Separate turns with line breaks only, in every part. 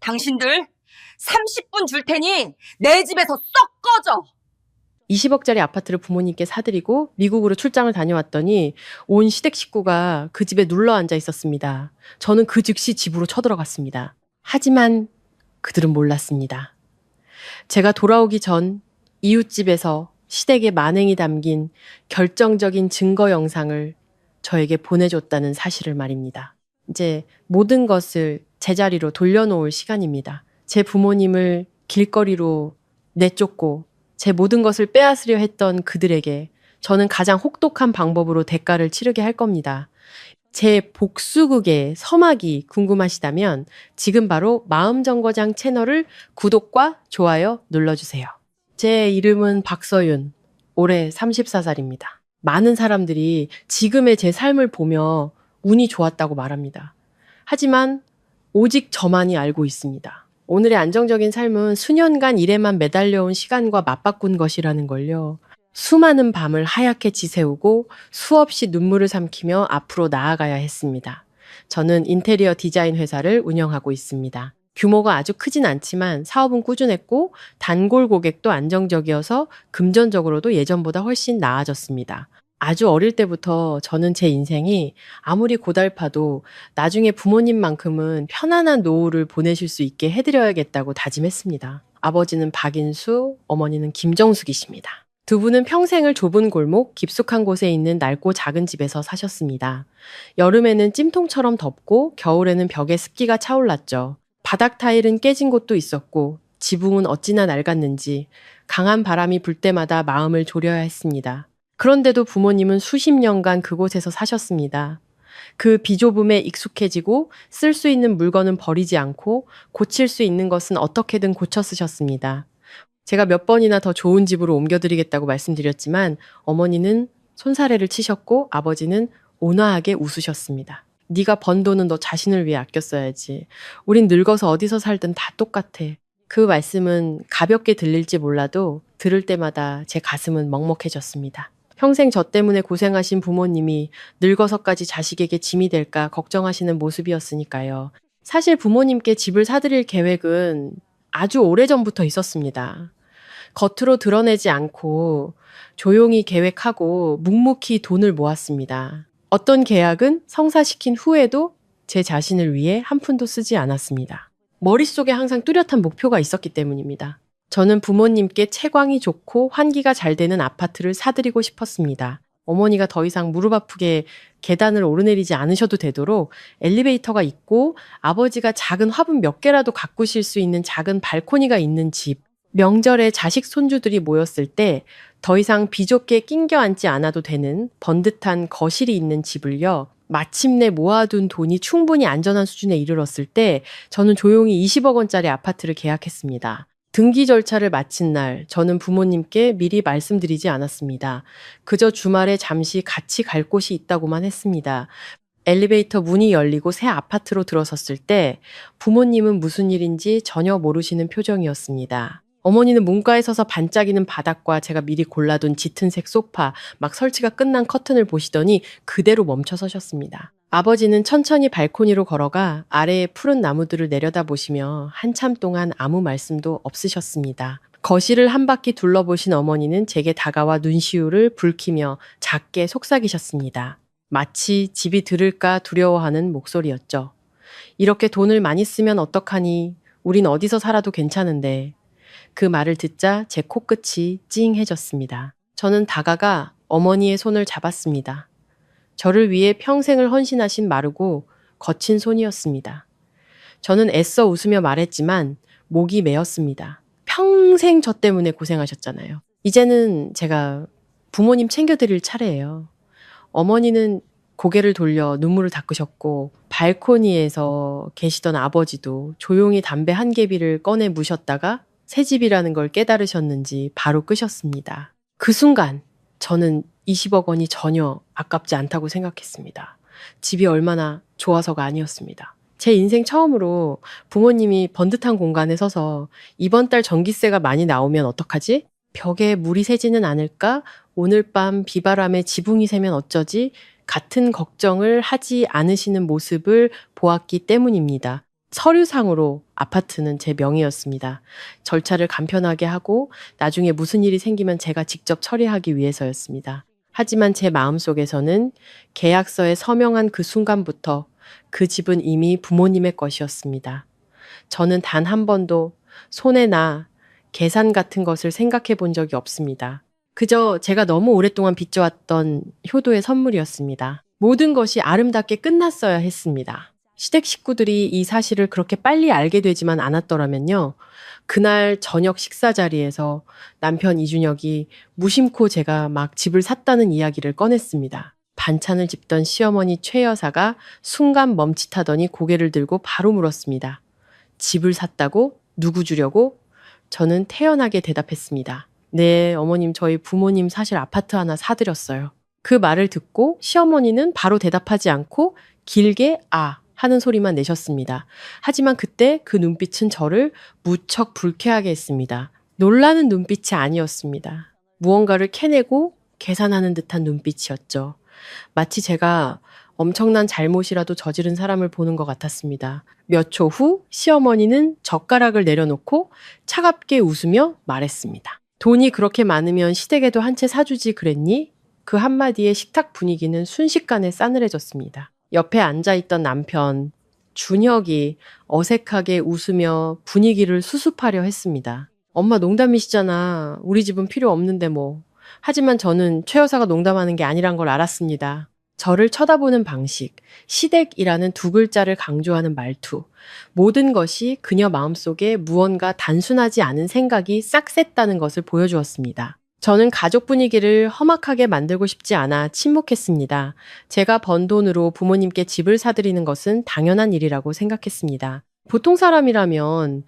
당신들 30분 줄 테니 내 집에서 썩 꺼져.
20억짜리 아파트를 부모님께 사드리고 미국으로 출장을 다녀왔더니 온 시댁 식구가 그 집에 눌러 앉아 있었습니다. 저는 그 즉시 집으로 쳐들어갔습니다. 하지만 그들은 몰랐습니다. 제가 돌아오기 전 이웃집에서 시댁의 만행이 담긴 결정적인 증거 영상을 저에게 보내줬다는 사실을 말입니다. 이제 모든 것을 제자리로 돌려놓을 시간입니다. 제 부모님을 길거리로 내쫓고 제 모든 것을 빼앗으려 했던 그들에게 저는 가장 혹독한 방법으로 대가를 치르게 할 겁니다. 제 복수극의 서막이 궁금하시다면 지금 바로 마음정거장 채널을 구독과 좋아요 눌러주세요. 제 이름은 박서윤, 올해 34살입니다. 많은 사람들이 지금의 제 삶을 보며 운이 좋았다고 말합니다. 하지만 오직 저만이 알고 있습니다. 오늘의 안정적인 삶은 수년간 일에만 매달려온 시간과 맞바꾼 것이라는 걸요. 수많은 밤을 하얗게 지새우고 수없이 눈물을 삼키며 앞으로 나아가야 했습니다. 저는 인테리어 디자인 회사를 운영하고 있습니다. 규모가 아주 크진 않지만 사업은 꾸준했고 단골 고객도 안정적이어서 금전적으로도 예전보다 훨씬 나아졌습니다. 아주 어릴 때부터 저는 제 인생이 아무리 고달파도 나중에 부모님만큼은 편안한 노후를 보내실 수 있게 해드려야겠다고 다짐했습니다. 아버지는 박인수, 어머니는 김정숙이십니다. 두 분은 평생을 좁은 골목, 깊숙한 곳에 있는 낡고 작은 집에서 사셨습니다. 여름에는 찜통처럼 덥고 겨울에는 벽에 습기가 차올랐죠. 바닥 타일은 깨진 곳도 있었고 지붕은 어찌나 낡았는지 강한 바람이 불 때마다 마음을 졸여야 했습니다. 그런데도 부모님은 수십 년간 그곳에서 사셨습니다. 그 비좁음에 익숙해지고 쓸 수 있는 물건은 버리지 않고 고칠 수 있는 것은 어떻게든 고쳐 쓰셨습니다. 제가 몇 번이나 더 좋은 집으로 옮겨드리겠다고 말씀드렸지만 어머니는 손사래를 치셨고 아버지는 온화하게 웃으셨습니다. 네가 번 돈은 너 자신을 위해 아껴 써야지. 우린 늙어서 어디서 살든 다 똑같아. 그 말씀은 가볍게 들릴지 몰라도 들을 때마다 제 가슴은 먹먹해졌습니다. 평생 저 때문에 고생하신 부모님이 늙어서까지 자식에게 짐이 될까 걱정하시는 모습이었으니까요. 사실 부모님께 집을 사드릴 계획은 아주 오래전부터 있었습니다. 겉으로 드러내지 않고 조용히 계획하고 묵묵히 돈을 모았습니다. 어떤 계약은 성사시킨 후에도 제 자신을 위해 한 푼도 쓰지 않았습니다. 머릿속에 항상 뚜렷한 목표가 있었기 때문입니다. 저는 부모님께 채광이 좋고 환기가 잘 되는 아파트를 사드리고 싶었습니다. 어머니가 더 이상 무릎 아프게 계단을 오르내리지 않으셔도 되도록 엘리베이터가 있고 아버지가 작은 화분 몇 개라도 가꾸실 수 있는 작은 발코니가 있는 집, 명절에 자식 손주들이 모였을 때 더 이상 비좁게 낑겨 앉지 않아도 되는 번듯한 거실이 있는 집을요. 마침내 모아둔 돈이 충분히 안전한 수준에 이르렀을 때 저는 조용히 20억 원짜리 아파트를 계약했습니다. 등기 절차를 마친 날 저는 부모님께 미리 말씀드리지 않았습니다. 그저 주말에 잠시 같이 갈 곳이 있다고만 했습니다. 엘리베이터 문이 열리고 새 아파트로 들어섰을 때 부모님은 무슨 일인지 전혀 모르시는 표정이었습니다. 어머니는 문가에 서서 반짝이는 바닥과 제가 미리 골라둔 짙은 색 소파, 막 설치가 끝난 커튼을 보시더니 그대로 멈춰 서셨습니다. 아버지는 천천히 발코니로 걸어가 아래의 푸른 나무들을 내려다보시며 한참 동안 아무 말씀도 없으셨습니다. 거실을 한 바퀴 둘러보신 어머니는 제게 다가와 눈시울을 붉히며 작게 속삭이셨습니다. 마치 집이 들을까 두려워하는 목소리였죠. 이렇게 돈을 많이 쓰면 어떡하니? 우린 어디서 살아도 괜찮은데. 그 말을 듣자 제 코끝이 찡해졌습니다. 저는 다가가 어머니의 손을 잡았습니다. 저를 위해 평생을 헌신하신 마르고 거친 손이었습니다. 저는 애써 웃으며 말했지만 목이 메었습니다. 평생 저 때문에 고생하셨잖아요. 이제는 제가 부모님 챙겨드릴 차례예요. 어머니는 고개를 돌려 눈물을 닦으셨고 발코니에서 계시던 아버지도 조용히 담배 한 개비를 꺼내 무셨다가 새 집이라는 걸 깨달으셨는지 바로 끄셨습니다. 그 순간 저는 20억 원이 전혀 아깝지 않다고 생각했습니다. 집이 얼마나 좋아서가 아니었습니다. 제 인생 처음으로 부모님이 번듯한 공간에 서서 이번 달 전기세가 많이 나오면 어떡하지? 벽에 물이 새지는 않을까? 오늘 밤 비바람에 지붕이 새면 어쩌지? 같은 걱정을 하지 않으시는 모습을 보았기 때문입니다. 서류상으로 아파트는 제 명의였습니다. 절차를 간편하게 하고 나중에 무슨 일이 생기면 제가 직접 처리하기 위해서였습니다. 하지만 제 마음속에서는 계약서에 서명한 그 순간부터 그 집은 이미 부모님의 것이었습니다. 저는 단 한 번도 손해나 계산 같은 것을 생각해 본 적이 없습니다. 그저 제가 너무 오랫동안 빚져왔던 효도의 선물이었습니다. 모든 것이 아름답게 끝났어야 했습니다. 시댁 식구들이 이 사실을 그렇게 빨리 알게 되지만 않았더라면요. 그날 저녁 식사 자리에서 남편 이준혁이 무심코 제가 막 집을 샀다는 이야기를 꺼냈습니다. 반찬을 집던 시어머니 최 여사가 순간 멈칫하더니 고개를 들고 바로 물었습니다. 집을 샀다고? 누구 주려고? 저는 태연하게 대답했습니다. 네, 어머님, 저희 부모님 사실 아파트 하나 사드렸어요. 그 말을 듣고 시어머니는 바로 대답하지 않고 길게 하는 소리만 내셨습니다. 하지만 그때 그 눈빛은 저를 무척 불쾌하게 했습니다. 놀라는 눈빛이 아니었습니다. 무언가를 캐내고 계산하는 듯한 눈빛이었죠. 마치 제가 엄청난 잘못이라도 저지른 사람을 보는 것 같았습니다. 몇 초 후 시어머니는 젓가락을 내려놓고 차갑게 웃으며 말했습니다. 돈이 그렇게 많으면 시댁에도 한 채 사주지 그랬니? 그 한마디에 식탁 분위기는 순식간에 싸늘해졌습니다. 옆에 앉아있던 남편, 준혁이 어색하게 웃으며 분위기를 수습하려 했습니다. 엄마 농담이시잖아. 우리 집은 필요 없는데 뭐. 하지만 저는 최 여사가 농담하는 게 아니란 걸 알았습니다. 저를 쳐다보는 방식, 시댁이라는 두 글자를 강조하는 말투, 모든 것이 그녀 마음속에 무언가 단순하지 않은 생각이 싹 샜다는 것을 보여주었습니다. 저는 가족 분위기를 험악하게 만들고 싶지 않아 침묵했습니다. 제가 번 돈으로 부모님께 집을 사드리는 것은 당연한 일이라고 생각했습니다. 보통 사람이라면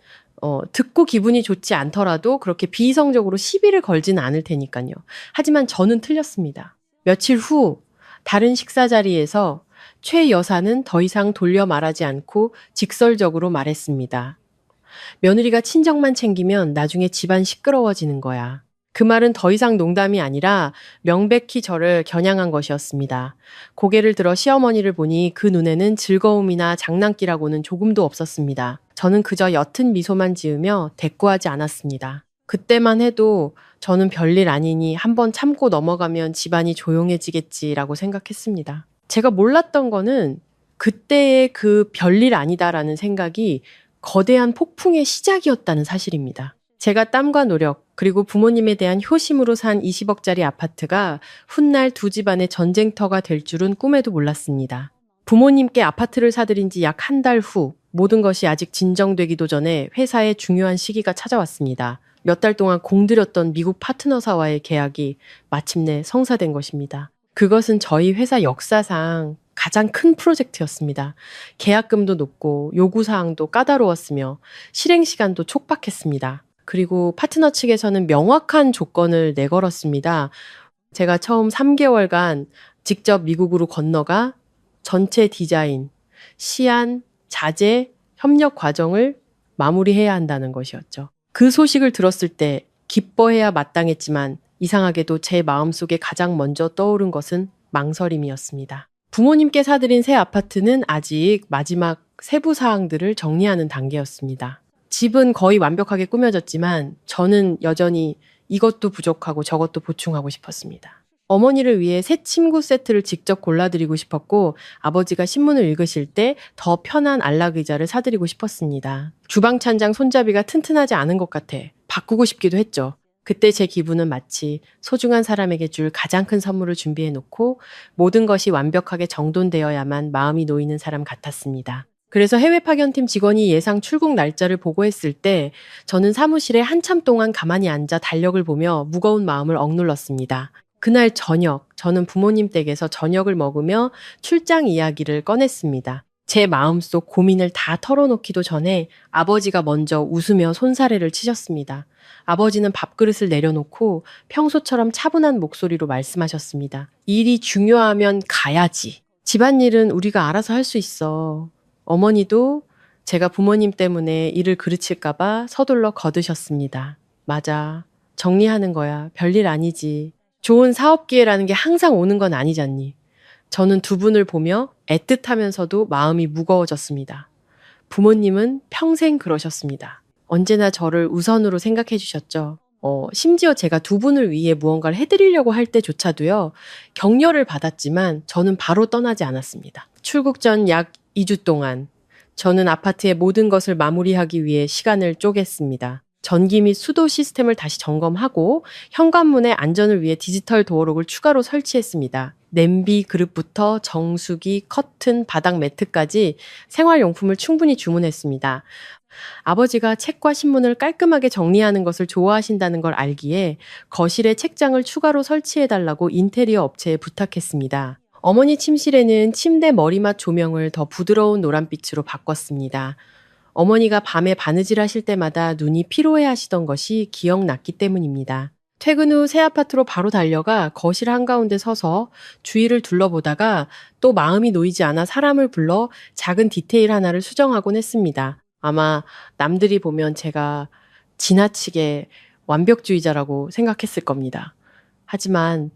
듣고 기분이 좋지 않더라도 그렇게 비이성적으로 시비를 걸지는 않을 테니까요. 하지만 저는 틀렸습니다. 며칠 후 다른 식사 자리에서 최 여사는 더 이상 돌려 말하지 않고 직설적으로 말했습니다. 며느리가 친정만 챙기면 나중에 집안 시끄러워지는 거야. 그 말은 더 이상 농담이 아니라 명백히 저를 겨냥한 것이었습니다. 고개를 들어 시어머니를 보니 그 눈에는 즐거움이나 장난기라고는 조금도 없었습니다. 저는 그저 옅은 미소만 지으며 대꾸하지 않았습니다. 그때만 해도 저는 별일 아니니 한번 참고 넘어가면 집안이 조용해지겠지라고 생각했습니다. 제가 몰랐던 거는 그때의 그 별일 아니다라는 생각이 거대한 폭풍의 시작이었다는 사실입니다. 제가 땀과 노력, 그리고 부모님에 대한 효심으로 산 20억짜리 아파트가 훗날 두 집안의 전쟁터가 될 줄은 꿈에도 몰랐습니다. 부모님께 아파트를 사들인 지 약 한 달 후, 모든 것이 아직 진정되기도 전에 회사의 중요한 시기가 찾아왔습니다. 몇 달 동안 공들였던 미국 파트너사와의 계약이 마침내 성사된 것입니다. 그것은 저희 회사 역사상 가장 큰 프로젝트였습니다. 계약금도 높고 요구사항도 까다로웠으며 실행 시간도 촉박했습니다. 그리고 파트너 측에서는 명확한 조건을 내걸었습니다. 제가 처음 3개월간 직접 미국으로 건너가 전체 디자인, 시안, 자재, 협력 과정을 마무리해야 한다는 것이었죠. 그 소식을 들었을 때 기뻐해야 마땅했지만 이상하게도 제 마음속에 가장 먼저 떠오른 것은 망설임이었습니다. 부모님께 사드린 새 아파트는 아직 마지막 세부 사항들을 정리하는 단계였습니다. 집은 거의 완벽하게 꾸며졌지만 저는 여전히 이것도 부족하고 저것도 보충하고 싶었습니다. 어머니를 위해 새 침구 세트를 직접 골라드리고 싶었고 아버지가 신문을 읽으실 때 더 편한 안락의자를 사드리고 싶었습니다. 주방 찬장 손잡이가 튼튼하지 않은 것 같아 바꾸고 싶기도 했죠. 그때 제 기분은 마치 소중한 사람에게 줄 가장 큰 선물을 준비해놓고 모든 것이 완벽하게 정돈되어야만 마음이 놓이는 사람 같았습니다. 그래서 해외 파견팀 직원이 예상 출국 날짜를 보고했을 때 저는 사무실에 한참 동안 가만히 앉아 달력을 보며 무거운 마음을 억눌렀습니다. 그날 저녁, 저는 부모님 댁에서 저녁을 먹으며 출장 이야기를 꺼냈습니다. 제 마음속 고민을 다 털어놓기도 전에 아버지가 먼저 웃으며 손사래를 치셨습니다. 아버지는 밥그릇을 내려놓고 평소처럼 차분한 목소리로 말씀하셨습니다. 일이 중요하면 가야지. 집안일은 우리가 알아서 할 수 있어. 어머니도 제가 부모님 때문에 일을 그르칠까봐 서둘러 거드셨습니다. 맞아. 정리하는 거야. 별일 아니지. 좋은 사업 기회라는 게 항상 오는 건 아니잖니. 저는 두 분을 보며 애틋하면서도 마음이 무거워졌습니다. 부모님은 평생 그러셨습니다. 언제나 저를 우선으로 생각해 주셨죠. 심지어 제가 두 분을 위해 무언가를 해드리려고 할 때조차도요, 격려를 받았지만 저는 바로 떠나지 않았습니다. 출국 전 약 2주 동안 저는 아파트의 모든 것을 마무리하기 위해 시간을 쪼갰습니다. 전기 및 수도 시스템을 다시 점검하고 현관문의 안전을 위해 디지털 도어록을 추가로 설치했습니다. 냄비, 그릇부터 정수기, 커튼, 바닥 매트까지 생활용품을 충분히 주문했습니다. 아버지가 책과 신문을 깔끔하게 정리하는 것을 좋아하신다는 걸 알기에 거실에 책장을 추가로 설치해달라고 인테리어 업체에 부탁했습니다. 어머니 침실에는 침대 머리맡 조명을 더 부드러운 노란빛으로 바꿨습니다. 어머니가 밤에 바느질 하실 때마다 눈이 피로해 하시던 것이 기억났기 때문입니다. 퇴근 후 새 아파트로 바로 달려가 거실 한가운데 서서 주위를 둘러보다가 또 마음이 놓이지 않아 사람을 불러 작은 디테일 하나를 수정하곤 했습니다. 아마 남들이 보면 제가 지나치게 완벽주의자라고 생각했을 겁니다. 하지만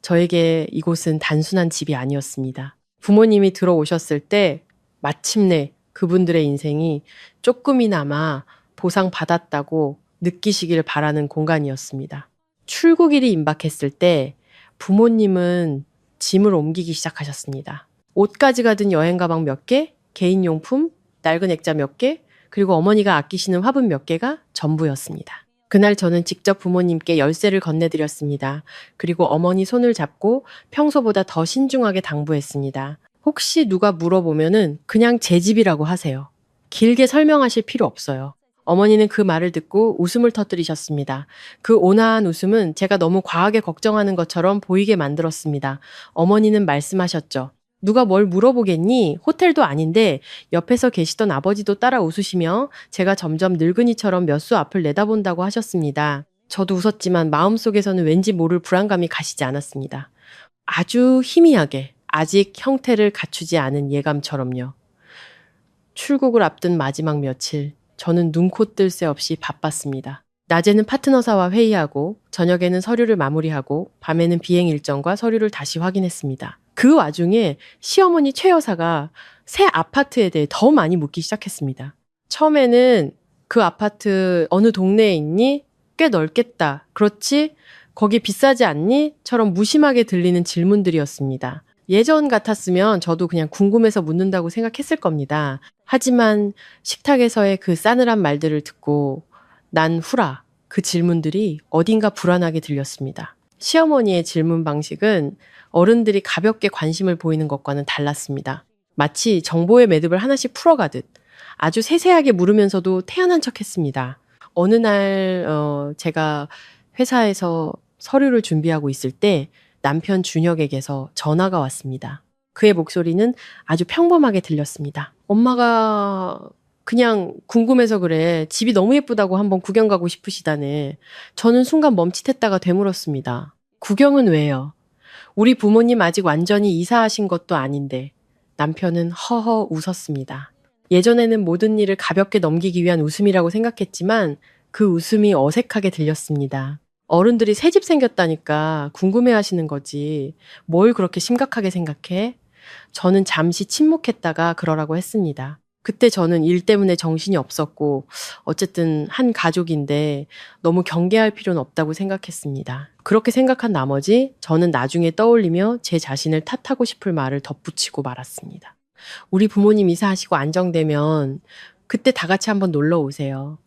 저에게 이곳은 단순한 집이 아니었습니다. 부모님이 들어오셨을 때 마침내 그분들의 인생이 조금이나마 보상받았다고 느끼시길 바라는 공간이었습니다. 출국일이 임박했을 때 부모님은 짐을 옮기기 시작하셨습니다. 옷까지 가든 여행 가방 몇 개, 개인용품, 낡은 액자 몇 개, 그리고 어머니가 아끼시는 화분 몇 개가 전부였습니다. 그날 저는 직접 부모님께 열쇠를 건네드렸습니다. 그리고 어머니 손을 잡고 평소보다 더 신중하게 당부했습니다. 혹시 누가 물어보면은 그냥 제 집이라고 하세요. 길게 설명하실 필요 없어요. 어머니는 그 말을 듣고 웃음을 터뜨리셨습니다. 그 온화한 웃음은 제가 너무 과하게 걱정하는 것처럼 보이게 만들었습니다. 어머니는 말씀하셨죠. 누가 뭘 물어보겠니? 호텔도 아닌데. 옆에서 계시던 아버지도 따라 웃으시며 제가 점점 늙은이처럼 몇 수 앞을 내다본다고 하셨습니다. 저도 웃었지만 마음속에서는 왠지 모를 불안감이 가시지 않았습니다. 아주 희미하게, 아직 형태를 갖추지 않은 예감처럼요. 출국을 앞둔 마지막 며칠, 저는 눈코 뜰 새 없이 바빴습니다. 낮에는 파트너사와 회의하고 저녁에는 서류를 마무리하고 밤에는 비행 일정과 서류를 다시 확인했습니다. 그 와중에 시어머니 최 여사가 새 아파트에 대해 더 많이 묻기 시작했습니다. 처음에는 그 아파트 어느 동네에 있니? 꽤 넓겠다. 그렇지? 거기 비싸지 않니? 처럼 무심하게 들리는 질문들이었습니다. 예전 같았으면 저도 그냥 궁금해서 묻는다고 생각했을 겁니다. 하지만 식탁에서의 그 싸늘한 말들을 듣고 난 후라 그 질문들이 어딘가 불안하게 들렸습니다. 시어머니의 질문 방식은 어른들이 가볍게 관심을 보이는 것과는 달랐습니다. 마치 정보의 매듭을 하나씩 풀어가듯 아주 세세하게 물으면서도 태연한 척했습니다. 어느 날 제가 회사에서 서류를 준비하고 있을 때 남편 준혁에게서 전화가 왔습니다. 그의 목소리는 아주 평범하게 들렸습니다. 엄마가 그냥 궁금해서 그래. 집이 너무 예쁘다고 한번 구경 가고 싶으시다네. 저는 순간 멈칫했다가 되물었습니다. 구경은 왜요? 우리 부모님 아직 완전히 이사하신 것도 아닌데. 남편은 허허 웃었습니다. 예전에는 모든 일을 가볍게 넘기기 위한 웃음이라고 생각했지만 그 웃음이 어색하게 들렸습니다. 어른들이 새 집 생겼다니까 궁금해 하시는 거지. 뭘 그렇게 심각하게 생각해? 저는 잠시 침묵했다가 그러라고 했습니다. 그때 저는 일 때문에 정신이 없었고 어쨌든 한 가족인데 너무 경계할 필요는 없다고 생각했습니다. 그렇게 생각한 나머지 저는 나중에 떠올리며 제 자신을 탓하고 싶을 말을 덧붙이고 말았습니다. 우리 부모님 이사하시고 안정되면 그때 다 같이 한번 놀러 오세요.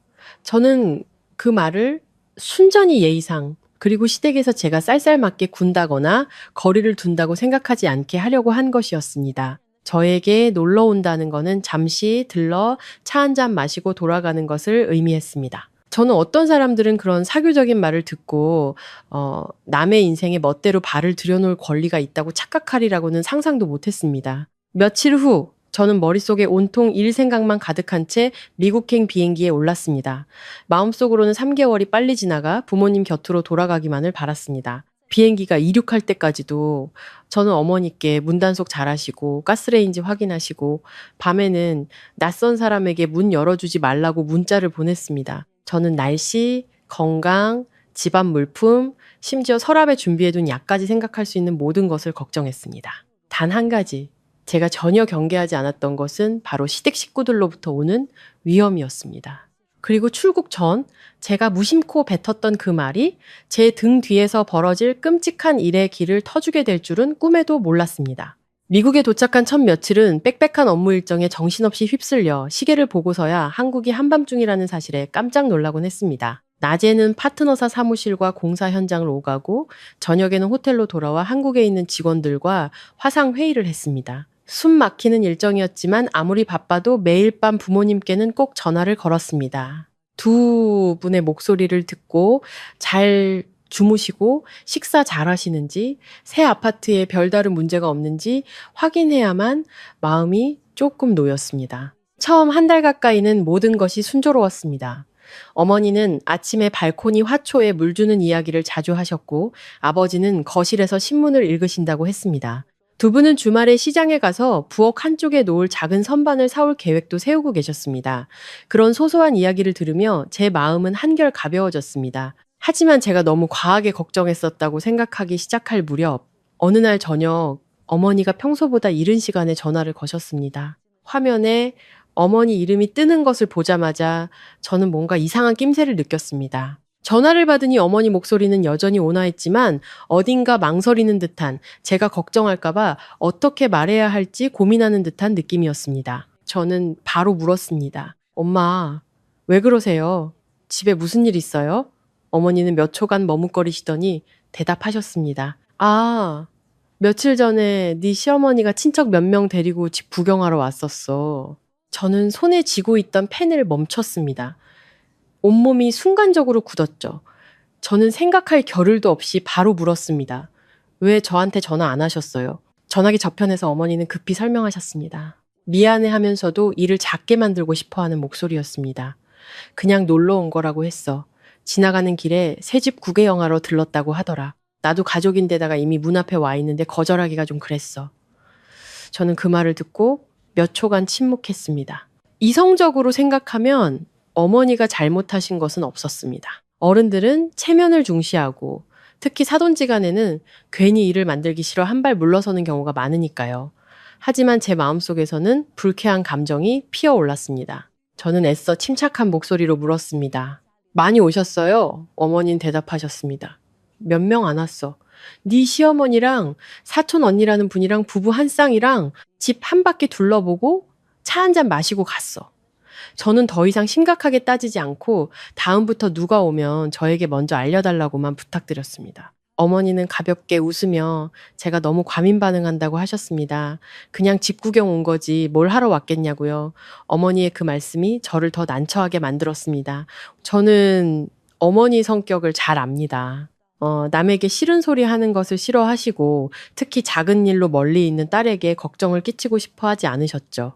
저는 그 말을 순전히 예의상 그리고 시댁에서 제가 쌀쌀맞게 군다거나 거리를 둔다고 생각하지 않게 하려고 한 것이었습니다. 저에게 놀러 온다는 거는 잠시 들러 차 한잔 마시고 돌아가는 것을 의미했습니다. 저는 어떤 사람들은 그런 사교적인 말을 듣고 남의 인생에 멋대로 발을 들여놓을 권리가 있다고 착각하리라고는 상상도 못했습니다. 며칠 후 저는 머릿속에 온통 일 생각만 가득한 채 미국행 비행기에 올랐습니다. 마음속으로는 3개월이 빨리 지나가 부모님 곁으로 돌아가기만을 바랐습니다. 비행기가 이륙할 때까지도 저는 어머니께 문단속 잘하시고 가스레인지 확인하시고 밤에는 낯선 사람에게 문 열어주지 말라고 문자를 보냈습니다. 저는 날씨, 건강, 집안 물품, 심지어 서랍에 준비해둔 약까지 생각할 수 있는 모든 것을 걱정했습니다. 단 한 가지, 제가 전혀 경계하지 않았던 것은 바로 시댁 식구들로부터 오는 위험이었습니다. 그리고 출국 전 제가 무심코 뱉었던 그 말이 제 등 뒤에서 벌어질 끔찍한 일의 길을 터주게 될 줄은 꿈에도 몰랐습니다. 미국에 도착한 첫 며칠은 빽빽한 업무 일정에 정신없이 휩쓸려 시계를 보고서야 한국이 한밤중이라는 사실에 깜짝 놀라곤 했습니다. 낮에는 파트너사 사무실과 공사 현장을 오가고 저녁에는 호텔로 돌아와 한국에 있는 직원들과 화상 회의를 했습니다. 숨 막히는 일정이었지만 아무리 바빠도 매일 밤 부모님께는 꼭 전화를 걸었습니다. 두 분의 목소리를 듣고 잘 주무시고 식사 잘 하시는지, 새 아파트에 별다른 문제가 없는지 확인해야만 마음이 조금 놓였습니다. 처음 한 달 가까이는 모든 것이 순조로웠습니다. 어머니는 아침에 발코니 화초에 물 주는 이야기를 자주 하셨고 아버지는 거실에서 신문을 읽으신다고 했습니다. 두 분은 주말에 시장에 가서 부엌 한쪽에 놓을 작은 선반을 사올 계획도 세우고 계셨습니다. 그런 소소한 이야기를 들으며 제 마음은 한결 가벼워졌습니다. 하지만 제가 너무 과하게 걱정했었다고 생각하기 시작할 무렵 어느 날 저녁 어머니가 평소보다 이른 시간에 전화를 거셨습니다. 화면에 어머니 이름이 뜨는 것을 보자마자 저는 뭔가 이상한 낌새를 느꼈습니다. 전화를 받으니 어머니 목소리는 여전히 온화했지만 어딘가 망설이는 듯한, 제가 걱정할까봐 어떻게 말해야 할지 고민하는 듯한 느낌이었습니다. 저는 바로 물었습니다. 엄마, 왜 그러세요? 집에 무슨 일 있어요? 어머니는 몇 초간 머뭇거리시더니 대답하셨습니다. 아, 며칠 전에 네 시어머니가 친척 몇 명 데리고 집 구경하러 왔었어. 저는 손에 쥐고 있던 펜을 멈췄습니다. 온몸이 순간적으로 굳었죠. 저는 생각할 겨를도 없이 바로 물었습니다. 왜 저한테 전화 안 하셨어요? 전화기 저편에서 어머니는 급히 설명하셨습니다. 미안해 하면서도 일을 작게 만들고 싶어 하는 목소리였습니다. 그냥 놀러 온 거라고 했어. 지나가는 길에 새집 구개영화로 들렀다고 하더라. 나도 가족인데다가 이미 문 앞에 와 있는데 거절하기가 좀 그랬어. 저는 그 말을 듣고 몇 초간 침묵했습니다. 이성적으로 생각하면 어머니가 잘못하신 것은 없었습니다. 어른들은 체면을 중시하고 특히 사돈지간에는 괜히 일을 만들기 싫어 한 발 물러서는 경우가 많으니까요. 하지만 제 마음속에서는 불쾌한 감정이 피어올랐습니다. 저는 애써 침착한 목소리로 물었습니다. 많이 오셨어요? 어머니는 대답하셨습니다. 몇 명 안 왔어. 네 시어머니랑 사촌 언니라는 분이랑 부부 한 쌍이랑 집 한 바퀴 둘러보고 차 한 잔 마시고 갔어. 저는 더 이상 심각하게 따지지 않고 다음부터 누가 오면 저에게 먼저 알려달라고만 부탁드렸습니다. 어머니는 가볍게 웃으며 제가 너무 과민 반응한다고 하셨습니다. 그냥 집 구경 온 거지 뭘 하러 왔겠냐고요. 어머니의 그 말씀이 저를 더 난처하게 만들었습니다. 저는 어머니 성격을 잘 압니다. 남에게 싫은 소리 하는 것을 싫어하시고 특히 작은 일로 멀리 있는 딸에게 걱정을 끼치고 싶어 하지 않으셨죠.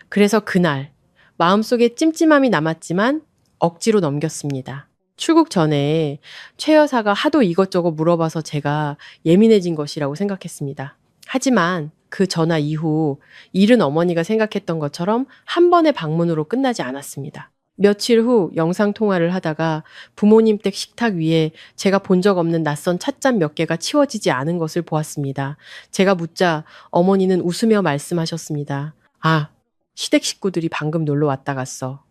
그래서 그날 마음속에 찜찜함이 남았지만 억지로 넘겼습니다. 출국 전에 최 여사가 하도 이것저것 물어봐서 제가 예민해진 것이라고 생각했습니다. 하지만 그 전화 이후 일은 어머니가 생각했던 것처럼 한 번의 방문으로 끝나지 않았습니다. 며칠 후 영상통화를 하다가 부모님 댁 식탁 위에 제가 본 적 없는 낯선 찻잔 몇 개가 치워지지 않은 것을 보았습니다. 제가 묻자 어머니는 웃으며 말씀하셨습니다. 아, 시댁 식구들이 방금 놀러 왔다 갔어.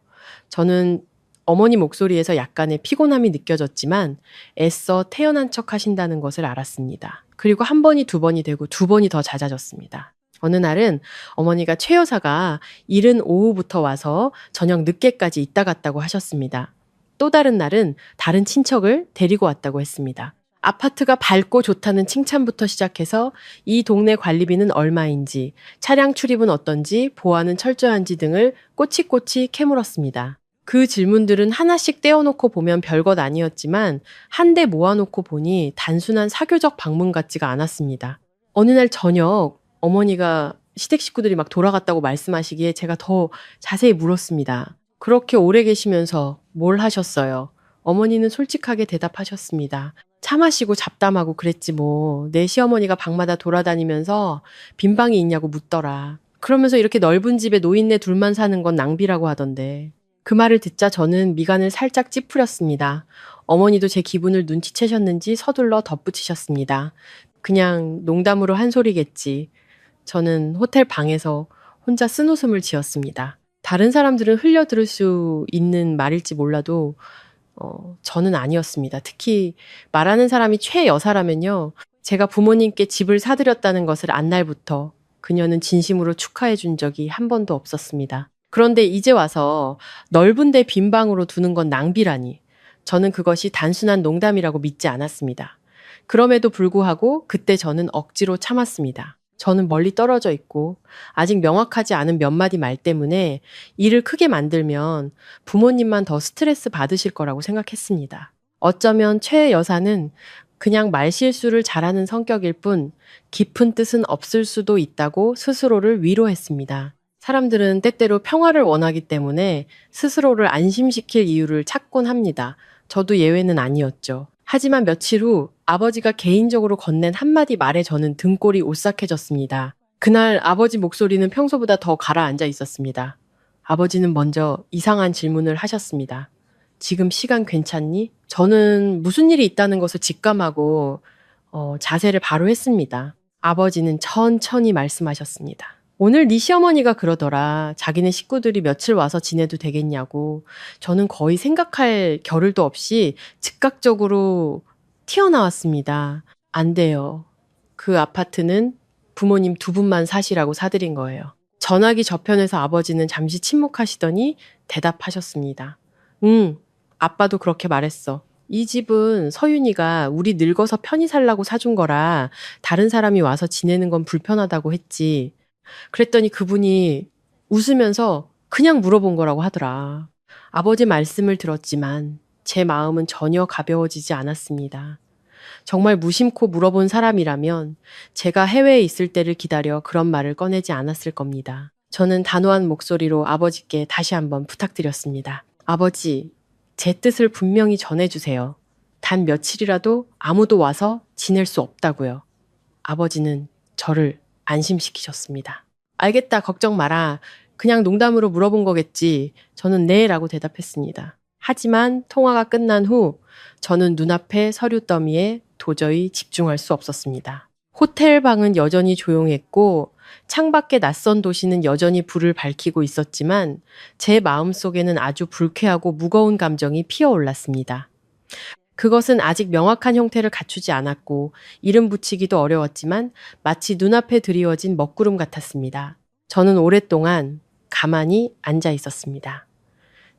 저는 어머니 목소리에서 약간의 피곤함이 느껴졌지만 애써 태연한 척 하신다는 것을 알았습니다. 그리고 한 번이 두 번이 되고 두 번이 더 잦아졌습니다. 어느 날은 어머니가 최 여사가 이른 오후부터 와서 저녁 늦게까지 있다 갔다고 하셨습니다. 또 다른 날은 다른 친척을 데리고 왔다고 했습니다. 아파트가 밝고 좋다는 칭찬부터 시작해서 이 동네 관리비는 얼마인지, 차량 출입은 어떤지, 보안은 철저한지 등을 꼬치꼬치 캐물었습니다. 그 질문들은 하나씩 떼어놓고 보면 별것 아니었지만 한데 모아놓고 보니 단순한 사교적 방문 같지가 않았습니다. 어느 날 저녁 어머니가 시댁 식구들이 막 돌아갔다고 말씀하시기에 제가 더 자세히 물었습니다. 그렇게 오래 계시면서 뭘 하셨어요? 어머니는 솔직하게 대답하셨습니다. 차 마시고 잡담하고 그랬지 뭐. 내 시어머니가 방마다 돌아다니면서 빈 방이 있냐고 묻더라. 그러면서 이렇게 넓은 집에 노인네 둘만 사는 건 낭비라고 하던데. 그 말을 듣자 저는 미간을 살짝 찌푸렸습니다. 어머니도 제 기분을 눈치채셨는지 서둘러 덧붙이셨습니다. 그냥 농담으로 한 소리겠지. 저는 호텔 방에서 혼자 쓴웃음을 지었습니다. 다른 사람들은 흘려 들을 수 있는 말일지 몰라도 저는 아니었습니다. 특히 말하는 사람이 최 여사라면요. 제가 부모님께 집을 사드렸다는 것을 안 날부터 그녀는 진심으로 축하해 준 적이 한 번도 없었습니다. 그런데 이제 와서 넓은 데 빈 방으로 두는 건 낭비라니. 저는 그것이 단순한 농담이라고 믿지 않았습니다. 그럼에도 불구하고 그때 저는 억지로 참았습니다. 저는 멀리 떨어져 있고 아직 명확하지 않은 몇 마디 말 때문에 일을 크게 만들면 부모님만 더 스트레스 받으실 거라고 생각했습니다. 어쩌면 최 여사는 그냥 말실수를 잘하는 성격일 뿐 깊은 뜻은 없을 수도 있다고 스스로를 위로했습니다. 사람들은 때때로 평화를 원하기 때문에 스스로를 안심시킬 이유를 찾곤 합니다. 저도 예외는 아니었죠. 하지만 며칠 후 아버지가 개인적으로 건넨 한마디 말에 저는 등골이 오싹해졌습니다. 그날 아버지 목소리는 평소보다 더 가라앉아 있었습니다. 아버지는 먼저 이상한 질문을 하셨습니다. 지금 시간 괜찮니? 저는 무슨 일이 있다는 것을 직감하고 자세를 바로 했습니다. 아버지는 천천히 말씀하셨습니다. 오늘 네 시어머니가 그러더라. 자기네 식구들이 며칠 와서 지내도 되겠냐고. 저는 거의 생각할 겨를도 없이 즉각적으로 튀어나왔습니다. 안 돼요. 그 아파트는 부모님 두 분만 사시라고 사드린 거예요. 전화기 저편에서 아버지는 잠시 침묵하시더니 대답하셨습니다. 응, 아빠도 그렇게 말했어. 이 집은 서윤이가 우리 늙어서 편히 살라고 사준 거라 다른 사람이 와서 지내는 건 불편하다고 했지. 그랬더니 그분이 웃으면서 그냥 물어본 거라고 하더라. 아버지 말씀을 들었지만 제 마음은 전혀 가벼워지지 않았습니다. 정말 무심코 물어본 사람이라면 제가 해외에 있을 때를 기다려 그런 말을 꺼내지 않았을 겁니다. 저는 단호한 목소리로 아버지께 다시 한번 부탁드렸습니다. 아버지, 제 뜻을 분명히 전해주세요. 단 며칠이라도 아무도 와서 지낼 수 없다고요. 아버지는 저를 안심시키셨습니다. 알겠다, 걱정 마라. 그냥 농담으로 물어본 거겠지. 저는 네 라고 대답했습니다. 하지만 통화가 끝난 후 저는 눈앞의 서류 더미에 도저히 집중할 수 없었습니다. 호텔 방은 여전히 조용했고 창밖의 낯선 도시는 여전히 불을 밝히고 있었지만 제 마음속에는 아주 불쾌하고 무거운 감정이 피어올랐습니다. 그것은 아직 명확한 형태를 갖추지 않았고 이름 붙이기도 어려웠지만 마치 눈앞에 드리워진 먹구름 같았습니다. 저는 오랫동안 가만히 앉아 있었습니다.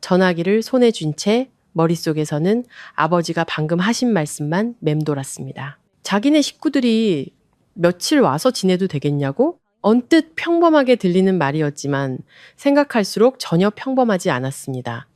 전화기를 손에 쥔 채 머릿속에서는 아버지가 방금 하신 말씀만 맴돌았습니다. 자기네 식구들이 며칠 와서 지내도 되겠냐고? 언뜻 평범하게 들리는 말이었지만 생각할수록 전혀 평범하지 않았습니다.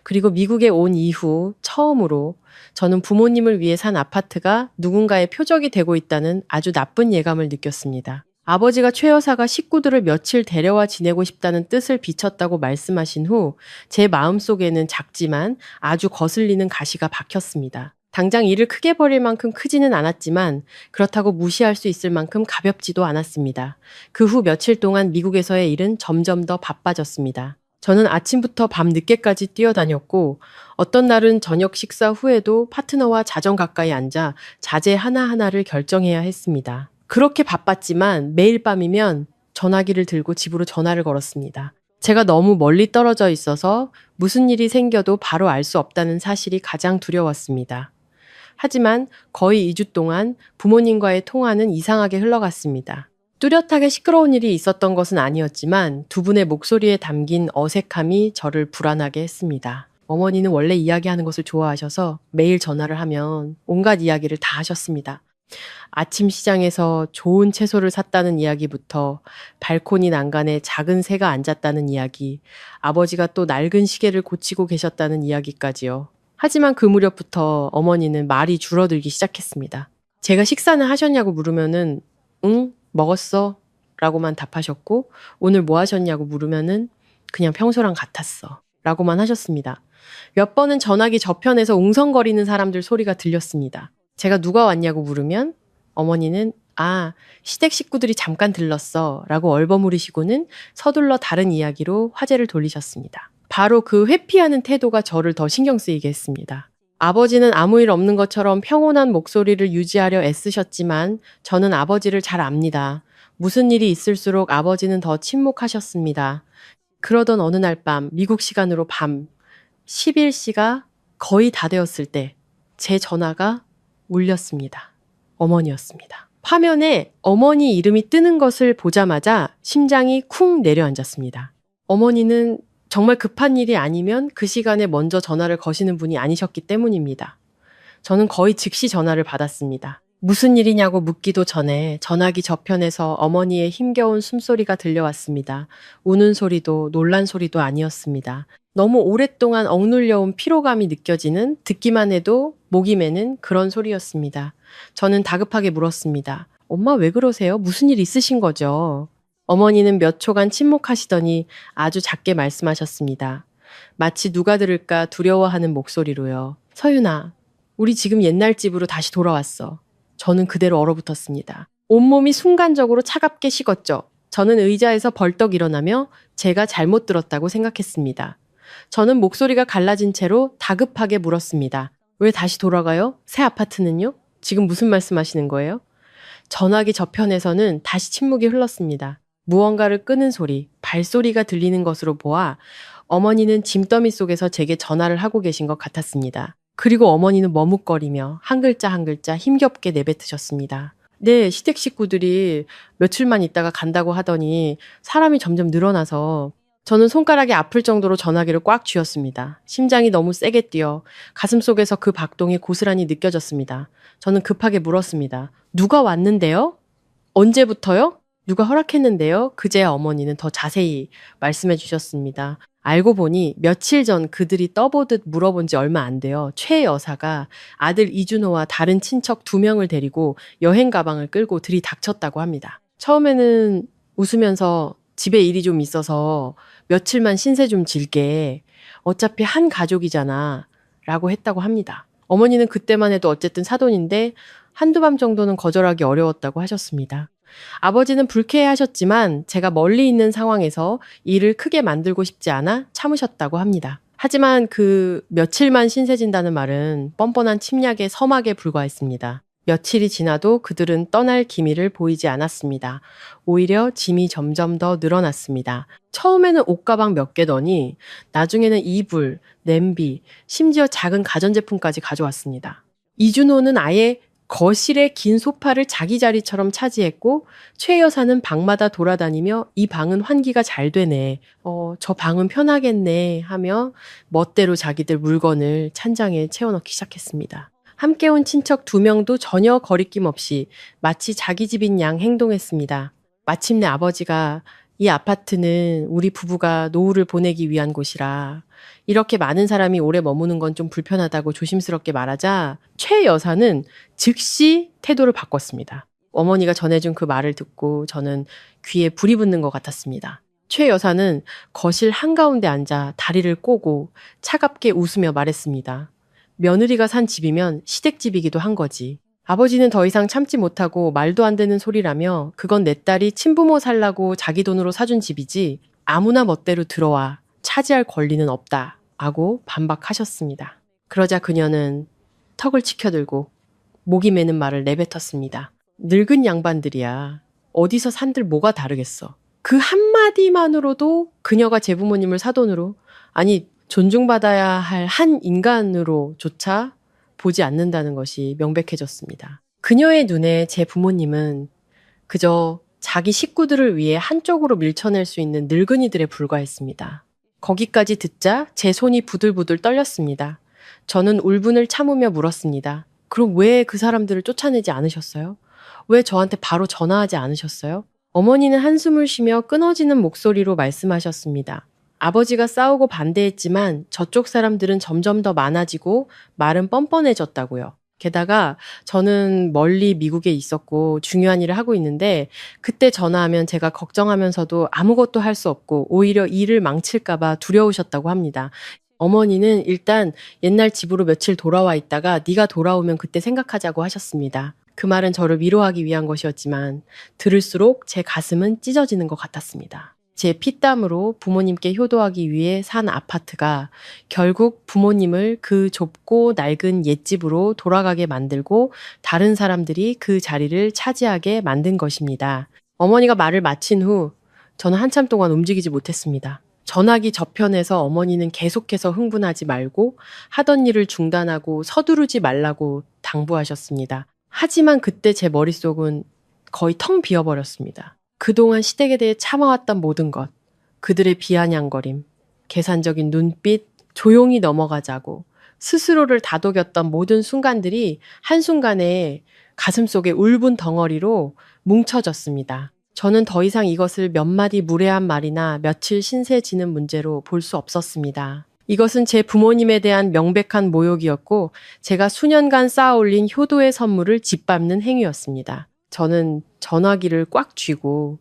그리고 미국에 온 이후 처음으로 저는 부모님을 위해 산 아파트가 누군가의 표적이 되고 있다는 아주 나쁜 예감을 느꼈습니다. 아버지가 최 여사가 식구들을 며칠 데려와 지내고 싶다는 뜻을 비췄다고 말씀하신 후 제 마음속에는 작지만 아주 거슬리는 가시가 박혔습니다. 당장 일을 크게 벌일 만큼 크지는 않았지만 그렇다고 무시할 수 있을 만큼 가볍지도 않았습니다. 그 후 며칠 동안 미국에서의 일은 점점 더 바빠졌습니다. 저는 아침부터 밤 늦게까지 뛰어다녔고 어떤 날은 저녁 식사 후에도 파트너와 자정 가까이 앉아 자재 하나하나를 결정해야 했습니다. 그렇게 바빴지만 매일 밤이면 전화기를 들고 집으로 전화를 걸었습니다. 제가 너무 멀리 떨어져 있어서 무슨 일이 생겨도 바로 알 수 없다는 사실이 가장 두려웠습니다. 하지만 거의 2주 동안 부모님과의 통화는 이상하게 흘러갔습니다. 뚜렷하게 시끄러운 일이 있었던 것은 아니었지만 두 분의 목소리에 담긴 어색함이 저를 불안하게 했습니다. 어머니는 원래 이야기하는 것을 좋아하셔서 매일 전화를 하면 온갖 이야기를 다 하셨습니다. 아침 시장에서 좋은 채소를 샀다는 이야기부터 발코니 난간에 작은 새가 앉았다는 이야기, 아버지가 또 낡은 시계를 고치고 계셨다는 이야기까지요. 하지만 그 무렵부터 어머니는 말이 줄어들기 시작했습니다. 제가 식사는 하셨냐고 물으면은 응, 먹었어 라고만 답하셨고 오늘 뭐 하셨냐고 물으면은 그냥 평소랑 같았어 라고만 하셨습니다. 몇 번은 전화기 저편에서 웅성거리는 사람들 소리가 들렸습니다. 제가 누가 왔냐고 물으면 어머니는 시댁 식구들이 잠깐 들렀어 라고 얼버무리시고는 서둘러 다른 이야기로 화제를 돌리셨습니다. 바로 그 회피하는 태도가 저를 더 신경 쓰이게 했습니다. 아버지는 아무 일 없는 것처럼 평온한 목소리를 유지하려 애쓰셨지만 저는 아버지를 잘 압니다. 무슨 일이 있을수록 아버지는 더 침묵하셨습니다. 그러던 어느 날 밤, 미국 시간으로 밤 11시가 거의 다 되었을 때 제 전화가 울렸습니다. 어머니였습니다. 화면에 어머니 이름이 뜨는 것을 보자마자 심장이 쿵 내려앉았습니다. 어머니는 정말 급한 일이 아니면 그 시간에 먼저 전화를 거시는 분이 아니셨기 때문입니다. 저는 거의 즉시 전화를 받았습니다. 무슨 일이냐고 묻기도 전에 전화기 저편에서 어머니의 힘겨운 숨소리가 들려왔습니다. 우는 소리도 놀란 소리도 아니었습니다. 너무 오랫동안 억눌려온 피로감이 느껴지는, 듣기만 해도 목이 메는 그런 소리였습니다. 저는 다급하게 물었습니다. 엄마 왜 그러세요? 무슨 일 있으신 거죠? 어머니는 몇 초간 침묵하시더니 아주 작게 말씀하셨습니다. 마치 누가 들을까 두려워하는 목소리로요. 서윤아, 우리 지금 옛날 집으로 다시 돌아왔어. 저는 그대로 얼어붙었습니다. 온몸이 순간적으로 차갑게 식었죠. 저는 의자에서 벌떡 일어나며 제가 잘못 들었다고 생각했습니다. 저는 목소리가 갈라진 채로 다급하게 물었습니다. 왜 다시 돌아가요? 새 아파트는요? 지금 무슨 말씀하시는 거예요? 전화기 저편에서는 다시 침묵이 흘렀습니다. 무언가를 끄는 소리, 발소리가 들리는 것으로 보아 어머니는 짐더미 속에서 제게 전화를 하고 계신 것 같았습니다. 그리고 어머니는 머뭇거리며 한 글자 한 글자 힘겹게 내뱉으셨습니다. 네, 시댁 식구들이 며칠만 있다가 간다고 하더니 사람이 점점 늘어나서 저는 손가락이 아플 정도로 전화기를 꽉 쥐었습니다. 심장이 너무 세게 뛰어 가슴속에서 그 박동이 고스란히 느껴졌습니다. 저는 급하게 물었습니다. 누가 왔는데요? 언제부터요? 누가 허락했는데요? 그제야 어머니는 더 자세히 말씀해 주셨습니다. 알고 보니 며칠 전 그들이 떠보듯 물어본 지 얼마 안 돼요. 최 여사가 아들 이준호와 다른 친척 2명을 데리고 여행 가방을 끌고 들이닥쳤다고 합니다. 처음에는 웃으면서 집에 일이 좀 있어서 며칠만 신세 좀 질게. 어차피 한 가족이잖아. 라고 했다고 합니다. 어머니는 그때만 해도 어쨌든 사돈인데 한두 밤 정도는 거절하기 어려웠다고 하셨습니다. 아버지는 불쾌해하셨지만 제가 멀리 있는 상황에서 일을 크게 만들고 싶지 않아 참으셨다고 합니다. 하지만 그 며칠만 신세진다는 말은 뻔뻔한 침략의 서막에 불과했습니다. 며칠이 지나도 그들은 떠날 기미를 보이지 않았습니다. 오히려 짐이 점점 더 늘어났습니다. 처음에는 옷가방 몇 개더니 나중에는 이불, 냄비, 심지어 작은 가전제품까지 가져왔습니다. 이준호는 아예 거실에 긴 소파를 자기 자리처럼 차지했고 최 여사는 방마다 돌아다니며 이 방은 환기가 잘 되네. 저 방은 편하겠네 하며 멋대로 자기들 물건을 찬장에 채워넣기 시작했습니다. 함께 온 친척 2명도 전혀 거리낌 없이 마치 자기 집인 양 행동했습니다. 마침내 아버지가 이 아파트는 우리 부부가 노후를 보내기 위한 곳이라 이렇게 많은 사람이 오래 머무는 건 좀 불편하다고 조심스럽게 말하자 최 여사는 즉시 태도를 바꿨습니다. 어머니가 전해준 그 말을 듣고 저는 귀에 불이 붙는 것 같았습니다. 최 여사는 거실 한가운데 앉아 다리를 꼬고 차갑게 웃으며 말했습니다. 며느리가 산 집이면 시댁집이기도 한 거지. 아버지는 더 이상 참지 못하고 말도 안 되는 소리라며 그건 내 딸이 친부모 살라고 자기 돈으로 사준 집이지 아무나 멋대로 들어와 차지할 권리는 없다 하고 반박하셨습니다. 그러자 그녀는 턱을 치켜들고 목이 메는 말을 내뱉었습니다. 늙은 양반들이야. 어디서 산들 뭐가 다르겠어. 그 한마디만으로도 그녀가 제 부모님을 사돈으로 아니 존중받아야 할 한 인간으로조차 보지 않는다는 것이 명백해졌습니다. 그녀의 눈에 제 부모님은 그저 자기 식구들을 위해 한쪽으로 밀쳐낼 수 있는 늙은이들에 불과했습니다. 거기까지 듣자 제 손이 부들부들 떨렸습니다. 저는 울분을 참으며 물었습니다. 그럼 왜 그 사람들을 쫓아내지 않으셨어요? 왜 저한테 바로 전화하지 않으셨어요? 어머니는 한숨을 쉬며 끊어지는 목소리로 말씀하셨습니다. 아버지가 싸우고 반대했지만 저쪽 사람들은 점점 더 많아지고 말은 뻔뻔해졌다고요. 게다가 저는 멀리 미국에 있었고 중요한 일을 하고 있는데 그때 전화하면 제가 걱정하면서도 아무것도 할 수 없고 오히려 일을 망칠까봐 두려우셨다고 합니다. 어머니는 일단 옛날 집으로 며칠 돌아와 있다가 네가 돌아오면 그때 생각하자고 하셨습니다. 그 말은 저를 위로하기 위한 것이었지만 들을수록 제 가슴은 찢어지는 것 같았습니다. 제 피땀으로 부모님께 효도하기 위해 산 아파트가 결국 부모님을 그 좁고 낡은 옛집으로 돌아가게 만들고 다른 사람들이 그 자리를 차지하게 만든 것입니다. 어머니가 말을 마친 후 저는 한참 동안 움직이지 못했습니다. 전화기 저편에서 어머니는 계속해서 흥분하지 말고 하던 일을 중단하고 서두르지 말라고 당부하셨습니다. 하지만 그때 제 머릿속은 거의 텅 비어버렸습니다. 그동안 시댁에 대해 참아왔던 모든 것, 그들의 비아냥거림, 계산적인 눈빛, 조용히 넘어가자고 스스로를 다독였던 모든 순간들이 한순간에 가슴속에 울분 덩어리로 뭉쳐졌습니다. 저는 더 이상 이것을 몇 마디 무례한 말이나 며칠 신세 지는 문제로 볼 수 없었습니다. 이것은 제 부모님에 대한 명백한 모욕이었고 제가 수년간 쌓아올린 효도의 선물을 짓밟는 행위였습니다. 저는 전화기를 꽉 쥐고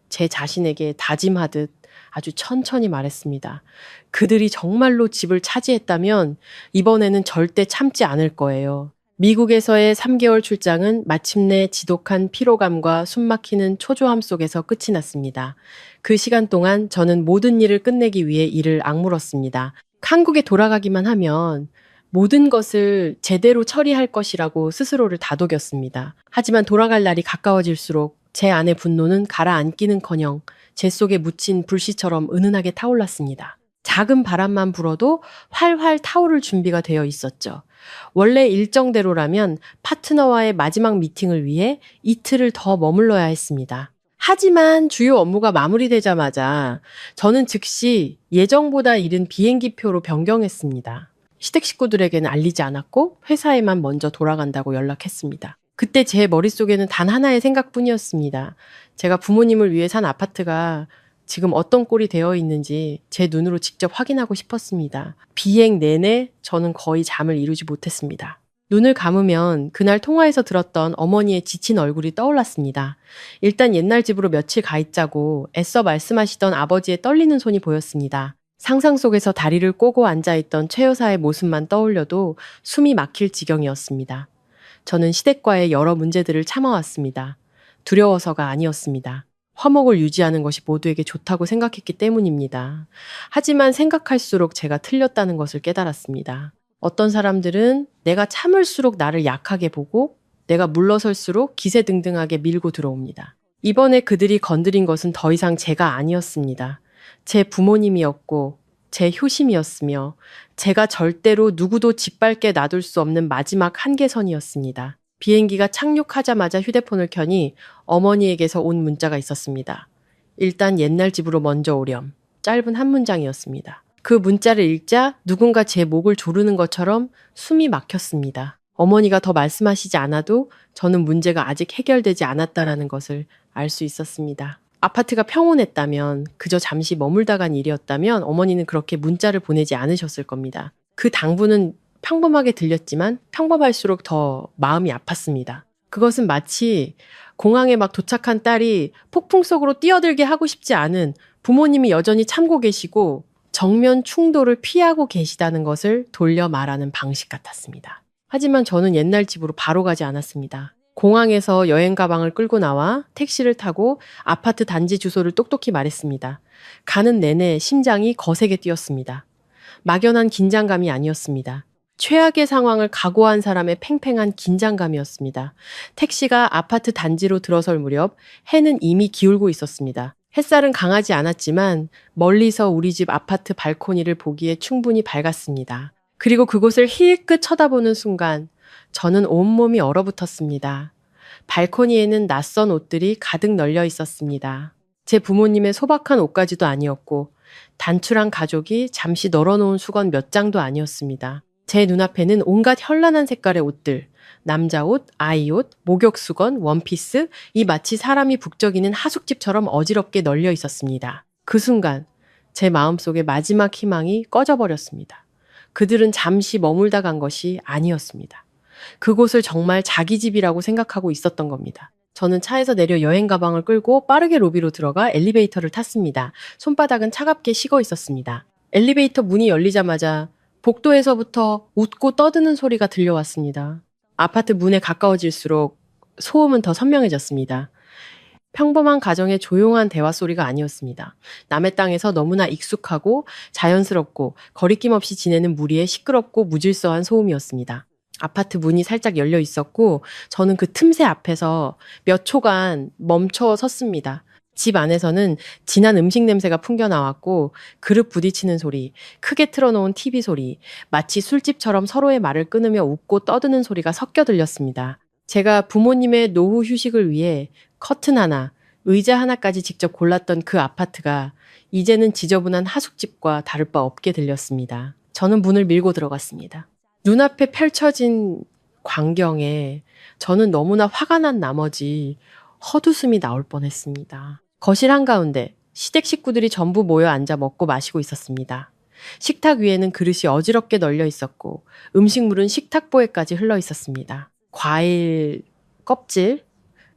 제 자신에게 다짐하듯 아주 천천히 말했습니다. 그들이 정말로 집을 차지했다면 이번에는 절대 참지 않을 거예요. 미국에서의 3개월 출장은 마침내 지독한 피로감과 숨막히는 초조함 속에서 끝이 났습니다. 그 시간 동안 저는 모든 일을 끝내기 위해 일을 악물었습니다. 한국에 돌아가기만 하면 모든 것을 제대로 처리할 것이라고 스스로를 다독였습니다. 하지만 돌아갈 날이 가까워질수록 제 안의 분노는 가라앉기는커녕 제 속에 묻힌 불씨처럼 은은하게 타올랐습니다. 작은 바람만 불어도 활활 타오를 준비가 되어 있었죠. 원래 일정대로라면 파트너와의 마지막 미팅을 위해 이틀을 더 머물러야 했습니다. 하지만 주요 업무가 마무리되자마자 저는 즉시 예정보다 이른 비행기표로 변경했습니다. 시댁 식구들에게는 알리지 않았고 회사에만 먼저 돌아간다고 연락했습니다. 그때 제 머릿속에는 단 하나의 생각뿐이었습니다. 제가 부모님을 위해 산 아파트가 지금 어떤 꼴이 되어 있는지 제 눈으로 직접 확인하고 싶었습니다. 비행 내내 저는 거의 잠을 이루지 못했습니다. 눈을 감으면 그날 통화에서 들었던 어머니의 지친 얼굴이 떠올랐습니다. 일단 옛날 집으로 며칠 가 있자고 애써 말씀하시던 아버지의 떨리는 손이 보였습니다. 상상 속에서 다리를 꼬고 앉아있던 최 여사의 모습만 떠올려도 숨이 막힐 지경이었습니다. 저는 시댁과의 여러 문제들을 참아왔습니다. 두려워서가 아니었습니다. 화목을 유지하는 것이 모두에게 좋다고 생각했기 때문입니다. 하지만 생각할수록 제가 틀렸다는 것을 깨달았습니다. 어떤 사람들은 내가 참을수록 나를 약하게 보고 내가 물러설수록 기세등등하게 밀고 들어옵니다. 이번에 그들이 건드린 것은 더 이상 제가 아니었습니다. 제 부모님이었고 제 효심이었으며 제가 절대로 누구도 짓밟게 놔둘 수 없는 마지막 한계선이었습니다. 비행기가 착륙하자마자 휴대폰을 켜니 어머니에게서 온 문자가 있었습니다. 일단 옛날 집으로 먼저 오렴. 짧은 한 문장이었습니다. 그 문자를 읽자 누군가 제 목을 조르는 것처럼 숨이 막혔습니다. 어머니가 더 말씀하시지 않아도 저는 문제가 아직 해결되지 않았다라는 것을 알 수 있었습니다. 아파트가 평온했다면, 그저 잠시 머물다 간 일이었다면 어머니는 그렇게 문자를 보내지 않으셨을 겁니다. 그 당부는 평범하게 들렸지만 평범할수록 더 마음이 아팠습니다. 그것은 마치 공항에 막 도착한 딸이 폭풍 속으로 뛰어들게 하고 싶지 않은 부모님이 여전히 참고 계시고 정면 충돌을 피하고 계시다는 것을 돌려 말하는 방식 같았습니다. 하지만 저는 옛날 집으로 바로 가지 않았습니다. 공항에서 여행 가방을 끌고 나와 택시를 타고 아파트 단지 주소를 똑똑히 말했습니다. 가는 내내 심장이 거세게 뛰었습니다. 막연한 긴장감이 아니었습니다. 최악의 상황을 각오한 사람의 팽팽한 긴장감이었습니다. 택시가 아파트 단지로 들어설 무렵 해는 이미 기울고 있었습니다. 햇살은 강하지 않았지만 멀리서 우리 집 아파트 발코니를 보기에 충분히 밝았습니다. 그리고 그곳을 힐끗 쳐다보는 순간 저는 온몸이 얼어붙었습니다. 발코니에는 낯선 옷들이 가득 널려 있었습니다. 제 부모님의 소박한 옷가지도 아니었고 단출한 가족이 잠시 널어놓은 수건 몇 장도 아니었습니다. 제 눈앞에는 온갖 현란한 색깔의 옷들, 남자 옷, 아이 옷, 목욕 수건, 원피스, 이 마치 사람이 북적이는 하숙집처럼 어지럽게 널려 있었습니다. 그 순간 제 마음속의 마지막 희망이 꺼져버렸습니다. 그들은 잠시 머물다 간 것이 아니었습니다. 그곳을 정말 자기 집이라고 생각하고 있었던 겁니다. 저는 차에서 내려 여행 가방을 끌고 빠르게 로비로 들어가 엘리베이터를 탔습니다. 손바닥은 차갑게 식어 있었습니다. 엘리베이터 문이 열리자마자 복도에서부터 웃고 떠드는 소리가 들려왔습니다. 아파트 문에 가까워질수록 소음은 더 선명해졌습니다. 평범한 가정의 조용한 대화 소리가 아니었습니다. 남의 땅에서 너무나 익숙하고 자연스럽고 거리낌 없이 지내는 무리의 시끄럽고 무질서한 소음이었습니다. 아파트 문이 살짝 열려 있었고 저는 그 틈새 앞에서 몇 초간 멈춰 섰습니다. 집 안에서는 진한 음식 냄새가 풍겨 나왔고 그릇 부딪히는 소리, 크게 틀어놓은 TV 소리, 마치 술집처럼 서로의 말을 끊으며 웃고 떠드는 소리가 섞여 들렸습니다. 제가 부모님의 노후 휴식을 위해 커튼 하나, 의자 하나까지 직접 골랐던 그 아파트가 이제는 지저분한 하숙집과 다를 바 없게 들렸습니다. 저는 문을 밀고 들어갔습니다. 눈앞에 펼쳐진 광경에 저는 너무나 화가 난 나머지 헛웃음이 나올 뻔했습니다. 거실 한가운데 시댁 식구들이 전부 모여 앉아 먹고 마시고 있었습니다. 식탁 위에는 그릇이 어지럽게 널려 있었고 음식물은 식탁보에까지 흘러 있었습니다. 과일 껍질,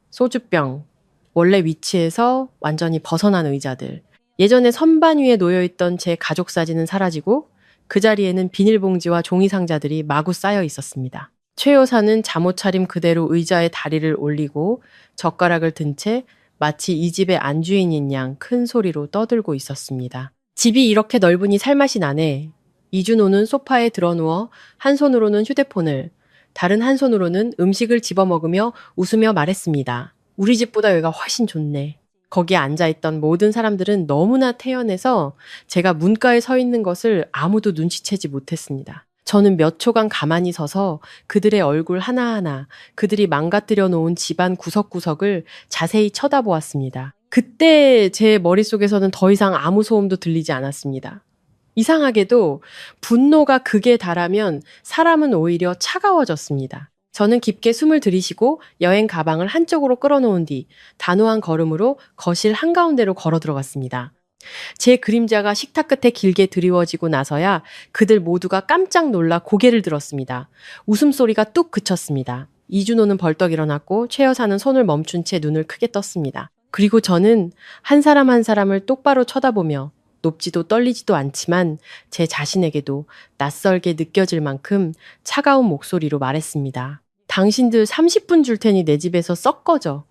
소주병, 원래 위치에서 완전히 벗어난 의자들, 예전에 선반 위에 놓여있던 제 가족 사진은 사라지고 그 자리에는 비닐봉지와 종이 상자들이 마구 쌓여 있었습니다. 최 여사는 잠옷 차림 그대로 의자에 다리를 올리고 젓가락을 든 채 마치 이 집의 안주인인 양 큰 소리로 떠들고 있었습니다. 집이 이렇게 넓으니 살맛이 나네. 이준호는 소파에 드러누워 한 손으로는 휴대폰을, 다른 한 손으로는 음식을 집어먹으며 웃으며 말했습니다. 우리 집보다 여기가 훨씬 좋네. 거기에 앉아있던 모든 사람들은 너무나 태연해서 제가 문가에 서 있는 것을 아무도 눈치채지 못했습니다. 저는 몇 초간 가만히 서서 그들의 얼굴 하나하나, 그들이 망가뜨려 놓은 집안 구석구석을 자세히 쳐다보았습니다. 그때 제 머릿속에서는 더 이상 아무 소음도 들리지 않았습니다. 이상하게도 분노가 극에 달하면 사람은 오히려 차가워졌습니다. 저는 깊게 숨을 들이쉬고 여행 가방을 한쪽으로 끌어놓은 뒤 단호한 걸음으로 거실 한가운데로 걸어 들어갔습니다. 제 그림자가 식탁 끝에 길게 드리워지고 나서야 그들 모두가 깜짝 놀라 고개를 들었습니다. 웃음소리가 뚝 그쳤습니다. 이준호는 벌떡 일어났고 최 여사는 손을 멈춘 채 눈을 크게 떴습니다. 그리고 저는 한 사람 한 사람을 똑바로 쳐다보며 높지도 떨리지도 않지만 제 자신에게도 낯설게 느껴질 만큼 차가운 목소리로 말했습니다. 당신들 30분 줄 테니 내 집에서 썩 꺼져.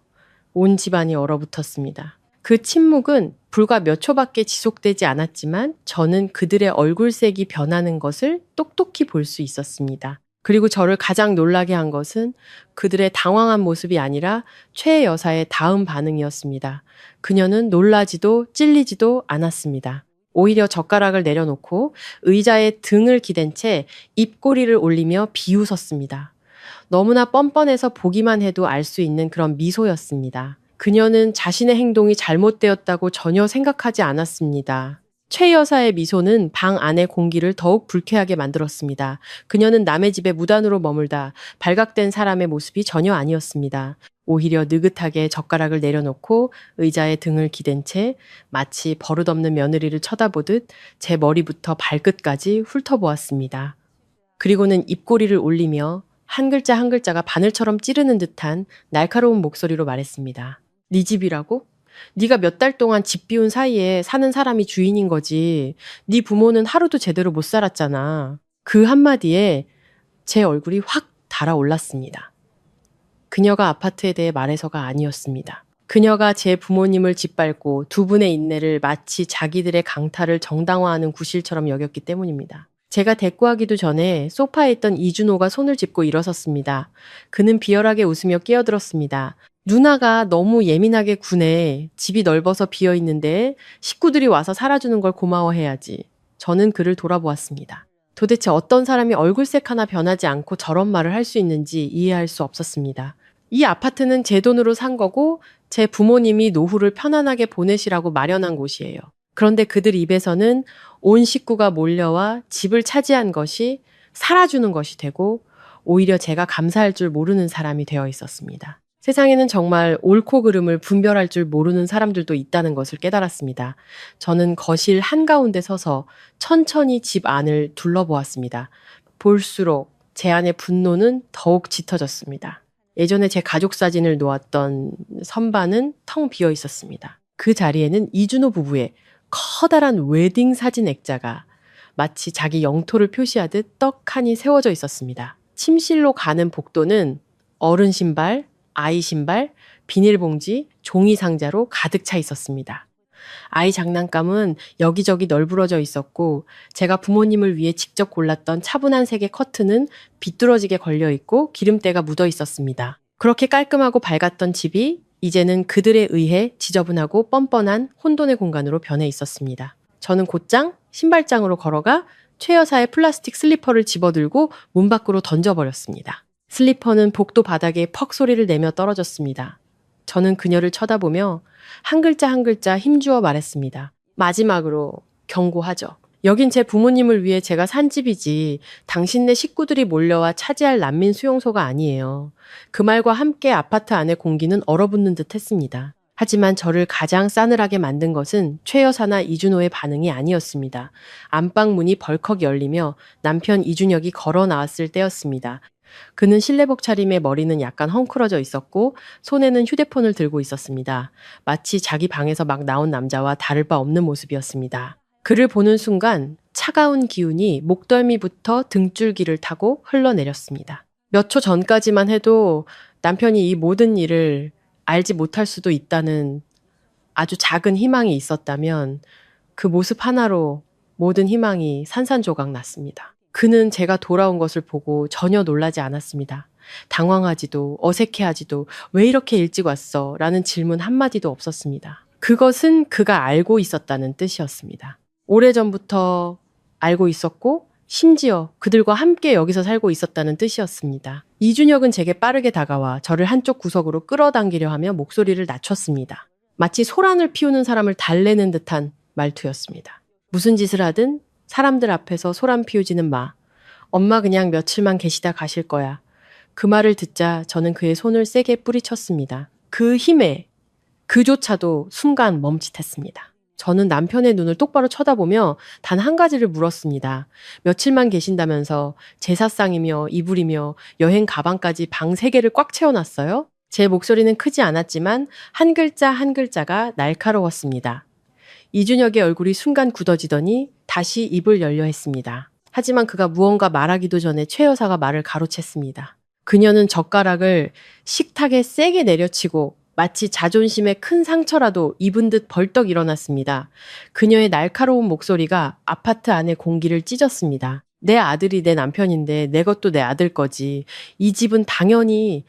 온 집안이 얼어붙었습니다. 그 침묵은 불과 몇 초밖에 지속되지 않았지만 저는 그들의 얼굴색이 변하는 것을 똑똑히 볼 수 있었습니다. 그리고 저를 가장 놀라게 한 것은 그들의 당황한 모습이 아니라 최 여사의 다음 반응이었습니다. 그녀는 놀라지도 찔리지도 않았습니다. 오히려 젓가락을 내려놓고 의자에 등을 기댄 채 입꼬리를 올리며 비웃었습니다. 너무나 뻔뻔해서 보기만 해도 알 수 있는 그런 미소였습니다. 그녀는 자신의 행동이 잘못되었다고 전혀 생각하지 않았습니다. 최 여사의 미소는 방 안의 공기를 더욱 불쾌하게 만들었습니다. 그녀는 남의 집에 무단으로 머물다 발각된 사람의 모습이 전혀 아니었습니다. 오히려 느긋하게 젓가락을 내려놓고 의자에 등을 기댄 채 마치 버릇없는 며느리를 쳐다보듯 제 머리부터 발끝까지 훑어보았습니다. 그리고는 입꼬리를 올리며 한 글자 한 글자가 바늘처럼 찌르는 듯한 날카로운 목소리로 말했습니다. 네 집이라고? 네가 몇 달 동안 집 비운 사이에 사는 사람이 주인인 거지. 네 부모는 하루도 제대로 못 살았잖아. 그 한마디에 제 얼굴이 확 달아올랐습니다. 그녀가 아파트에 대해 말해서가 아니었습니다. 그녀가 제 부모님을 짓밟고 두 분의 인내를 마치 자기들의 강탈을 정당화하는 구실처럼 여겼기 때문입니다. 제가 대꾸하기도 전에 소파에 있던 이준호가 손을 짚고 일어섰습니다. 그는 비열하게 웃으며 끼어들었습니다. 누나가 너무 예민하게 구네. 집이 넓어서 비어있는데 식구들이 와서 살아주는 걸 고마워해야지. 저는 그를 돌아보았습니다. 도대체 어떤 사람이 얼굴색 하나 변하지 않고 저런 말을 할 수 있는지 이해할 수 없었습니다. 이 아파트는 제 돈으로 산 거고 제 부모님이 노후를 편안하게 보내시라고 마련한 곳이에요. 그런데 그들 입에서는 온 식구가 몰려와 집을 차지한 것이 살아주는 것이 되고 오히려 제가 감사할 줄 모르는 사람이 되어 있었습니다. 세상에는 정말 옳고 그름을 분별할 줄 모르는 사람들도 있다는 것을 깨달았습니다. 저는 거실 한가운데 서서 천천히 집 안을 둘러보았습니다. 볼수록 제 안의 분노는 더욱 짙어졌습니다. 예전에 제 가족 사진을 놓았던 선반은 텅 비어 있었습니다. 그 자리에는 이준호 부부의 커다란 웨딩 사진 액자가 마치 자기 영토를 표시하듯 떡하니 세워져 있었습니다. 침실로 가는 복도는 어른 신발, 아이 신발, 비닐봉지, 종이 상자로 가득 차 있었습니다. 아이 장난감은 여기저기 널브러져 있었고 제가 부모님을 위해 직접 골랐던 차분한 색의 커튼은 비뚤어지게 걸려 있고 기름때가 묻어 있었습니다. 그렇게 깔끔하고 밝았던 집이 이제는 그들에 의해 지저분하고 뻔뻔한 혼돈의 공간으로 변해 있었습니다. 저는 곧장 신발장으로 걸어가 최 여사의 플라스틱 슬리퍼를 집어들고 문 밖으로 던져버렸습니다. 슬리퍼는 복도 바닥에 퍽 소리를 내며 떨어졌습니다. 저는 그녀를 쳐다보며 한 글자 한 글자 힘주어 말했습니다. 마지막으로 경고하죠. 여긴 제 부모님을 위해 제가 산 집이지 당신네 식구들이 몰려와 차지할 난민 수용소가 아니에요. 그 말과 함께 아파트 안의 공기는 얼어붙는 듯 했습니다. 하지만 저를 가장 싸늘하게 만든 것은 최 여사나 이준호의 반응이 아니었습니다. 안방 문이 벌컥 열리며 남편 이준혁이 걸어 나왔을 때였습니다. 그는 실내복 차림에 머리는 약간 헝클어져 있었고 손에는 휴대폰을 들고 있었습니다. 마치 자기 방에서 막 나온 남자와 다를 바 없는 모습이었습니다. 그를 보는 순간 차가운 기운이 목덜미부터 등줄기를 타고 흘러내렸습니다. 몇 초 전까지만 해도 남편이 이 모든 일을 알지 못할 수도 있다는 아주 작은 희망이 있었다면 그 모습 하나로 모든 희망이 산산조각 났습니다. 그는 제가 돌아온 것을 보고 전혀 놀라지 않았습니다. 당황하지도 어색해하지도 왜 이렇게 일찍 왔어? 라는 질문 한마디도 없었습니다. 그것은 그가 알고 있었다는 뜻이었습니다. 오래전부터 알고 있었고 심지어 그들과 함께 여기서 살고 있었다는 뜻이었습니다. 이준혁은 제게 빠르게 다가와 저를 한쪽 구석으로 끌어당기려 하며 목소리를 낮췄습니다. 마치 소란을 피우는 사람을 달래는 듯한 말투였습니다. 무슨 짓을 하든 사람들 앞에서 소란 피우지는 마. 엄마 그냥 며칠만 계시다 가실 거야. 그 말을 듣자 저는 그의 손을 세게 뿌리쳤습니다. 그 힘에 그조차도 순간 멈칫했습니다. 저는 남편의 눈을 똑바로 쳐다보며 단 한 가지를 물었습니다. 며칠만 계신다면서 제사상이며 이불이며 여행 가방까지 방 3개를 꽉 채워놨어요? 제 목소리는 크지 않았지만 한 글자 한 글자가 날카로웠습니다. 이준혁의 얼굴이 순간 굳어지더니 다시 입을 열려 했습니다. 하지만 그가 무언가 말하기도 전에 최 여사가 말을 가로챘습니다. 그녀는 젓가락을 식탁에 세게 내려치고 마치 자존심에 큰 상처라도 입은 듯 벌떡 일어났습니다. 그녀의 날카로운 목소리가 아파트 안의 공기를 찢었습니다. 내 아들이 내 남편인데 내 것도 내 아들 거지. 이 집은 당연히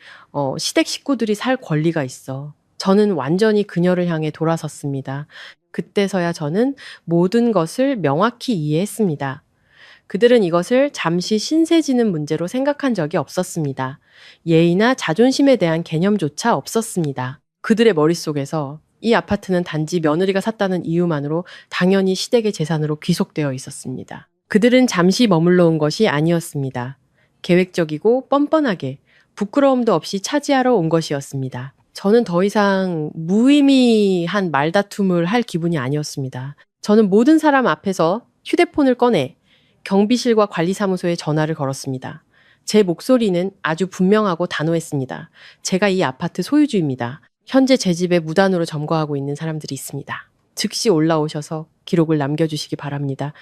시댁 식구들이 살 권리가 있어. 저는 완전히 그녀를 향해 돌아섰습니다. 그때서야 저는 모든 것을 명확히 이해했습니다. 그들은 이것을 잠시 신세지는 문제로 생각한 적이 없었습니다. 예의나 자존심에 대한 개념조차 없었습니다. 그들의 머릿속에서 이 아파트는 단지 며느리가 샀다는 이유만으로 당연히 시댁의 재산으로 귀속되어 있었습니다. 그들은 잠시 머물러 온 것이 아니었습니다. 계획적이고 뻔뻔하게 부끄러움도 없이 차지하러 온 것이었습니다. 저는 더 이상 무의미한 말다툼을 할 기분이 아니었습니다. 저는 모든 사람 앞에서 휴대폰을 꺼내 경비실과 관리사무소에 전화를 걸었습니다. 제 목소리는 아주 분명하고 단호했습니다. 제가 이 아파트 소유주입니다. 현재 제 집에 무단으로 점거하고 있는 사람들이 있습니다. 즉시 올라오셔서 기록을 남겨주시기 바랍니다.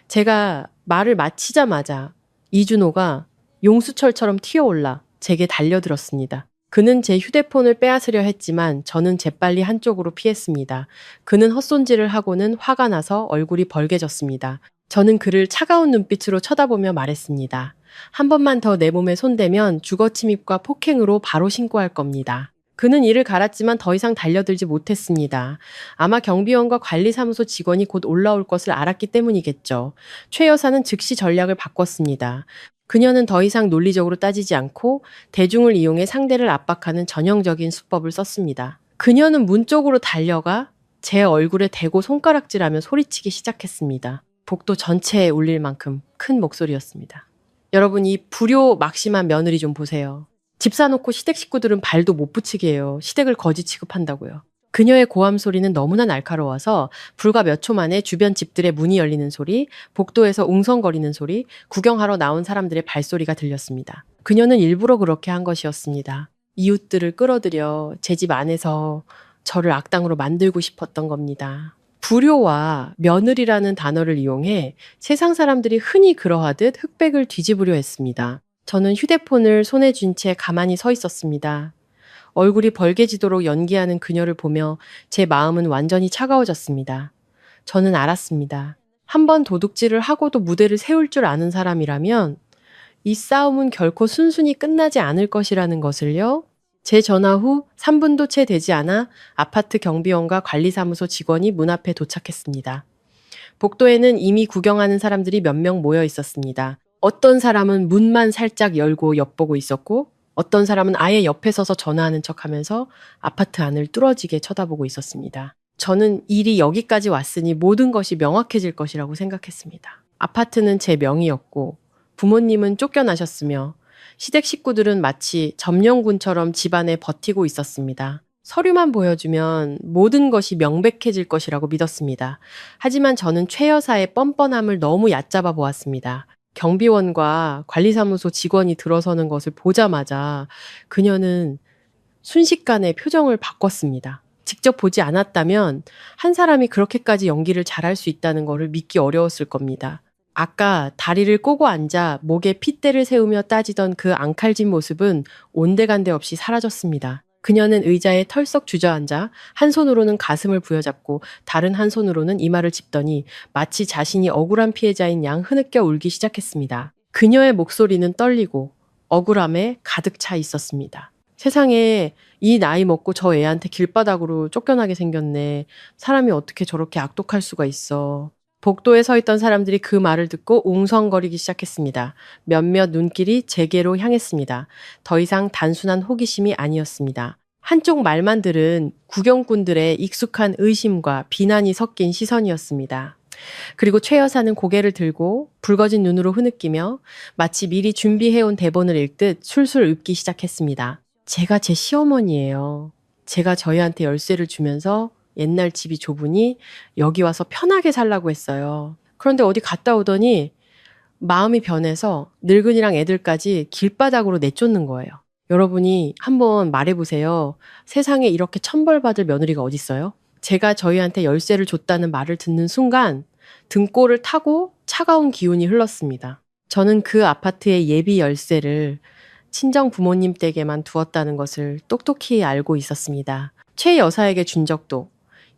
제가 말을 마치자마자 이준호가 용수철처럼 튀어올라 제게 달려들었습니다. 그는 제 휴대폰을 빼앗으려 했지만 저는 재빨리 한쪽으로 피했습니다. 그는 헛손질을 하고는 화가 나서 얼굴이 벌개졌습니다. 저는 그를 차가운 눈빛으로 쳐다보며 말했습니다. 한 번만 더 내 몸에 손대면 주거침입과 폭행으로 바로 신고할 겁니다. 그는 이를 갈았지만 더 이상 달려들지 못했습니다. 아마 경비원과 관리사무소 직원이 곧 올라올 것을 알았기 때문이겠죠. 최 여사는 즉시 전략을 바꿨습니다. 그녀는 더 이상 논리적으로 따지지 않고 대중을 이용해 상대를 압박하는 전형적인 수법을 썼습니다. 그녀는 문 쪽으로 달려가 제 얼굴에 대고 손가락질하며 소리치기 시작했습니다. 복도 전체에 울릴 만큼 큰 목소리였습니다. 여러분, 이 불효 막심한 며느리 좀 보세요. 집 사놓고 시댁 식구들은 발도 못 붙이게 해요. 시댁을 거지 취급한다고요. 그녀의 고함 소리는 너무나 날카로워서 불과 몇 초 만에 주변 집들의 문이 열리는 소리, 복도에서 웅성거리는 소리, 구경하러 나온 사람들의 발소리가 들렸습니다. 그녀는 일부러 그렇게 한 것이었습니다. 이웃들을 끌어들여 제 집 안에서 저를 악당으로 만들고 싶었던 겁니다. 불효와 며느리라는 단어를 이용해 세상 사람들이 흔히 그러하듯 흑백을 뒤집으려 했습니다. 저는 휴대폰을 손에 쥔 채 가만히 서 있었습니다. 얼굴이 벌개지도록 연기하는 그녀를 보며 제 마음은 완전히 차가워졌습니다. 저는 알았습니다. 한번 도둑질을 하고도 무대를 세울 줄 아는 사람이라면 이 싸움은 결코 순순히 끝나지 않을 것이라는 것을요. 제 전화 후 3분도 채 되지 않아 아파트 경비원과 관리사무소 직원이 문 앞에 도착했습니다. 복도에는 이미 구경하는 사람들이 몇 명 모여 있었습니다. 어떤 사람은 문만 살짝 열고 엿보고 있었고 어떤 사람은 아예 옆에 서서 전화하는 척하면서 아파트 안을 뚫어지게 쳐다보고 있었습니다. 저는 일이 여기까지 왔으니 모든 것이 명확해질 것이라고 생각했습니다. 아파트는 제 명의였고 부모님은 쫓겨나셨으며 시댁 식구들은 마치 점령군처럼 집안에 버티고 있었습니다. 서류만 보여주면 모든 것이 명백해질 것이라고 믿었습니다. 하지만 저는 최 여사의 뻔뻔함을 너무 얕잡아 보았습니다. 경비원과 관리사무소 직원이 들어서는 것을 보자마자 그녀는 순식간에 표정을 바꿨습니다. 직접 보지 않았다면 한 사람이 그렇게까지 연기를 잘할 수 있다는 것을 믿기 어려웠을 겁니다. 아까 다리를 꼬고 앉아 목에 핏대를 세우며 따지던 그 앙칼진 모습은 온데간데 없이 사라졌습니다. 그녀는 의자에 털썩 주저앉아 한 손으로는 가슴을 부여잡고 다른 한 손으로는 이마를 짚더니 마치 자신이 억울한 피해자인 양 흐느껴 울기 시작했습니다. 그녀의 목소리는 떨리고 억울함에 가득 차 있었습니다. 세상에 이 나이 먹고 저 애한테 길바닥으로 쫓겨나게 생겼네. 사람이 어떻게 저렇게 악독할 수가 있어. 복도에 서 있던 사람들이 그 말을 듣고 웅성거리기 시작했습니다. 몇몇 눈길이 제게로 향했습니다. 더 이상 단순한 호기심이 아니었습니다. 한쪽 말만 들은 구경꾼들의 익숙한 의심과 비난이 섞인 시선이었습니다. 그리고 최 여사는 고개를 들고 붉어진 눈으로 흐느끼며 마치 미리 준비해온 대본을 읽듯 술술 읊기 시작했습니다. 제가 제 시어머니예요. 제가 저희한테 열쇠를 주면서 옛날 집이 좁으니 여기 와서 편하게 살라고 했어요. 그런데 어디 갔다 오더니 마음이 변해서 늙은이랑 애들까지 길바닥으로 내쫓는 거예요. 여러분이 한번 말해보세요. 세상에 이렇게 천벌받을 며느리가 어딨어요? 제가 저희한테 열쇠를 줬다는 말을 듣는 순간 등골을 타고 차가운 기운이 흘렀습니다. 저는 그 아파트의 예비 열쇠를 친정 부모님 댁에만 두었다는 것을 똑똑히 알고 있었습니다. 최 여사에게 준 적도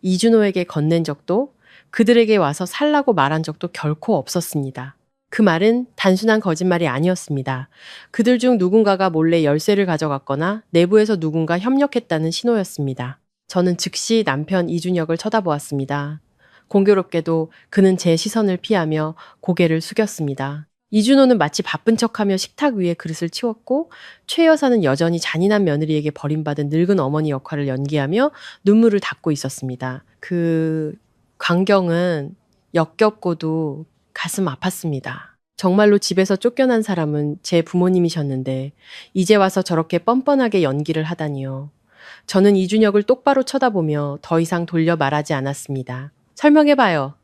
이준호에게 건넨 적도 그들에게 와서 살라고 말한 적도 결코 없었습니다. 그 말은 단순한 거짓말이 아니었습니다. 그들 중 누군가가 몰래 열쇠를 가져갔거나 내부에서 누군가 협력했다는 신호였습니다. 저는 즉시 남편 이준혁을 쳐다보았습니다. 공교롭게도 그는 제 시선을 피하며 고개를 숙였습니다. 이준호는 마치 바쁜 척하며 식탁 위에 그릇을 치웠고 최 여사는 여전히 잔인한 며느리에게 버림받은 늙은 어머니 역할을 연기하며 눈물을 닦고 있었습니다. 그 광경은 역겹고도 가슴 아팠습니다. 정말로 집에서 쫓겨난 사람은 제 부모님이셨는데 이제 와서 저렇게 뻔뻔하게 연기를 하다니요. 저는 이준혁을 똑바로 쳐다보며 더 이상 돌려 말하지 않았습니다. 설명해봐요.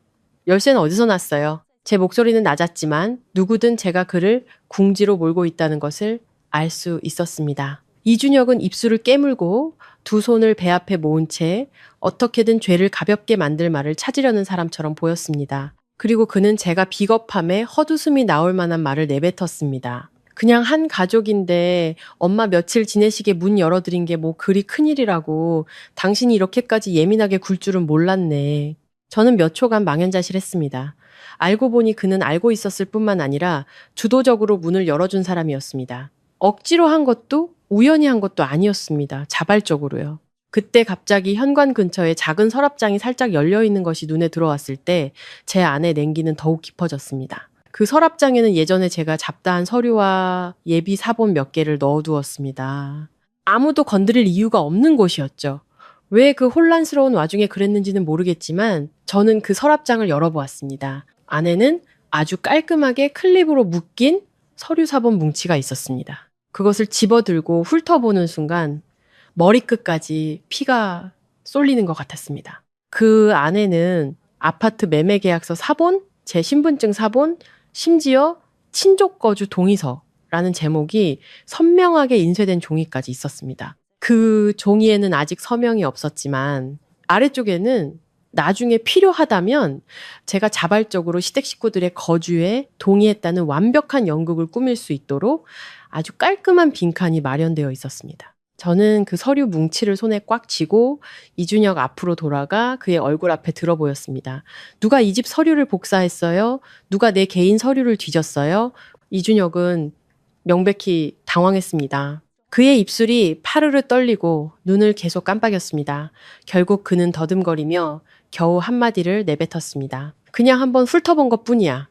열쇠는 어디서 났어요? 제 목소리는 낮았지만 누구든 제가 그를 궁지로 몰고 있다는 것을 알 수 있었습니다. 이준혁은 입술을 깨물고 두 손을 배 앞에 모은 채 어떻게든 죄를 가볍게 만들 말을 찾으려는 사람처럼 보였습니다. 그리고 그는 제가 비겁함에 헛웃음이 나올 만한 말을 내뱉었습니다. 그냥 한 가족인데 엄마 며칠 지내시게 문 열어드린 게 뭐 그리 큰일이라고. 당신이 이렇게까지 예민하게 굴 줄은 몰랐네. 저는 몇 초간 망연자실했습니다. 알고 보니 그는 알고 있었을 뿐만 아니라 주도적으로 문을 열어준 사람이었습니다. 억지로 한 것도 우연히 한 것도 아니었습니다. 자발적으로요. 그때 갑자기 현관 근처에 작은 서랍장이 살짝 열려있는 것이 눈에 들어왔을 때 제 안의 냉기는 더욱 깊어졌습니다. 그 서랍장에는 예전에 제가 잡다한 서류와 예비 사본 몇 개를 넣어두었습니다. 아무도 건드릴 이유가 없는 곳이었죠. 왜 그 혼란스러운 와중에 그랬는지는 모르겠지만 저는 그 서랍장을 열어보았습니다. 안에는 아주 깔끔하게 클립으로 묶인 서류 사본 뭉치가 있었습니다. 그것을 집어들고 훑어보는 순간 머리끝까지 피가 쏠리는 것 같았습니다. 그 안에는 아파트 매매 계약서 사본, 제 신분증 사본, 심지어 친족 거주 동의서라는 제목이 선명하게 인쇄된 종이까지 있었습니다. 그 종이에는 아직 서명이 없었지만 아래쪽에는 나중에 필요하다면 제가 자발적으로 시댁 식구들의 거주에 동의했다는 완벽한 연극을 꾸밀 수 있도록 아주 깔끔한 빈칸이 마련되어 있었습니다. 저는 그 서류 뭉치를 손에 꽉 쥐고 이준혁 앞으로 돌아가 그의 얼굴 앞에 들어 보였습니다. 누가 이 집 서류를 복사했어요? 누가 내 개인 서류를 뒤졌어요? 이준혁은 명백히 당황했습니다. 그의 입술이 파르르 떨리고 눈을 계속 깜빡였습니다. 결국 그는 더듬거리며 겨우 한마디를 내뱉었습니다. 그냥 한번 훑어본 것뿐이야.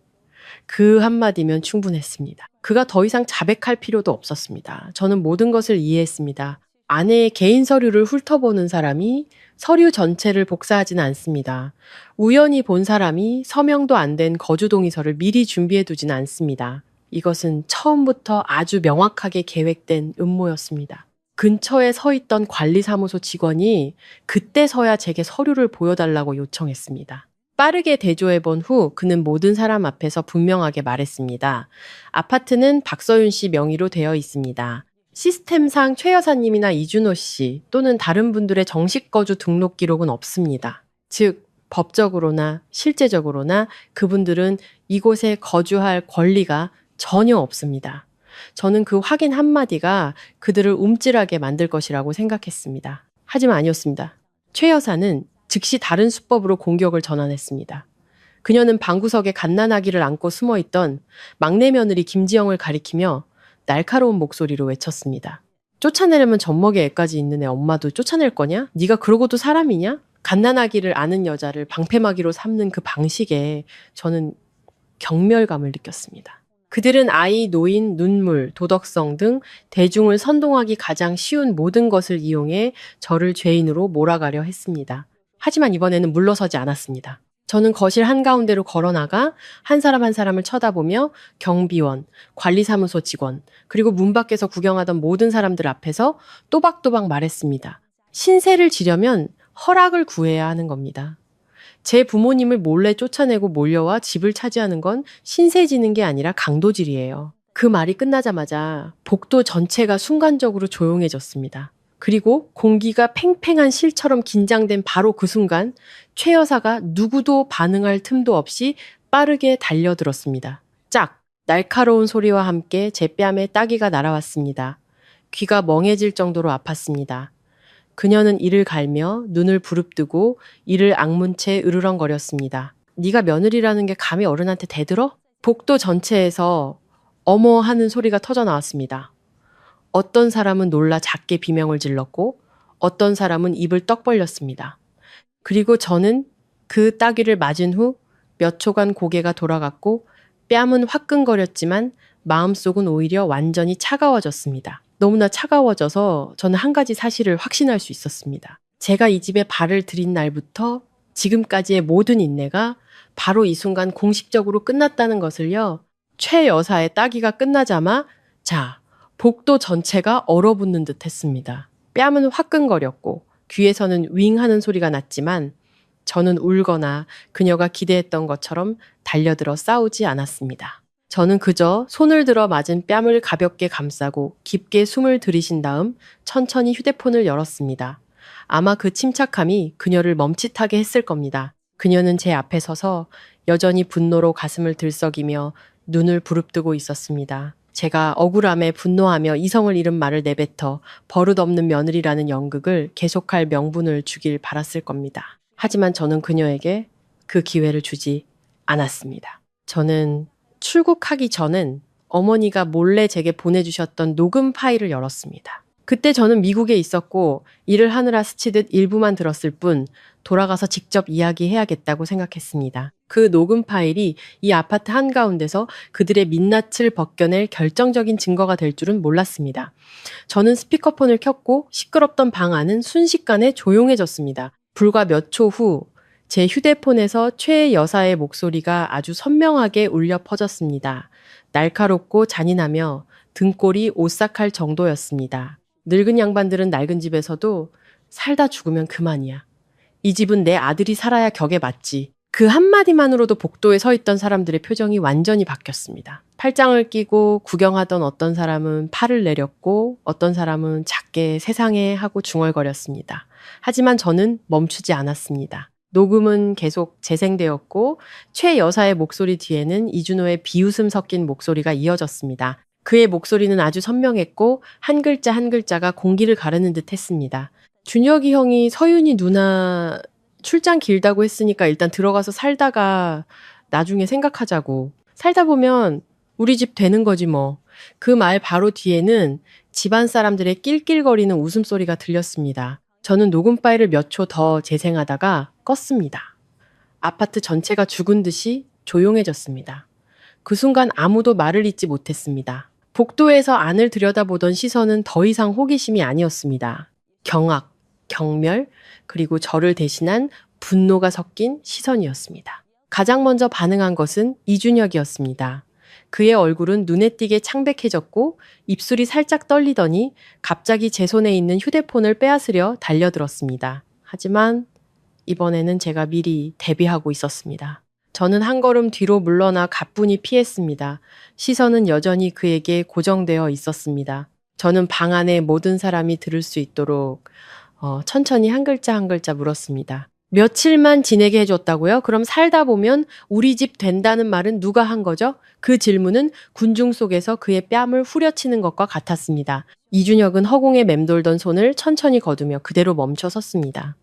그 한마디면 충분했습니다. 그가 더 이상 자백할 필요도 없었습니다. 저는 모든 것을 이해했습니다. 아내의 개인 서류를 훑어보는 사람이 서류 전체를 복사하지는 않습니다. 우연히 본 사람이 서명도 안 된 거주동의서를 미리 준비해두지는 않습니다. 이것은 처음부터 아주 명확하게 계획된 음모였습니다. 근처에 서 있던 관리사무소 직원이 그때서야 제게 서류를 보여달라고 요청했습니다. 빠르게 대조해본 후 그는 모든 사람 앞에서 분명하게 말했습니다. 아파트는 박서윤 씨 명의로 되어 있습니다. 시스템상 최 여사님이나 이준호 씨 또는 다른 분들의 정식 거주 등록 기록은 없습니다. 즉, 법적으로나 실제적으로나 그분들은 이곳에 거주할 권리가 전혀 없습니다. 저는 그 확인 한마디가 그들을 움찔하게 만들 것이라고 생각했습니다. 하지만 아니었습니다. 최 여사는 즉시 다른 수법으로 공격을 전환했습니다. 그녀는 방구석에 갓난아기를 안고 숨어있던 막내 며느리 김지영을 가리키며 날카로운 목소리로 외쳤습니다. 쫓아내려면 젖먹이 애까지 있는 애 엄마도 쫓아낼 거냐? 네가 그러고도 사람이냐? 갓난아기를 아는 여자를 방패막이로 삼는 그 방식에 저는 경멸감을 느꼈습니다. 그들은 아이, 노인, 눈물, 도덕성 등 대중을 선동하기 가장 쉬운 모든 것을 이용해 저를 죄인으로 몰아가려 했습니다. 하지만 이번에는 물러서지 않았습니다. 저는 거실 한가운데로 걸어나가 한 사람 한 사람을 쳐다보며 경비원, 관리사무소 직원, 그리고 문 밖에서 구경하던 모든 사람들 앞에서 또박또박 말했습니다. 신세를 지려면 허락을 구해야 하는 겁니다. 제 부모님을 몰래 쫓아내고 몰려와 집을 차지하는 건 신세 지는 게 아니라 강도질이에요. 그 말이 끝나자마자 복도 전체가 순간적으로 조용해졌습니다. 그리고 공기가 팽팽한 실처럼 긴장된 바로 그 순간 최 여사가 누구도 반응할 틈도 없이 빠르게 달려들었습니다. 짝! 날카로운 소리와 함께 제 뺨에 따귀가 날아왔습니다. 귀가 멍해질 정도로 아팠습니다. 그녀는 이를 갈며 눈을 부릅뜨고 이를 악문 채 으르렁거렸습니다. 네가 며느리라는 게 감히 어른한테 대들어? 복도 전체에서 어머 하는 소리가 터져 나왔습니다. 어떤 사람은 놀라 작게 비명을 질렀고 어떤 사람은 입을 떡 벌렸습니다. 그리고 저는 그 따귀를 맞은 후 몇 초간 고개가 돌아갔고 뺨은 화끈거렸지만 마음속은 오히려 완전히 차가워졌습니다. 너무나 차가워져서 저는 한 가지 사실을 확신할 수 있었습니다. 제가 이 집에 발을 들인 날부터 지금까지의 모든 인내가 바로 이 순간 공식적으로 끝났다는 것을요. 최 여사의 따귀가 끝나자마 복도 전체가 얼어붙는 듯 했습니다. 뺨은 화끈거렸고 귀에서는 윙 하는 소리가 났지만 저는 울거나 그녀가 기대했던 것처럼 달려들어 싸우지 않았습니다. 저는 그저 손을 들어 맞은 뺨을 가볍게 감싸고 깊게 숨을 들이신 다음 천천히 휴대폰을 열었습니다. 아마 그 침착함이 그녀를 멈칫하게 했을 겁니다. 그녀는 제 앞에 서서 여전히 분노로 가슴을 들썩이며 눈을 부릅뜨고 있었습니다. 제가 억울함에 분노하며 이성을 잃은 말을 내뱉어 버릇없는 며느리라는 연극을 계속할 명분을 주길 바랐을 겁니다. 하지만 저는 그녀에게 그 기회를 주지 않았습니다. 저는 출국하기 전엔 어머니가 몰래 제게 보내주셨던 녹음 파일을 열었습니다. 그때 저는 미국에 있었고 일을 하느라 스치듯 일부만 들었을 뿐 돌아가서 직접 이야기해야겠다고 생각했습니다. 그 녹음 파일이 이 아파트 한가운데서 그들의 민낯을 벗겨낼 결정적인 증거가 될 줄은 몰랐습니다. 저는 스피커폰을 켰고 시끄럽던 방 안은 순식간에 조용해졌습니다. 불과 몇 초 후 제 휴대폰에서 최 여사의 목소리가 아주 선명하게 울려 퍼졌습니다. 날카롭고 잔인하며 등골이 오싹할 정도였습니다. 늙은 양반들은 낡은 집에서도 살다 죽으면 그만이야. 이 집은 내 아들이 살아야 격에 맞지. 그 한마디만으로도 복도에 서 있던 사람들의 표정이 완전히 바뀌었습니다. 팔짱을 끼고 구경하던 어떤 사람은 팔을 내렸고 어떤 사람은 작게 세상에 하고 중얼거렸습니다. 하지만 저는 멈추지 않았습니다. 녹음은 계속 재생되었고 최 여사의 목소리 뒤에는 이준호의 비웃음 섞인 목소리가 이어졌습니다. 그의 목소리는 아주 선명했고 한 글자 한 글자가 공기를 가르는 듯 했습니다. 준혁이 형이 서윤이 누나 출장 길다고 했으니까 일단 들어가서 살다가 나중에 생각하자고. 살다 보면 우리 집 되는 거지 뭐. 그 말 바로 뒤에는 집안 사람들의 낄낄거리는 웃음소리가 들렸습니다. 저는 녹음 파일을 몇 초 더 재생하다가 껐습니다. 아파트 전체가 죽은 듯이 조용해졌습니다. 그 순간 아무도 말을 잇지 못했습니다. 복도에서 안을 들여다보던 시선은 더 이상 호기심이 아니었습니다. 경악, 경멸, 그리고 저를 대신한 분노가 섞인 시선이었습니다. 가장 먼저 반응한 것은 이준혁이었습니다. 그의 얼굴은 눈에 띄게 창백해졌고 입술이 살짝 떨리더니 갑자기 제 손에 있는 휴대폰을 빼앗으려 달려들었습니다. 하지만 이번에는 제가 미리 대비하고 있었습니다. 저는 한 걸음 뒤로 물러나 가뿐히 피했습니다. 시선은 여전히 그에게 고정되어 있었습니다. 저는 방 안의 모든 사람이 들을 수 있도록 천천히 한 글자 한 글자 물었습니다. 며칠만 지내게 해줬다고요? 그럼 살다 보면 우리 집 된다는 말은 누가 한 거죠? 그 질문은 군중 속에서 그의 뺨을 후려치는 것과 같았습니다. 이준혁은 허공에 맴돌던 손을 천천히 거두며 그대로 멈춰 섰습니다.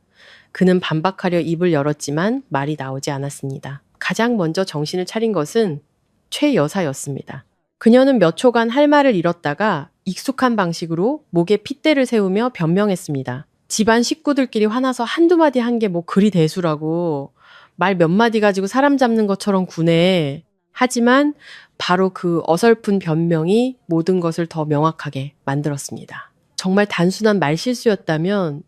그는 반박하려 입을 열었지만 말이 나오지 않았습니다. 가장 먼저 정신을 차린 것은 최 여사였습니다. 그녀는 몇 초간 할 말을 잃었다가 익숙한 방식으로 목에 핏대를 세우며 변명했습니다. 집안 식구들끼리 화나서 한두 마디 한 게 뭐 그리 대수라고 말 몇 마디 가지고 사람 잡는 것처럼 구네. 하지만 바로 그 어설픈 변명이 모든 것을 더 명확하게 만들었습니다. 정말 단순한 말실수였다면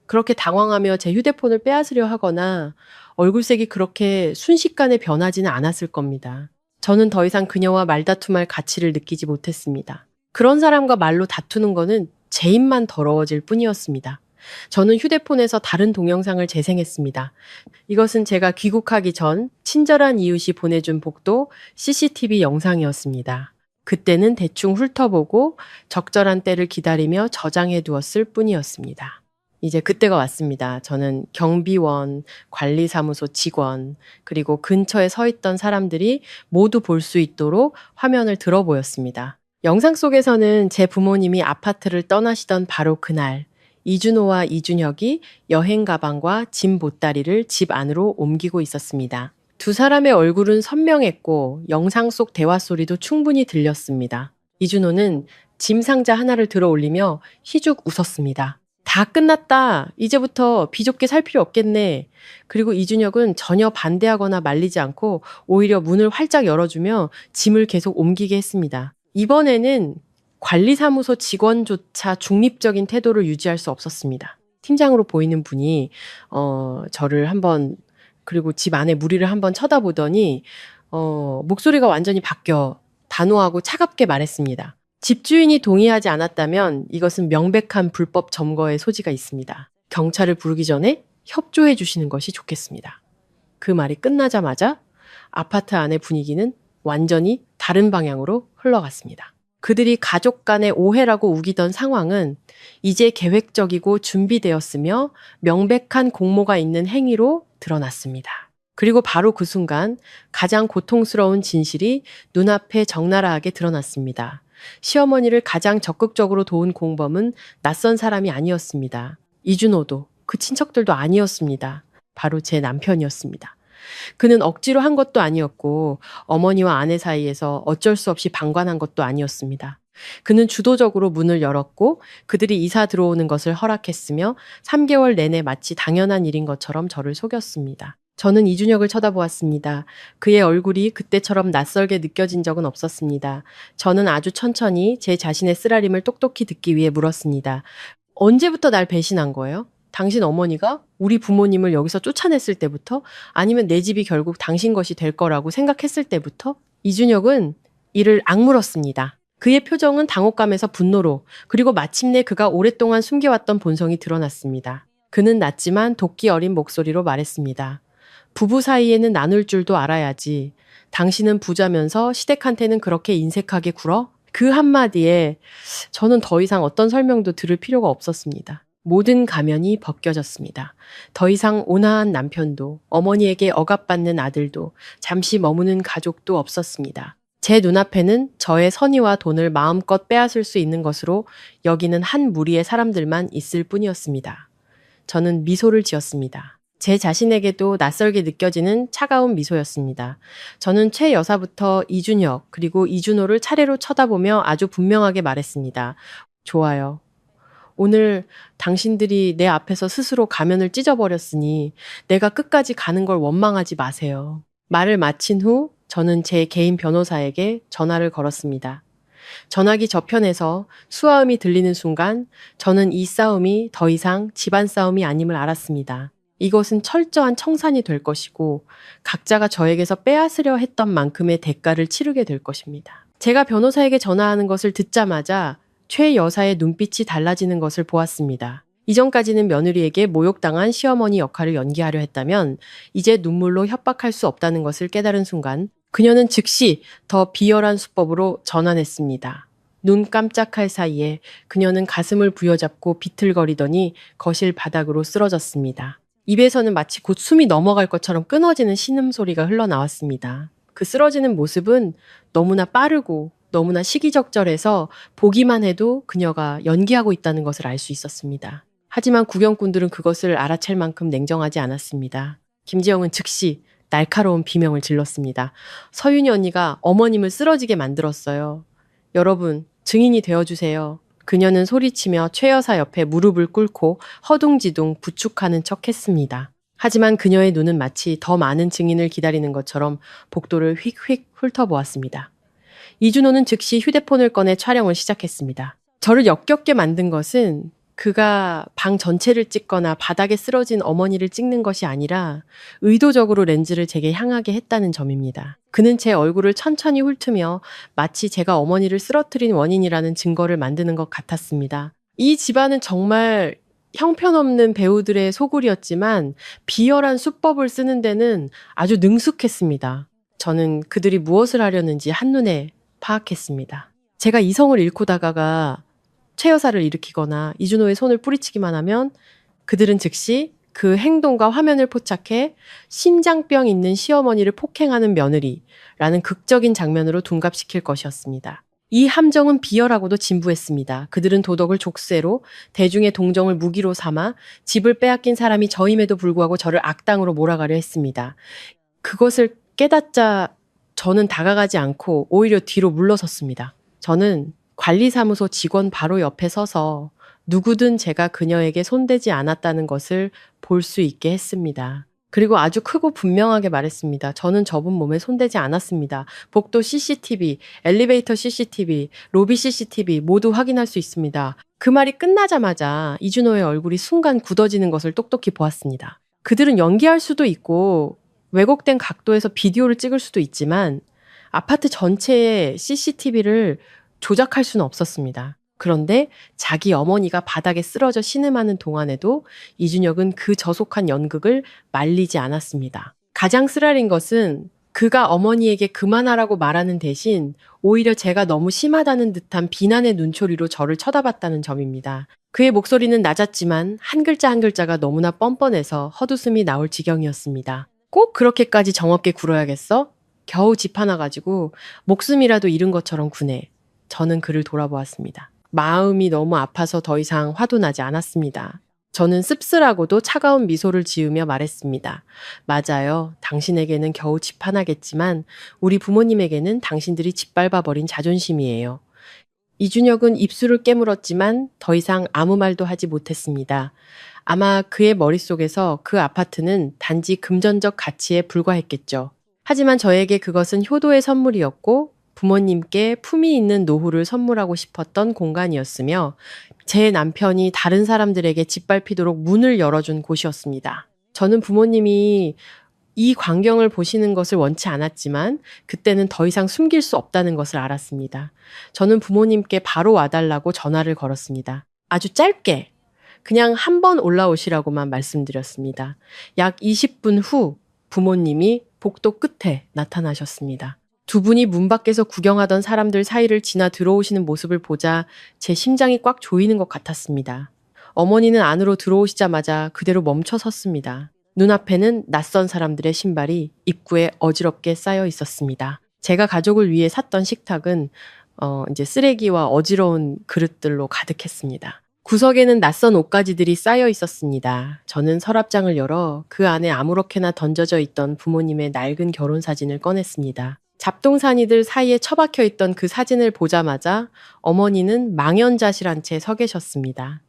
그렇게 당황하며 제 휴대폰을 빼앗으려 하거나 얼굴색이 그렇게 순식간에 변하지는 않았을 겁니다. 저는 더 이상 그녀와 말다툼할 가치를 느끼지 못했습니다. 그런 사람과 말로 다투는 거는 제 입만 더러워질 뿐이었습니다. 저는 휴대폰에서 다른 동영상을 재생했습니다. 이것은 제가 귀국하기 전 친절한 이웃이 보내준 복도 CCTV 영상이었습니다. 그때는 대충 훑어보고 적절한 때를 기다리며 저장해 두었을 뿐이었습니다. 이제 그때가 왔습니다. 저는 경비원, 관리사무소 직원, 그리고 근처에 서 있던 사람들이 모두 볼 수 있도록 화면을 들어 보였습니다. 영상 속에서는 제 부모님이 아파트를 떠나시던 바로 그날, 이준호와 이준혁이 여행 가방과 짐 보따리를 집 안으로 옮기고 있었습니다. 두 사람의 얼굴은 선명했고 영상 속 대화 소리도 충분히 들렸습니다. 이준호는 짐 상자 하나를 들어 올리며 희죽 웃었습니다. 다 끝났다. 이제부터 비좁게 살 필요 없겠네. 그리고 이준혁은 전혀 반대하거나 말리지 않고 오히려 문을 활짝 열어주며 짐을 계속 옮기게 했습니다. 이번에는 관리사무소 직원조차 중립적인 태도를 유지할 수 없었습니다. 팀장으로 보이는 분이 저를 한번 그리고 집 안에 무리를 한번 쳐다보더니 목소리가 완전히 바뀌어 단호하고 차갑게 말했습니다. 집주인이 동의하지 않았다면 이것은 명백한 불법 점거의 소지가 있습니다. 경찰을 부르기 전에 협조해 주시는 것이 좋겠습니다. 그 말이 끝나자마자 아파트 안의 분위기는 완전히 다른 방향으로 흘러갔습니다. 그들이 가족 간의 오해라고 우기던 상황은 이제 계획적이고 준비되었으며 명백한 공모가 있는 행위로 드러났습니다. 그리고 바로 그 순간 가장 고통스러운 진실이 눈앞에 적나라하게 드러났습니다. 시어머니를 가장 적극적으로 도운 공범은 낯선 사람이 아니었습니다. 이준호도 그 친척들도 아니었습니다. 바로 제 남편이었습니다. 그는 억지로 한 것도 아니었고 어머니와 아내 사이에서 어쩔 수 없이 방관한 것도 아니었습니다. 그는 주도적으로 문을 열었고 그들이 이사 들어오는 것을 허락했으며 3개월 내내 마치 당연한 일인 것처럼 저를 속였습니다. 저는 이준혁을 쳐다보았습니다. 그의 얼굴이 그때처럼 낯설게 느껴진 적은 없었습니다. 저는 아주 천천히 제 자신의 쓰라림을 똑똑히 듣기 위해 물었습니다. 언제부터 날 배신한 거예요? 당신 어머니가 우리 부모님을 여기서 쫓아냈을 때부터? 아니면 내 집이 결국 당신 것이 될 거라고 생각했을 때부터? 이준혁은 이를 악물었습니다. 그의 표정은 당혹감에서 분노로, 그리고 마침내 그가 오랫동안 숨겨왔던 본성이 드러났습니다. 그는 낮지만 도끼 어린 목소리로 말했습니다. 부부 사이에는 나눌 줄도 알아야지. 당신은 부자면서 시댁한테는 그렇게 인색하게 굴어? 그 한마디에 저는 더 이상 어떤 설명도 들을 필요가 없었습니다. 모든 가면이 벗겨졌습니다. 더 이상 온화한 남편도, 어머니에게 억압받는 아들도, 잠시 머무는 가족도 없었습니다. 제 눈앞에는 저의 선의와 돈을 마음껏 빼앗을 수 있는 것으로 여기는 한 무리의 사람들만 있을 뿐이었습니다. 저는 미소를 지었습니다. 제 자신에게도 낯설게 느껴지는 차가운 미소였습니다. 저는 최 여사부터 이준혁 그리고 이준호를 차례로 쳐다보며 아주 분명하게 말했습니다. 좋아요. 오늘 당신들이 내 앞에서 스스로 가면을 찢어버렸으니 내가 끝까지 가는 걸 원망하지 마세요. 말을 마친 후 저는 제 개인 변호사에게 전화를 걸었습니다. 전화기 저편에서 수화음이 들리는 순간 저는 이 싸움이 더 이상 집안 싸움이 아님을 알았습니다. 이것은 철저한 청산이 될 것이고 각자가 저에게서 빼앗으려 했던 만큼의 대가를 치르게 될 것입니다. 제가 변호사에게 전화하는 것을 듣자마자 최 여사의 눈빛이 달라지는 것을 보았습니다. 이전까지는 며느리에게 모욕당한 시어머니 역할을 연기하려 했다면 이제 눈물로 협박할 수 없다는 것을 깨달은 순간 그녀는 즉시 더 비열한 수법으로 전환했습니다. 눈 깜짝할 사이에 그녀는 가슴을 부여잡고 비틀거리더니 거실 바닥으로 쓰러졌습니다. 입에서는 마치 곧 숨이 넘어갈 것처럼 끊어지는 신음소리가 흘러나왔습니다. 그 쓰러지는 모습은 너무나 빠르고 너무나 시기적절해서 보기만 해도 그녀가 연기하고 있다는 것을 알 수 있었습니다. 하지만 구경꾼들은 그것을 알아챌 만큼 냉정하지 않았습니다. 김지영은 즉시 날카로운 비명을 질렀습니다. 서윤이 언니가 어머님을 쓰러지게 만들었어요. 여러분, 증인이 되어주세요. 그녀는 소리치며 최 여사 옆에 무릎을 꿇고 허둥지둥 부축하는 척 했습니다. 하지만 그녀의 눈은 마치 더 많은 증인을 기다리는 것처럼 복도를 휙휙 훑어보았습니다. 이준호는 즉시 휴대폰을 꺼내 촬영을 시작했습니다. 저를 역겹게 만든 것은 그가 방 전체를 찍거나 바닥에 쓰러진 어머니를 찍는 것이 아니라 의도적으로 렌즈를 제게 향하게 했다는 점입니다. 그는 제 얼굴을 천천히 훑으며 마치 제가 어머니를 쓰러뜨린 원인이라는 증거를 만드는 것 같았습니다. 이 집안은 정말 형편없는 배우들의 소굴이었지만 비열한 수법을 쓰는 데는 아주 능숙했습니다. 저는 그들이 무엇을 하려는지 한눈에 파악했습니다. 제가 이성을 잃고 다가가 최 여사를 일으키거나 이준호의 손을 뿌리치기만 하면 그들은 즉시 그 행동과 화면을 포착해 심장병 있는 시어머니를 폭행하는 며느리라는 극적인 장면으로 둔갑시킬 것이었습니다. 이 함정은 비열하고도 진부했습니다. 그들은 도덕을 족쇄로 대중의 동정을 무기로 삼아 집을 빼앗긴 사람이 저임에도 불구하고 저를 악당으로 몰아가려 했습니다. 그것을 깨닫자 저는 다가가지 않고 오히려 뒤로 물러섰습니다. 저는 관리사무소 직원 바로 옆에 서서 누구든 제가 그녀에게 손대지 않았다는 것을 볼 수 있게 했습니다. 그리고 아주 크고 분명하게 말했습니다. 저는 저분 몸에 손대지 않았습니다. 복도 CCTV, 엘리베이터 CCTV, 로비 CCTV 모두 확인할 수 있습니다. 그 말이 끝나자마자 이준호의 얼굴이 순간 굳어지는 것을 똑똑히 보았습니다. 그들은 연기할 수도 있고 왜곡된 각도에서 비디오를 찍을 수도 있지만 아파트 전체의 CCTV를 조작할 수는 없었습니다. 그런데 자기 어머니가 바닥에 쓰러져 신음하는 동안에도 이준혁은 그 저속한 연극을 말리지 않았습니다. 가장 쓰라린 것은 그가 어머니에게 그만하라고 말하는 대신 오히려 제가 너무 심하다는 듯한 비난의 눈초리로 저를 쳐다봤다는 점입니다. 그의 목소리는 낮았지만 한 글자 한 글자가 너무나 뻔뻔해서 헛웃음이 나올 지경이었습니다. 꼭 그렇게까지 정없게 굴어야겠어? 겨우 집 하나 가지고 목숨이라도 잃은 것처럼 구네. 저는 그를 돌아보았습니다. 마음이 너무 아파서 더 이상 화도 나지 않았습니다. 저는 씁쓸하고도 차가운 미소를 지으며 말했습니다. 맞아요. 당신에게는 겨우 집 하나겠지만 우리 부모님에게는 당신들이 짓밟아버린 자존심이에요. 이준혁은 입술을 깨물었지만 더 이상 아무 말도 하지 못했습니다. 아마 그의 머릿속에서 그 아파트는 단지 금전적 가치에 불과했겠죠. 하지만 저에게 그것은 효도의 선물이었고 부모님께 품위 있는 노후를 선물하고 싶었던 공간이었으며 제 남편이 다른 사람들에게 짓밟히도록 문을 열어준 곳이었습니다. 저는 부모님이 이 광경을 보시는 것을 원치 않았지만 그때는 더 이상 숨길 수 없다는 것을 알았습니다. 저는 부모님께 바로 와달라고 전화를 걸었습니다. 아주 짧게 그냥 한 번 올라오시라고만 말씀드렸습니다. 약 20분 후 부모님이 복도 끝에 나타나셨습니다. 두 분이 문 밖에서 구경하던 사람들 사이를 지나 들어오시는 모습을 보자 제 심장이 꽉 조이는 것 같았습니다. 어머니는 안으로 들어오시자마자 그대로 멈춰 섰습니다. 눈앞에는 낯선 사람들의 신발이 입구에 어지럽게 쌓여 있었습니다. 제가 가족을 위해 샀던 식탁은 이제 쓰레기와 어지러운 그릇들로 가득했습니다. 구석에는 낯선 옷가지들이 쌓여 있었습니다. 저는 서랍장을 열어 그 안에 아무렇게나 던져져 있던 부모님의 낡은 결혼 사진을 꺼냈습니다. 잡동사니들 사이에 처박혀 있던 그 사진을 보자마자 어머니는 망연자실한 채 서 계셨습니다.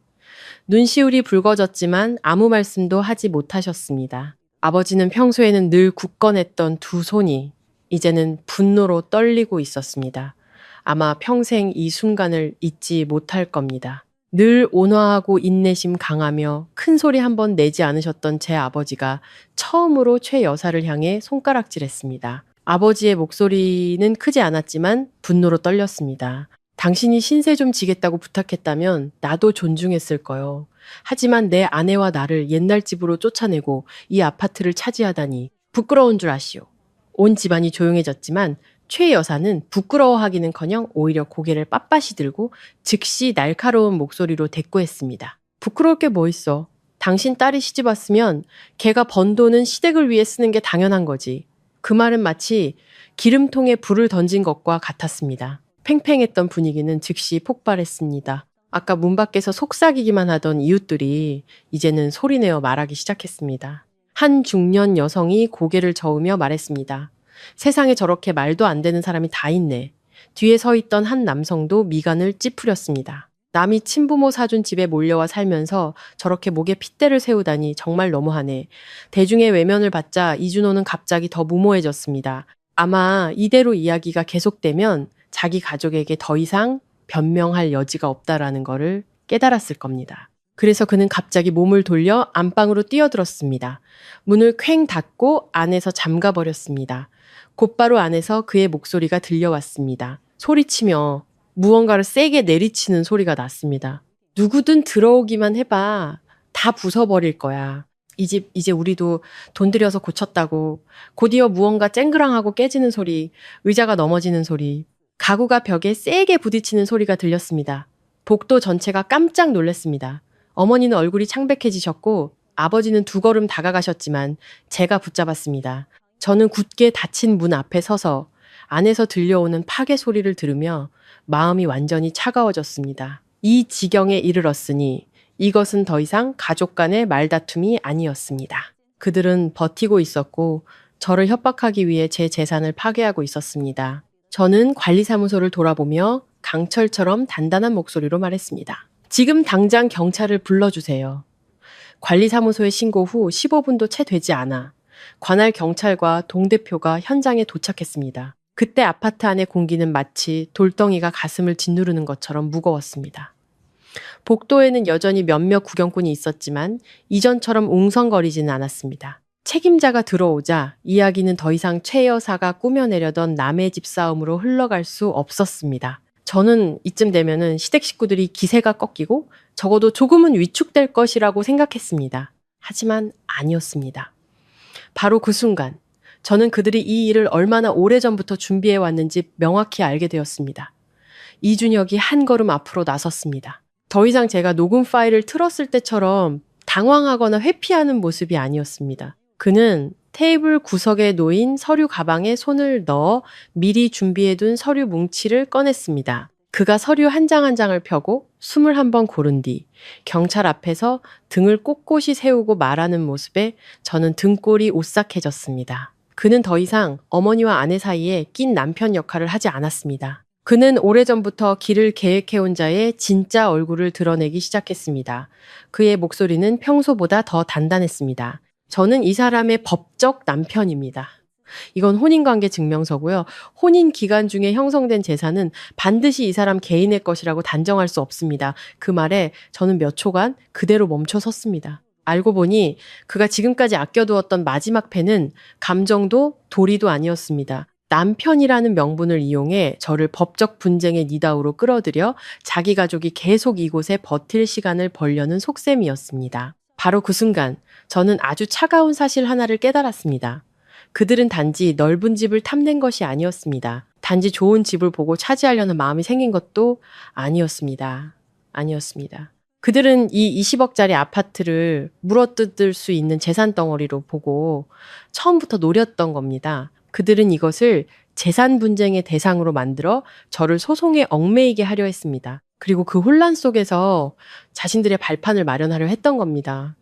눈시울이 붉어졌지만 아무 말씀도 하지 못하셨습니다. 아버지는 평소에는 늘 굳건했던 두 손이 이제는 분노로 떨리고 있었습니다. 아마 평생 이 순간을 잊지 못할 겁니다. 늘 온화하고 인내심 강하며 큰 소리 한 번 내지 않으셨던 제 아버지가 처음으로 최 여사를 향해 손가락질했습니다. 아버지의 목소리는 크지 않았지만 분노로 떨렸습니다. 당신이 신세 좀 지겠다고 부탁했다면 나도 존중했을 거요. 하지만 내 아내와 나를 옛날 집으로 쫓아내고 이 아파트를 차지하다니 부끄러운 줄 아시오. 온 집안이 조용해졌지만 최 여사는 부끄러워하기는커녕 오히려 고개를 빳빳이 들고 즉시 날카로운 목소리로 대꾸했습니다. 부끄러울 게 뭐 있어. 당신 딸이 시집 왔으면 걔가 번 돈은 시댁을 위해 쓰는 게 당연한 거지. 그 말은 마치 기름통에 불을 던진 것과 같았습니다. 팽팽했던 분위기는 즉시 폭발했습니다. 아까 문 밖에서 속삭이기만 하던 이웃들이 이제는 소리내어 말하기 시작했습니다. 한 중년 여성이 고개를 저으며 말했습니다. 세상에 저렇게 말도 안 되는 사람이 다 있네. 뒤에 서 있던 한 남성도 미간을 찌푸렸습니다. 남이 친부모 사준 집에 몰려와 살면서 저렇게 목에 핏대를 세우다니 정말 너무하네. 대중의 외면을 받자 이준호는 갑자기 더 무모해졌습니다. 아마 이대로 이야기가 계속되면 자기 가족에게 더 이상 변명할 여지가 없다라는 것을 깨달았을 겁니다. 그래서 그는 갑자기 몸을 돌려 안방으로 뛰어들었습니다. 문을 퀭 닫고 안에서 잠가버렸습니다. 곧바로 안에서 그의 목소리가 들려왔습니다. 소리치며 무언가를 세게 내리치는 소리가 났습니다. 누구든 들어오기만 해봐. 다 부숴버릴 거야. 이 집 이제 우리도 돈 들여서 고쳤다고. 곧이어 무언가 쨍그랑하고 깨지는 소리, 의자가 넘어지는 소리, 가구가 벽에 세게 부딪히는 소리가 들렸습니다. 복도 전체가 깜짝 놀랐습니다. 어머니는 얼굴이 창백해지셨고 아버지는 두 걸음 다가가셨지만 제가 붙잡았습니다. 저는 굳게 닫힌 문 앞에 서서 안에서 들려오는 파괴 소리를 들으며 마음이 완전히 차가워졌습니다. 이 지경에 이르렀으니 이것은 더 이상 가족 간의 말다툼이 아니었습니다. 그들은 버티고 있었고 저를 협박하기 위해 제 재산을 파괴하고 있었습니다. 저는 관리사무소를 돌아보며 강철처럼 단단한 목소리로 말했습니다. 지금 당장 경찰을 불러주세요. 관리사무소에 신고 후 15분도 채 되지 않아 관할 경찰과 동대표가 현장에 도착했습니다. 그때 아파트 안의 공기는 마치 돌덩이가 가슴을 짓누르는 것처럼 무거웠습니다. 복도에는 여전히 몇몇 구경꾼이 있었지만 이전처럼 웅성거리지는 않았습니다. 책임자가 들어오자 이야기는 더 이상 최 여사가 꾸며내려던 남의 집 싸움으로 흘러갈 수 없었습니다. 저는 이쯤 되면은 시댁 식구들이 기세가 꺾이고 적어도 조금은 위축될 것이라고 생각했습니다. 하지만 아니었습니다. 바로 그 순간 저는 그들이 이 일을 얼마나 오래전부터 준비해 왔는지 명확히 알게 되었습니다. 이준혁이 한 걸음 앞으로 나섰습니다. 더 이상 제가 녹음 파일을 틀었을 때처럼 당황하거나 회피하는 모습이 아니었습니다. 그는 테이블 구석에 놓인 서류 가방에 손을 넣어 미리 준비해둔 서류 뭉치를 꺼냈습니다. 그가 서류 한 장 한 장을 펴고 21번 고른 뒤 경찰 앞에서 등을 꼿꼿이 세우고 말하는 모습에 저는 등골이 오싹해졌습니다. 그는 더 이상 어머니와 아내 사이에 낀 남편 역할을 하지 않았습니다. 그는 오래전부터 길을 계획해온 자의 진짜 얼굴을 드러내기 시작했습니다. 그의 목소리는 평소보다 더 단단했습니다. 저는 이 사람의 법적 남편입니다. 이건 혼인관계 증명서고요. 혼인 기간 중에 형성된 재산은 반드시 이 사람 개인의 것이라고 단정할 수 없습니다. 그 말에 저는 몇 초간 그대로 멈춰 섰습니다. 알고 보니 그가 지금까지 아껴두었던 마지막 펜은 감정도 도리도 아니었습니다. 남편이라는 명분을 이용해 저를 법적 분쟁의 니다우로 끌어들여 자기 가족이 계속 이곳에 버틸 시간을 벌려는 속셈이었습니다. 바로 그 순간 저는 아주 차가운 사실 하나를 깨달았습니다. 그들은 단지 넓은 집을 탐낸 것이 아니었습니다. 단지 좋은 집을 보고 차지하려는 마음이 생긴 것도 아니었습니다. 그들은 이 20억짜리 아파트를 물어뜯을 수 있는 재산 덩어리로 보고 처음부터 노렸던 겁니다. 그들은 이것을 재산 분쟁의 대상으로 만들어 저를 소송에 얽매이게 하려 했습니다. 그리고 그 혼란 속에서 자신들의 발판을 마련하려 했던 겁니다.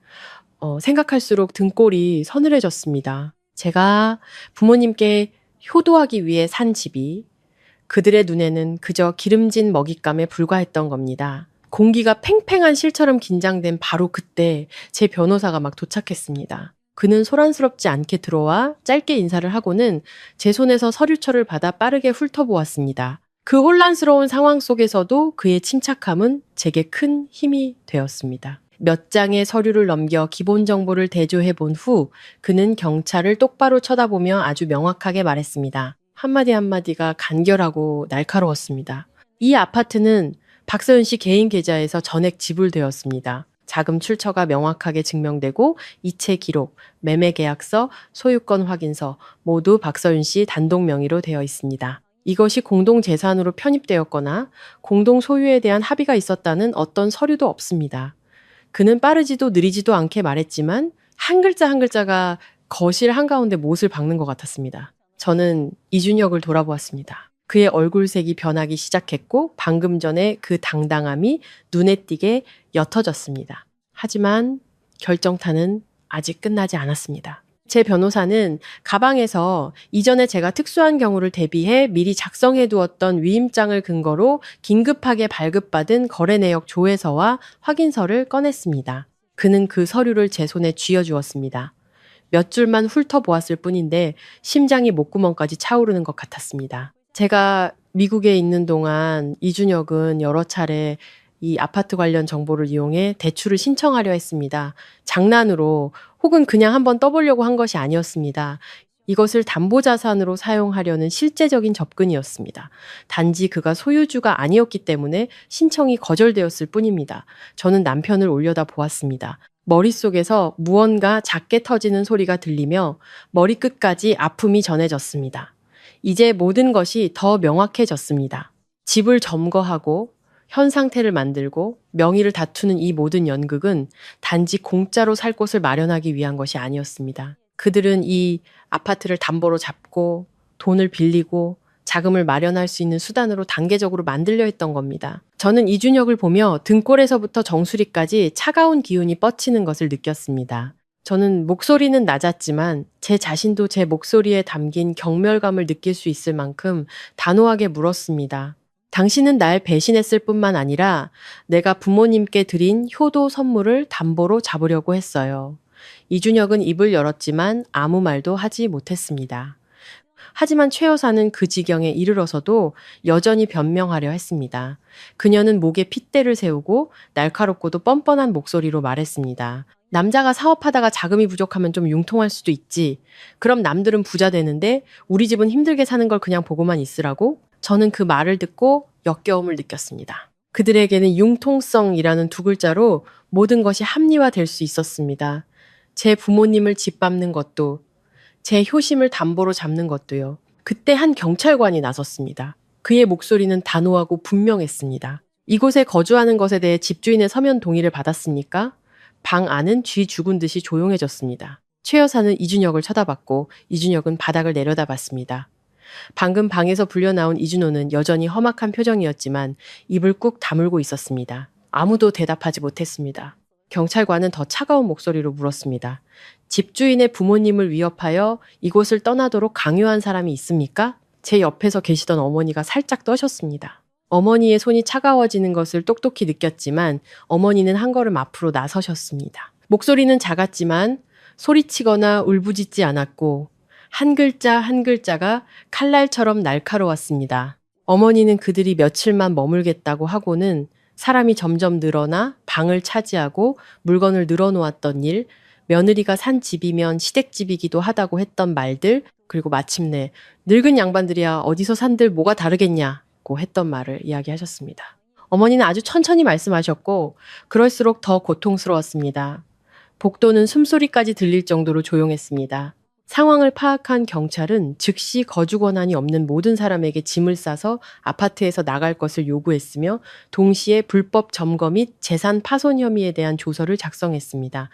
생각할수록 등골이 서늘해졌습니다. 제가 부모님께 효도하기 위해 산 집이 그들의 눈에는 그저 기름진 먹잇감에 불과했던 겁니다. 공기가 팽팽한 실처럼 긴장된 바로 그때 제 변호사가 막 도착했습니다. 그는 소란스럽지 않게 들어와 짧게 인사를 하고는 제 손에서 서류철을 받아 빠르게 훑어보았습니다. 그 혼란스러운 상황 속에서도 그의 침착함은 제게 큰 힘이 되었습니다. 몇 장의 서류를 넘겨 기본 정보를 대조해 본 후 그는 경찰을 똑바로 쳐다보며 아주 명확하게 말했습니다. 한마디 한마디가 간결하고 날카로웠습니다. 이 아파트는 박서연 씨 개인 계좌에서 전액 지불되었습니다. 자금 출처가 명확하게 증명되고 이체 기록, 매매 계약서, 소유권 확인서 모두 박서연 씨 단독 명의로 되어 있습니다. 이것이 공동 재산으로 편입되었거나 공동 소유에 대한 합의가 있었다는 어떤 서류도 없습니다. 그는 빠르지도 느리지도 않게 말했지만 한 글자 한 글자가 거실 한가운데 못을 박는 것 같았습니다. 저는 이준혁을 돌아보았습니다. 그의 얼굴색이 변하기 시작했고 방금 전에 그 당당함이 눈에 띄게 옅어졌습니다. 하지만 결정타는 아직 끝나지 않았습니다. 제 변호사는 가방에서 이전에 제가 특수한 경우를 대비해 미리 작성해 두었던 위임장을 근거로 긴급하게 발급받은 거래 내역 조회서와 확인서를 꺼냈습니다. 그는 그 서류를 제 손에 쥐어주었습니다. 몇 줄만 훑어보았을 뿐인데 심장이 목구멍까지 차오르는 것 같았습니다. 제가 미국에 있는 동안 이준혁은 여러 차례 이 아파트 관련 정보를 이용해 대출을 신청하려 했습니다. 장난으로 혹은 그냥 한번 떠보려고 한 것이 아니었습니다. 이것을 담보자산으로 사용하려는 실제적인 접근이었습니다. 단지 그가 소유주가 아니었기 때문에 신청이 거절되었을 뿐입니다. 저는 남편을 올려다 보았습니다. 머릿속에서 무언가 작게 터지는 소리가 들리며 머리끝까지 아픔이 전해졌습니다. 이제 모든 것이 더 명확해졌습니다. 집을 점거하고 현 상태를 만들고 명의를 다투는 이 모든 연극은 단지 공짜로 살 곳을 마련하기 위한 것이 아니었습니다. 그들은 이 아파트를 담보로 잡고 돈을 빌리고 자금을 마련할 수 있는 수단으로 단계적으로 만들려 했던 겁니다. 저는 이준혁을 보며 등골에서부터 정수리까지 차가운 기운이 뻗치는 것을 느꼈습니다. 저는 목소리는 낮았지만 제 자신도 제 목소리에 담긴 경멸감을 느낄 수 있을 만큼 단호하게 물었습니다. 당신은 날 배신했을 뿐만 아니라 내가 부모님께 드린 효도 선물을 담보로 잡으려고 했어요. 이준혁은 입을 열었지만 아무 말도 하지 못했습니다. 하지만 최 여사는 그 지경에 이르러서도 여전히 변명하려 했습니다. 그녀는 목에 핏대를 세우고 날카롭고도 뻔뻔한 목소리로 말했습니다. 남자가 사업하다가 자금이 부족하면 좀 융통할 수도 있지. 그럼 남들은 부자 되는데 우리 집은 힘들게 사는 걸 그냥 보고만 있으라고? 저는 그 말을 듣고 역겨움을 느꼈습니다. 그들에게는 융통성이라는 두 글자로 모든 것이 합리화될 수 있었습니다. 제 부모님을 짓밟는 것도, 제 효심을 담보로 잡는 것도요. 그때 한 경찰관이 나섰습니다. 그의 목소리는 단호하고 분명했습니다. 이곳에 거주하는 것에 대해 집주인의 서면 동의를 받았습니까? 방 안은 쥐 죽은 듯이 조용해졌습니다. 최 여사는 이준혁을 쳐다봤고 이준혁은 바닥을 내려다봤습니다. 방금 방에서 불려나온 이준호는 여전히 험악한 표정이었지만 입을 꾹 다물고 있었습니다. 아무도 대답하지 못했습니다. 경찰관은 더 차가운 목소리로 물었습니다. 집주인의 부모님을 위협하여 이곳을 떠나도록 강요한 사람이 있습니까? 제 옆에서 계시던 어머니가 살짝 떠셨습니다. 어머니의 손이 차가워지는 것을 똑똑히 느꼈지만 어머니는 한 걸음 앞으로 나서셨습니다. 목소리는 작았지만 소리치거나 울부짖지 않았고 한 글자 한 글자가 칼날처럼 날카로웠습니다. 어머니는 그들이 며칠만 머물겠다고 하고는 사람이 점점 늘어나 방을 차지하고 물건을 늘어놓았던 일, 며느리가 산 집이면 시댁집이기도 하다고 했던 말들, 그리고 마침내 늙은 양반들이야 어디서 산들 뭐가 다르겠냐고 했던 말을 이야기하셨습니다. 어머니는 아주 천천히 말씀하셨고 그럴수록 더 고통스러웠습니다. 복도는 숨소리까지 들릴 정도로 조용했습니다. 상황을 파악한 경찰은 즉시 거주 권한이 없는 모든 사람에게 짐을 싸서 아파트에서 나갈 것을 요구했으며 동시에 불법 점거 및 재산 파손 혐의에 대한 조서를 작성했습니다.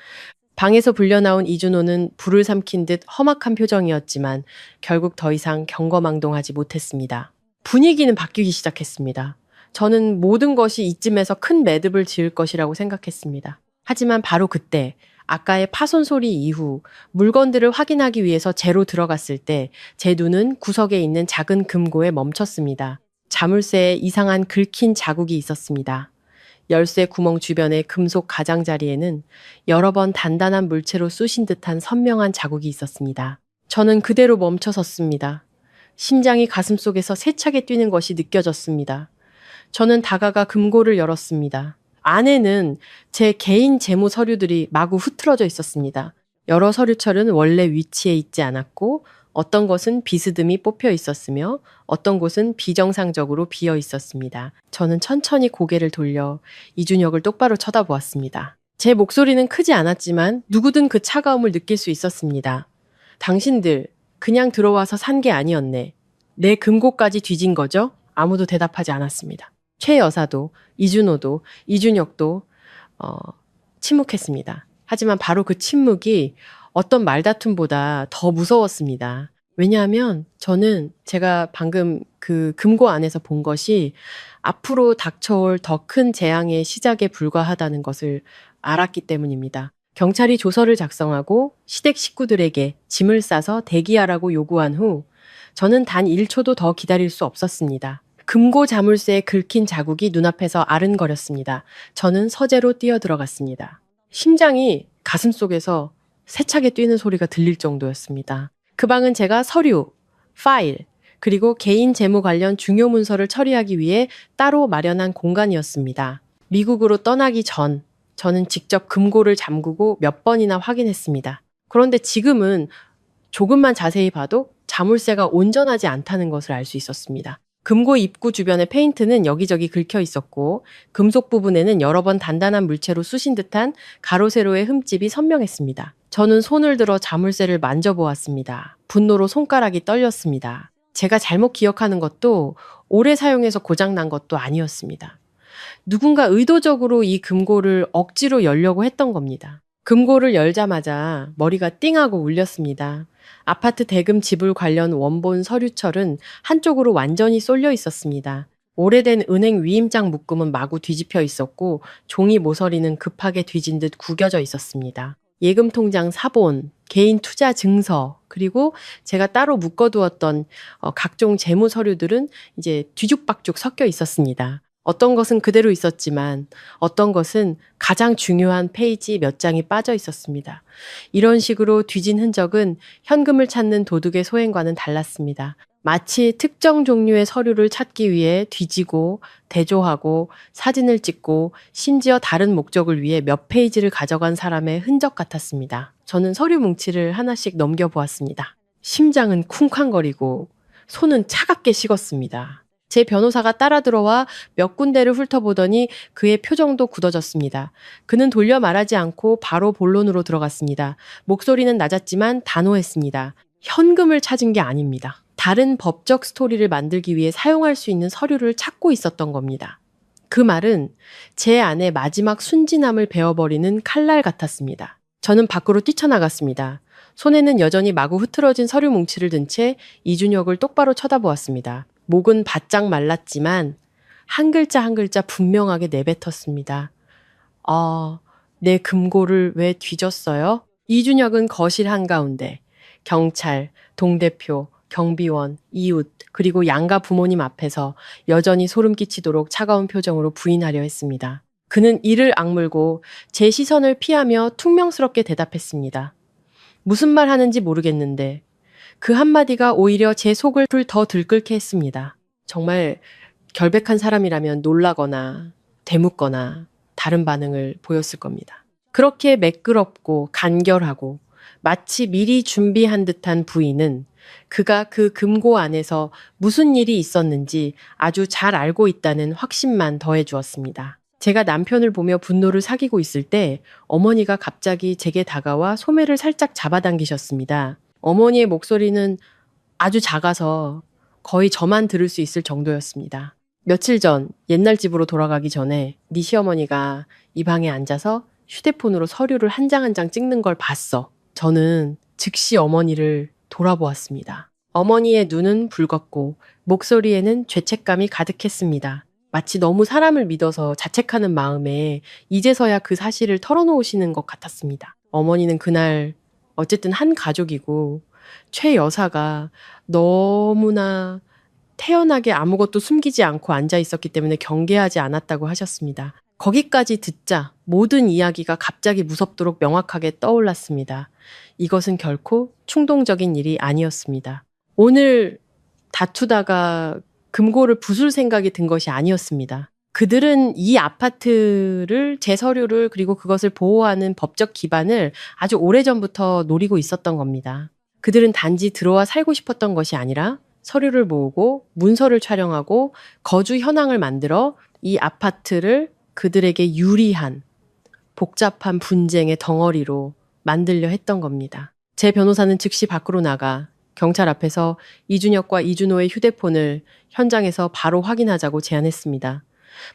방에서 불려나온 이준호는 불을 삼킨 듯 험악한 표정이었지만 결국 더 이상 경거망동하지 못했습니다. 분위기는 바뀌기 시작했습니다. 저는 모든 것이 이쯤에서 큰 매듭을 지을 것이라고 생각했습니다. 하지만 바로 그때 아까의 파손 소리 이후 물건들을 확인하기 위해서 재로 들어갔을 때 제 눈은 구석에 있는 작은 금고에 멈췄습니다. 자물쇠에 이상한 긁힌 자국이 있었습니다. 열쇠 구멍 주변의 금속 가장자리에는 여러 번 단단한 물체로 쑤신 듯한 선명한 자국이 있었습니다. 저는 그대로 멈춰 섰습니다. 심장이 가슴속에서 세차게 뛰는 것이 느껴졌습니다. 저는 다가가 금고를 열었습니다. 안에는 제 개인 재무 서류들이 마구 흐트러져 있었습니다. 여러 서류철은 원래 위치에 있지 않았고 어떤 것은 비스듬히 뽑혀 있었으며 어떤 곳은 비정상적으로 비어 있었습니다. 저는 천천히 고개를 돌려 이준혁을 똑바로 쳐다보았습니다. 제 목소리는 크지 않았지만 누구든 그 차가움을 느낄 수 있었습니다. 당신들 그냥 들어와서 산 게 아니었네. 내 금고까지 뒤진 거죠? 아무도 대답하지 않았습니다. 최 여사도 이준호도 이준혁도 침묵했습니다. 하지만 바로 그 침묵이 어떤 말다툼보다 더 무서웠습니다. 왜냐하면 저는 제가 방금 그 금고 안에서 본 것이 앞으로 닥쳐올 더 큰 재앙의 시작에 불과하다는 것을 알았기 때문입니다. 경찰이 조서를 작성하고 시댁 식구들에게 짐을 싸서 대기하라고 요구한 후 저는 단 1초도 더 기다릴 수 없었습니다. 금고 자물쇠에 긁힌 자국이 눈앞에서 아른거렸습니다. 저는 서재로 뛰어들어갔습니다. 심장이 가슴속에서 세차게 뛰는 소리가 들릴 정도였습니다. 그 방은 제가 서류, 파일, 그리고 개인 재무 관련 중요 문서를 처리하기 위해 따로 마련한 공간이었습니다. 미국으로 떠나기 전 저는 직접 금고를 잠그고 몇 번이나 확인했습니다. 그런데 지금은 조금만 자세히 봐도 자물쇠가 온전하지 않다는 것을 알 수 있었습니다. 금고 입구 주변의 페인트는 여기저기 긁혀 있었고 금속 부분에는 여러 번 단단한 물체로 쑤신 듯한 가로 세로의 흠집이 선명했습니다. 저는 손을 들어 자물쇠를 만져보았습니다. 분노로 손가락이 떨렸습니다. 제가 잘못 기억하는 것도 오래 사용해서 고장난 것도 아니었습니다. 누군가 의도적으로 이 금고를 억지로 열려고 했던 겁니다. 금고를 열자마자 머리가 띵하고 울렸습니다. 아파트 대금 지불 관련 원본 서류철은 한쪽으로 완전히 쏠려 있었습니다. 오래된 은행 위임장 묶음은 마구 뒤집혀 있었고 종이 모서리는 급하게 뒤진 듯 구겨져 있었습니다. 예금 통장 사본, 개인 투자 증서, 그리고 제가 따로 묶어두었던 각종 재무 서류들은 이제 뒤죽박죽 섞여 있었습니다. 어떤 것은 그대로 있었지만 어떤 것은 가장 중요한 페이지 몇 장이 빠져 있었습니다. 이런 식으로 뒤진 흔적은 현금을 찾는 도둑의 소행과는 달랐습니다. 마치 특정 종류의 서류를 찾기 위해 뒤지고 대조하고 사진을 찍고 심지어 다른 목적을 위해 몇 페이지를 가져간 사람의 흔적 같았습니다. 저는 서류 뭉치를 하나씩 넘겨보았습니다. 심장은 쿵쾅거리고 손은 차갑게 식었습니다. 제 변호사가 따라 들어와 몇 군데를 훑어보더니 그의 표정도 굳어졌습니다. 그는 돌려 말하지 않고 바로 본론으로 들어갔습니다. 목소리는 낮았지만 단호했습니다. 현금을 찾은 게 아닙니다. 다른 법적 스토리를 만들기 위해 사용할 수 있는 서류를 찾고 있었던 겁니다. 그 말은 제 안에 마지막 순진함을 베어버리는 칼날 같았습니다. 저는 밖으로 뛰쳐나갔습니다. 손에는 여전히 마구 흐트러진 서류 뭉치를 든 채 이준혁을 똑바로 쳐다보았습니다. 목은 바짝 말랐지만 한 글자 한 글자 분명하게 내뱉었습니다. 내 금고를 왜 뒤졌어요? 이준혁은 거실 한가운데 경찰, 동대표, 경비원, 이웃, 그리고 양가 부모님 앞에서 여전히 소름 끼치도록 차가운 표정으로 부인하려 했습니다. 그는 이를 악물고 제 시선을 피하며 퉁명스럽게 대답했습니다. 무슨 말 하는지 모르겠는데 그 한마디가 오히려 제 속을 더 들끓게 했습니다. 정말 결백한 사람이라면 놀라거나 대묻거나 다른 반응을 보였을 겁니다. 그렇게 매끄럽고 간결하고 마치 미리 준비한 듯한 부인은 그가 그 금고 안에서 무슨 일이 있었는지 아주 잘 알고 있다는 확신만 더해 주었습니다. 제가 남편을 보며 분노를 사귀고 있을 때 어머니가 갑자기 제게 다가와 소매를 살짝 잡아당기셨습니다. 어머니의 목소리는 아주 작아서 거의 저만 들을 수 있을 정도였습니다. 며칠 전 옛날 집으로 돌아가기 전에 네 시어머니가 이 방에 앉아서 휴대폰으로 서류를 한 장 한 장 찍는 걸 봤어. 저는 즉시 어머니를 돌아보았습니다. 어머니의 눈은 붉었고 목소리에는 죄책감이 가득했습니다. 마치 너무 사람을 믿어서 자책하는 마음에 이제서야 그 사실을 털어놓으시는 것 같았습니다. 어머니는 그날 어쨌든 한 가족이고 최 여사가 너무나 태연하게 아무것도 숨기지 않고 앉아 있었기 때문에 경계하지 않았다고 하셨습니다. 거기까지 듣자 모든 이야기가 갑자기 무섭도록 명확하게 떠올랐습니다. 이것은 결코 충동적인 일이 아니었습니다. 오늘 다투다가 금고를 부술 생각이 든 것이 아니었습니다. 그들은 이 아파트를, 제 서류를, 그리고 그것을 보호하는 법적 기반을 아주 오래전부터 노리고 있었던 겁니다. 그들은 단지 들어와 살고 싶었던 것이 아니라 서류를 모으고 문서를 촬영하고 거주 현황을 만들어 이 아파트를 그들에게 유리한 복잡한 분쟁의 덩어리로 만들려 했던 겁니다. 제 변호사는 즉시 밖으로 나가 경찰 앞에서 이준혁과 이준호의 휴대폰을 현장에서 바로 확인하자고 제안했습니다.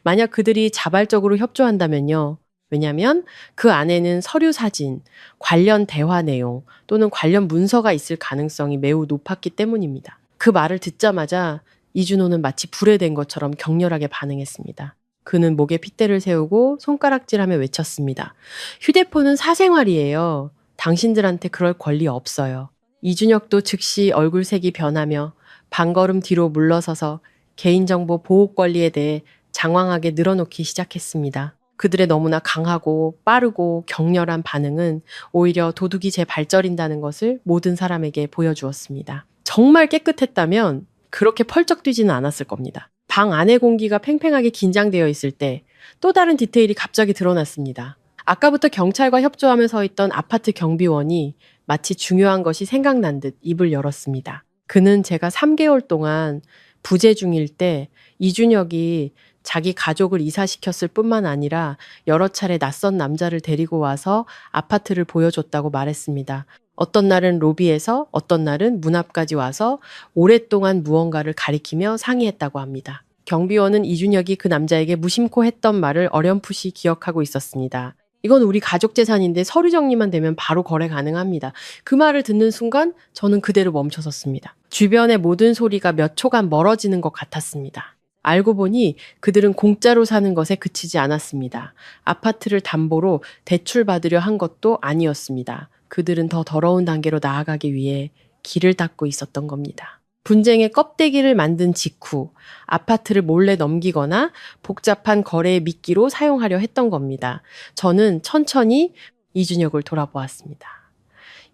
만약 그들이 자발적으로 협조한다면요. 왜냐하면 그 안에는 서류 사진, 관련 대화 내용 또는 관련 문서가 있을 가능성이 매우 높았기 때문입니다. 그 말을 듣자마자 이준호는 마치 불에 댄 것처럼 격렬하게 반응했습니다. 그는 목에 핏대를 세우고 손가락질하며 외쳤습니다. 휴대폰은 사생활이에요. 당신들한테 그럴 권리 없어요. 이준혁도 즉시 얼굴색이 변하며 반걸음 뒤로 물러서서 개인정보 보호 권리에 대해 장황하게 늘어놓기 시작했습니다. 그들의 너무나 강하고 빠르고 격렬한 반응은 오히려 도둑이 제 발저린다는 것을 모든 사람에게 보여주었습니다. 정말 깨끗했다면 그렇게 펄쩍 뛰지는 않았을 겁니다. 방 안의 공기가 팽팽하게 긴장되어 있을 때 또 다른 디테일이 갑자기 드러났습니다. 아까부터 경찰과 협조하며 서 있던 아파트 경비원이 마치 중요한 것이 생각난 듯 입을 열었습니다. 그는 제가 3개월 동안 부재 중일 때 이준혁이 자기 가족을 이사시켰을 뿐만 아니라 여러 차례 낯선 남자를 데리고 와서 아파트를 보여줬다고 말했습니다. 어떤 날은 로비에서 어떤 날은 문 앞까지 와서 오랫동안 무언가를 가리키며 상의했다고 합니다. 경비원은 이준혁이 그 남자에게 무심코 했던 말을 어렴풋이 기억하고 있었습니다. 이건 우리 가족 재산인데 서류 정리만 되면 바로 거래 가능합니다. 그 말을 듣는 순간 저는 그대로 멈춰섰습니다. 주변의 모든 소리가 몇 초간 멀어지는 것 같았습니다. 알고 보니 그들은 공짜로 사는 것에 그치지 않았습니다. 아파트를 담보로 대출받으려 한 것도 아니었습니다. 그들은 더 더러운 단계로 나아가기 위해 길을 닦고 있었던 겁니다. 분쟁의 껍데기를 만든 직후 아파트를 몰래 넘기거나 복잡한 거래의 미끼로 사용하려 했던 겁니다. 저는 천천히 이준혁을 돌아보았습니다.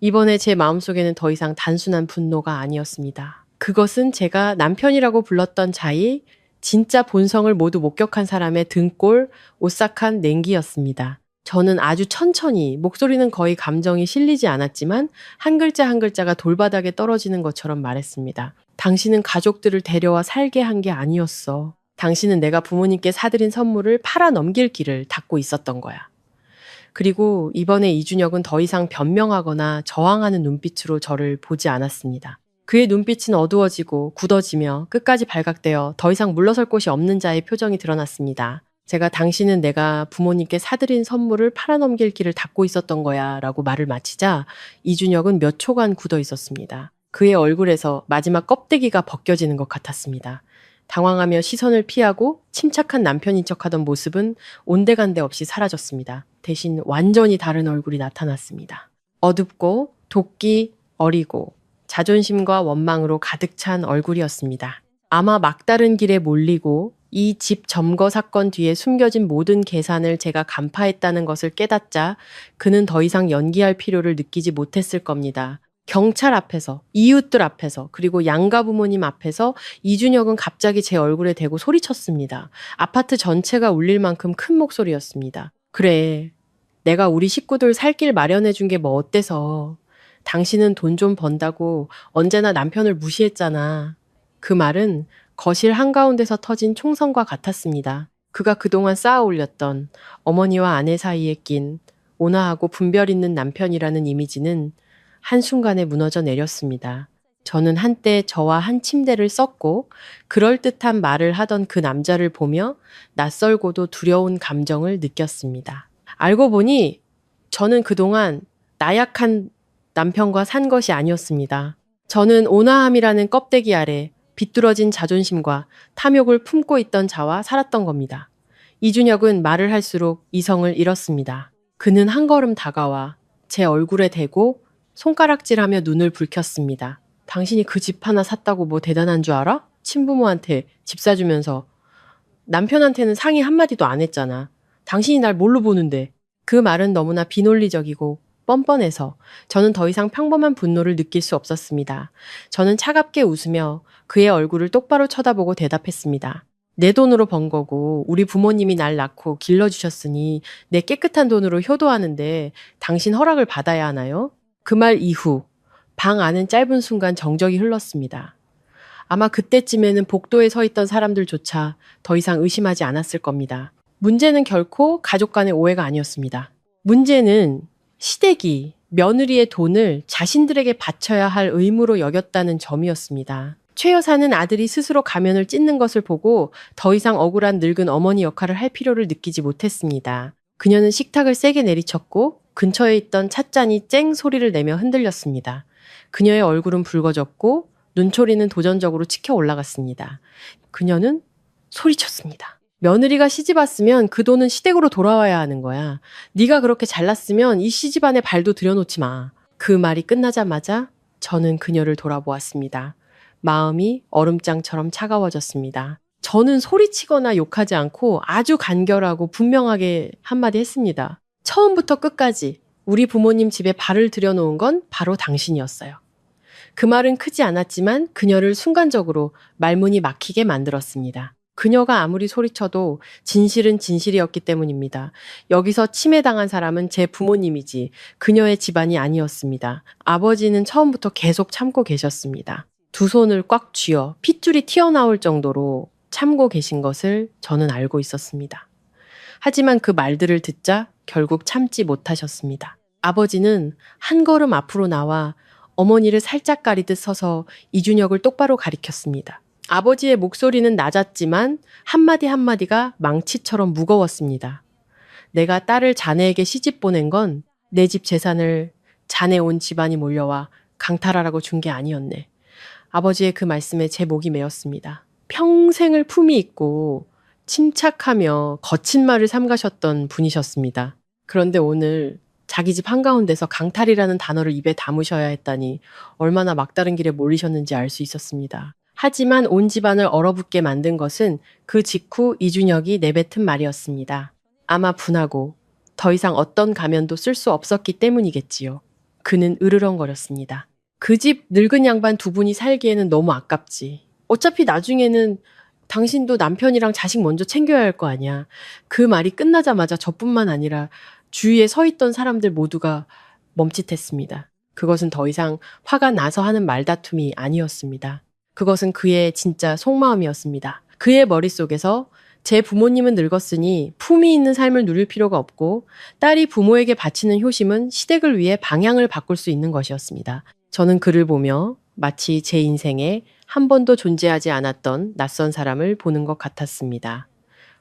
이번에 제 마음속에는 더 이상 단순한 분노가 아니었습니다. 그것은 제가 남편이라고 불렀던 자의 진짜 본성을 모두 목격한 사람의 등골 오싹한 냉기였습니다. 저는 아주 천천히, 목소리는 거의 감정이 실리지 않았지만 한 글자 한 글자가 돌바닥에 떨어지는 것처럼 말했습니다. 당신은 가족들을 데려와 살게 한 게 아니었어. 당신은 내가 부모님께 사드린 선물을 팔아 넘길 길을 닫고 있었던 거야. 그리고 이번에 이준혁은 더 이상 변명하거나 저항하는 눈빛으로 저를 보지 않았습니다. 그의 눈빛은 어두워지고 굳어지며 끝까지 발각되어 더 이상 물러설 곳이 없는 자의 표정이 드러났습니다. 제가 당신은 내가 부모님께 사드린 선물을 팔아넘길 길을 닫고 있었던 거야 라고 말을 마치자 이준혁은 몇 초간 굳어 있었습니다. 그의 얼굴에서 마지막 껍데기가 벗겨지는 것 같았습니다. 당황하며 시선을 피하고 침착한 남편인 척하던 모습은 온데간데 없이 사라졌습니다. 대신 완전히 다른 얼굴이 나타났습니다. 어둡고 도끼 어리고 자존심과 원망으로 가득 찬 얼굴이었습니다. 아마 막다른 길에 몰리고 이 집 점거 사건 뒤에 숨겨진 모든 계산을 제가 간파했다는 것을 깨닫자 그는 더 이상 연기할 필요를 느끼지 못했을 겁니다. 경찰 앞에서, 이웃들 앞에서, 그리고 양가 부모님 앞에서 이준혁은 갑자기 제 얼굴에 대고 소리쳤습니다. 아파트 전체가 울릴 만큼 큰 목소리였습니다. 그래, 내가 우리 식구들 살 길 마련해 준 게 뭐 어때서. 당신은 돈 좀 번다고 언제나 남편을 무시했잖아. 그 말은 거실 한가운데서 터진 총성과 같았습니다. 그가 그동안 쌓아 올렸던 어머니와 아내 사이에 낀 온화하고 분별 있는 남편이라는 이미지는 한순간에 무너져 내렸습니다. 저는 한때 저와 한 침대를 썼고 그럴듯한 말을 하던 그 남자를 보며 낯설고도 두려운 감정을 느꼈습니다. 알고 보니 저는 그동안 나약한 남편과 산 것이 아니었습니다. 저는 온화함이라는 껍데기 아래 비뚤어진 자존심과 탐욕을 품고 있던 자와 살았던 겁니다. 이준혁은 말을 할수록 이성을 잃었습니다. 그는 한 걸음 다가와 제 얼굴에 대고 손가락질하며 눈을 붉혔습니다. 당신이 그 집 하나 샀다고 뭐 대단한 줄 알아? 친부모한테 집 사주면서 남편한테는 상의 한마디도 안 했잖아. 당신이 날 뭘로 보는데. 그 말은 너무나 비논리적이고 뻔뻔해서 저는 더 이상 평범한 분노를 느낄 수 없었습니다. 저는 차갑게 웃으며 그의 얼굴을 똑바로 쳐다보고 대답했습니다. 내 돈으로 번 거고 우리 부모님이 날 낳고 길러주셨으니 내 깨끗한 돈으로 효도하는데 당신 허락을 받아야 하나요? 그 말 이후 방 안은 짧은 순간 정적이 흘렀습니다. 아마 그때쯤에는 복도에 서 있던 사람들조차 더 이상 의심하지 않았을 겁니다. 문제는 결코 가족 간의 오해가 아니었습니다. 문제는 시댁이 며느리의 돈을 자신들에게 바쳐야 할 의무로 여겼다는 점이었습니다. 최 여사는 아들이 스스로 가면을 찢는 것을 보고 더 이상 억울한 늙은 어머니 역할을 할 필요를 느끼지 못했습니다. 그녀는 식탁을 세게 내리쳤고 근처에 있던 찻잔이 쨍 소리를 내며 흔들렸습니다. 그녀의 얼굴은 붉어졌고 눈초리는 도전적으로 치켜 올라갔습니다. 그녀는 소리쳤습니다. 며느리가 시집 왔으면 그 돈은 시댁으로 돌아와야 하는 거야. 네가 그렇게 잘났으면 이 시집 안에 발도 들여놓지 마. 그 말이 끝나자마자 저는 그녀를 돌아보았습니다. 마음이 얼음장처럼 차가워졌습니다. 저는 소리치거나 욕하지 않고 아주 간결하고 분명하게 한마디 했습니다. 처음부터 끝까지 우리 부모님 집에 발을 들여놓은 건 바로 당신이었어요. 그 말은 크지 않았지만 그녀를 순간적으로 말문이 막히게 만들었습니다. 그녀가 아무리 소리쳐도 진실은 진실이었기 때문입니다. 여기서 침해당한 사람은 제 부모님이지 그녀의 집안이 아니었습니다. 아버지는 처음부터 계속 참고 계셨습니다. 두 손을 꽉 쥐어 핏줄이 튀어나올 정도로 참고 계신 것을 저는 알고 있었습니다. 하지만 그 말들을 듣자 결국 참지 못하셨습니다. 아버지는 한 걸음 앞으로 나와 어머니를 살짝 가리듯 서서 이준혁을 똑바로 가리켰습니다. 아버지의 목소리는 낮았지만 한마디 한마디가 망치처럼 무거웠습니다. 내가 딸을 자네에게 시집 보낸 건 내 집 재산을 자네 온 집안이 몰려와 강탈하라고 준 게 아니었네. 아버지의 그 말씀에 제 목이 메었습니다. 평생을 품위 있고 침착하며 거친 말을 삼가셨던 분이셨습니다. 그런데 오늘 자기 집 한가운데서 강탈이라는 단어를 입에 담으셔야 했다니 얼마나 막다른 길에 몰리셨는지 알 수 있었습니다. 하지만 온 집안을 얼어붙게 만든 것은 그 직후 이준혁이 내뱉은 말이었습니다. 아마 분하고 더 이상 어떤 가면도 쓸 수 없었기 때문이겠지요. 그는 으르렁거렸습니다. 그 집 늙은 양반 두 분이 살기에는 너무 아깝지. 어차피 나중에는 당신도 남편이랑 자식 먼저 챙겨야 할 거 아니야. 그 말이 끝나자마자 저뿐만 아니라 주위에 서 있던 사람들 모두가 멈칫했습니다. 그것은 더 이상 화가 나서 하는 말다툼이 아니었습니다. 그것은 그의 진짜 속마음이었습니다. 그의 머릿속에서 제 부모님은 늙었으니 품위 있는 삶을 누릴 필요가 없고 딸이 부모에게 바치는 효심은 시댁을 위해 방향을 바꿀 수 있는 것이었습니다. 저는 그를 보며 마치 제 인생에 한 번도 존재하지 않았던 낯선 사람을 보는 것 같았습니다.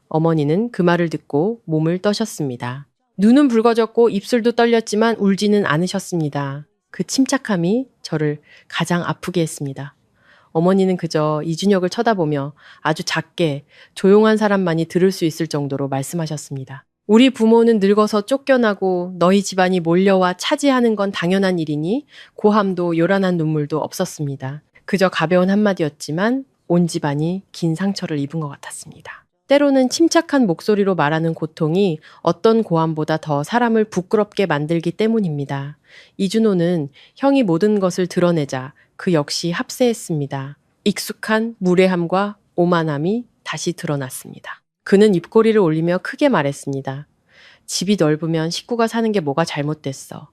어머니는 그 말을 듣고 몸을 떠셨습니다. 눈은 붉어졌고 입술도 떨렸지만 울지는 않으셨습니다. 그 침착함이 저를 가장 아프게 했습니다. 어머니는 그저 이준혁을 쳐다보며 아주 작게 조용한 사람만이 들을 수 있을 정도로 말씀하셨습니다. 우리 부모는 늙어서 쫓겨나고 너희 집안이 몰려와 차지하는 건 당연한 일이니 고함도 요란한 눈물도 없었습니다. 그저 가벼운 한마디였지만 온 집안이 긴 상처를 입은 것 같았습니다. 때로는 침착한 목소리로 말하는 고통이 어떤 고함보다 더 사람을 부끄럽게 만들기 때문입니다. 이준호는 형이 모든 것을 드러내자 그 역시 합세했습니다. 익숙한 무례함과 오만함이 다시 드러났습니다. 그는 입꼬리를 올리며 크게 말했습니다. 집이 넓으면 식구가 사는 게 뭐가 잘못됐어.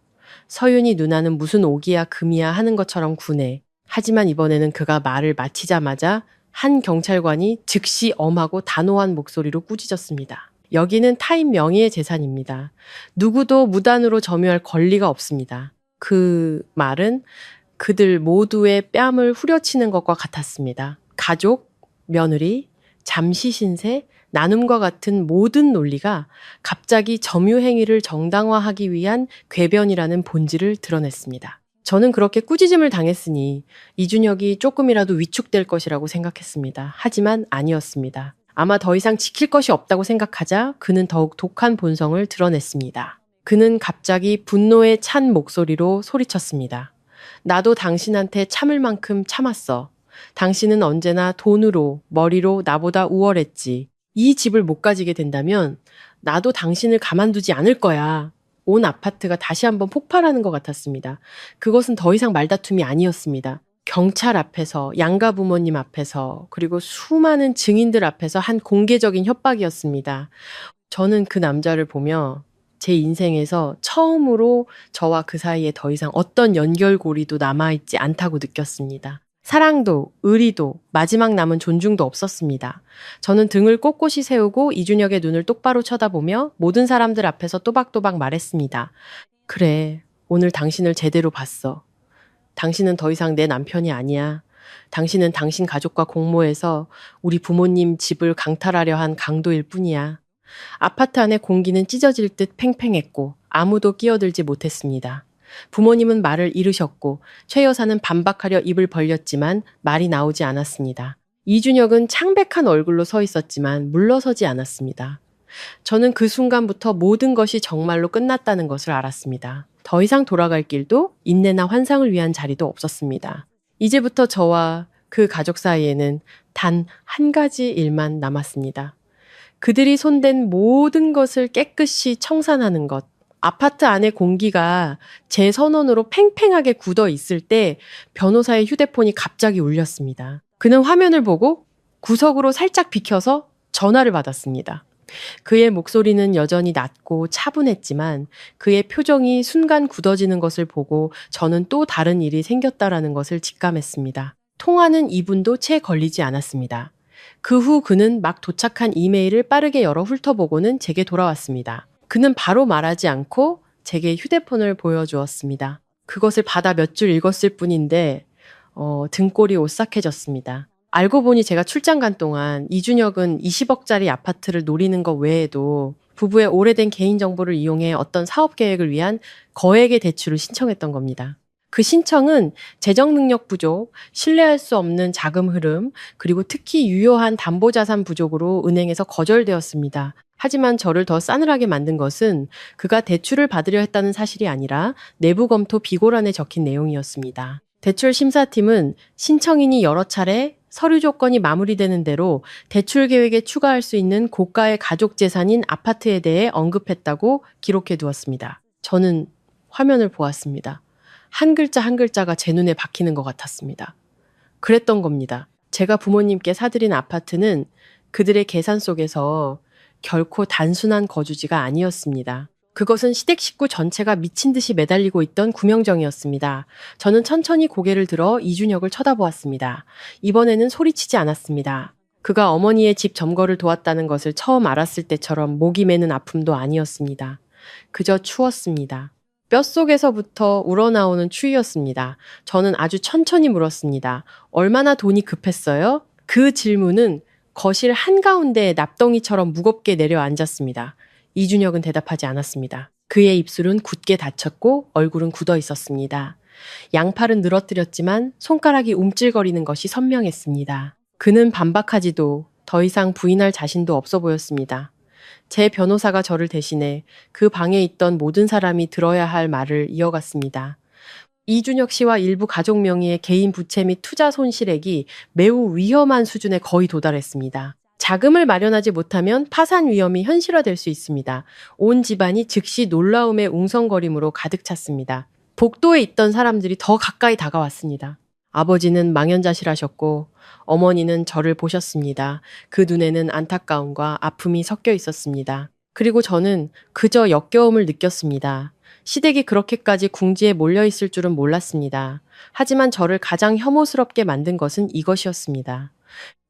서윤이 누나는 무슨 옥이야 금이야 하는 것처럼 군해. 하지만 이번에는 그가 말을 마치자마자 한 경찰관이 즉시 엄하고 단호한 목소리로 꾸짖었습니다. 여기는 타인 명의의 재산입니다. 누구도 무단으로 점유할 권리가 없습니다. 그 말은 그들 모두의 뺨을 후려치는 것과 같았습니다. 가족, 며느리, 잠시 신세, 나눔과 같은 모든 논리가 갑자기 점유행위를 정당화하기 위한 궤변이라는 본질을 드러냈습니다. 저는 그렇게 꾸짖음을 당했으니 이준혁이 조금이라도 위축될 것이라고 생각했습니다. 하지만 아니었습니다. 아마 더 이상 지킬 것이 없다고 생각하자 그는 더욱 독한 본성을 드러냈습니다. 그는 갑자기 분노에 찬 목소리로 소리쳤습니다. 나도 당신한테 참을 만큼 참았어. 당신은 언제나 돈으로, 머리로 나보다 우월했지. 이 집을 못 가지게 된다면 나도 당신을 가만두지 않을 거야. 온 아파트가 다시 한번 폭발하는 것 같았습니다. 그것은 더 이상 말다툼이 아니었습니다. 경찰 앞에서, 양가 부모님 앞에서, 그리고 수많은 증인들 앞에서 한 공개적인 협박이었습니다. 저는 그 남자를 보며 제 인생에서 처음으로 저와 그 사이에 더 이상 어떤 연결고리도 남아있지 않다고 느꼈습니다. 사랑도, 의리도, 마지막 남은 존중도 없었습니다. 저는 등을 꼿꼿이 세우고 이준혁의 눈을 똑바로 쳐다보며 모든 사람들 앞에서 또박또박 말했습니다. 그래, 오늘 당신을 제대로 봤어. 당신은 더 이상 내 남편이 아니야. 당신은 당신 가족과 공모해서 우리 부모님 집을 강탈하려 한 강도일 뿐이야. 아파트 안의 공기는 찢어질 듯 팽팽했고 아무도 끼어들지 못했습니다. 부모님은 말을 잃으셨고 최 여사는 반박하려 입을 벌렸지만 말이 나오지 않았습니다. 이준혁은 창백한 얼굴로 서 있었지만 물러서지 않았습니다. 저는 그 순간부터 모든 것이 정말로 끝났다는 것을 알았습니다. 더 이상 돌아갈 길도 인내나 환상을 위한 자리도 없었습니다. 이제부터 저와 그 가족 사이에는 단 한 가지 일만 남았습니다. 그들이 손댄 모든 것을 깨끗이 청산하는 것. 아파트 안의 공기가 제 선언으로 팽팽하게 굳어 있을 때 변호사의 휴대폰이 갑자기 울렸습니다. 그는 화면을 보고 구석으로 살짝 비켜서 전화를 받았습니다. 그의 목소리는 여전히 낮고 차분했지만 그의 표정이 순간 굳어지는 것을 보고 저는 또 다른 일이 생겼다라는 것을 직감했습니다. 통화는 2분도 채 걸리지 않았습니다. 그 후 그는 막 도착한 이메일을 빠르게 열어 훑어보고는 제게 돌아왔습니다. 그는 바로 말하지 않고 제게 휴대폰을 보여주었습니다. 그것을 받아 몇 줄 읽었을 뿐인데 등골이 오싹해졌습니다. 알고 보니 제가 출장 간 동안 이준혁은 20억짜리 아파트를 노리는 것 외에도 부부의 오래된 개인정보를 이용해 어떤 사업 계획을 위한 거액의 대출을 신청했던 겁니다. 그 신청은 재정 능력 부족, 신뢰할 수 없는 자금 흐름, 그리고 특히 유효한 담보자산 부족으로 은행에서 거절되었습니다. 하지만 저를 더 싸늘하게 만든 것은 그가 대출을 받으려 했다는 사실이 아니라 내부 검토 비고란에 적힌 내용이었습니다. 대출 심사팀은 신청인이 여러 차례 서류 조건이 마무리되는 대로 대출 계획에 추가할 수 있는 고가의 가족 재산인 아파트에 대해 언급했다고 기록해 두었습니다. 저는 화면을 보았습니다. 한 글자 한 글자가 제 눈에 박히는 것 같았습니다. 그랬던 겁니다. 제가 부모님께 사드린 아파트는 그들의 계산 속에서 결코 단순한 거주지가 아니었습니다. 그것은 시댁 식구 전체가 미친 듯이 매달리고 있던 구명정이었습니다. 저는 천천히 고개를 들어 이준혁을 쳐다보았습니다. 이번에는 소리치지 않았습니다. 그가 어머니의 집 점거를 도왔다는 것을 처음 알았을 때처럼 목이 메는 아픔도 아니었습니다. 그저 추웠습니다. 뼛속에서부터 우러나오는 추위였습니다. 저는 아주 천천히 물었습니다. 얼마나 돈이 급했어요? 그 질문은 거실 한가운데에 납덩이처럼 무겁게 내려앉았습니다. 이준혁은 대답하지 않았습니다. 그의 입술은 굳게 닫혔고 얼굴은 굳어 있었습니다. 양팔은 늘어뜨렸지만 손가락이 움찔거리는 것이 선명했습니다. 그는 반박하지도 더 이상 부인할 자신도 없어 보였습니다. 제 변호사가 저를 대신해 그 방에 있던 모든 사람이 들어야 할 말을 이어갔습니다. 이준혁 씨와 일부 가족 명의의 개인 부채 및 투자 손실액이 매우 위험한 수준에 거의 도달했습니다. 자금을 마련하지 못하면 파산 위험이 현실화될 수 있습니다. 온 집안이 즉시 놀라움의 웅성거림으로 가득 찼습니다. 복도에 있던 사람들이 더 가까이 다가왔습니다. 아버지는 망연자실하셨고 어머니는 저를 보셨습니다. 그 눈에는 안타까움과 아픔이 섞여 있었습니다. 그리고 저는 그저 역겨움을 느꼈습니다. 시댁이 그렇게까지 궁지에 몰려있을 줄은 몰랐습니다. 하지만 저를 가장 혐오스럽게 만든 것은 이것이었습니다.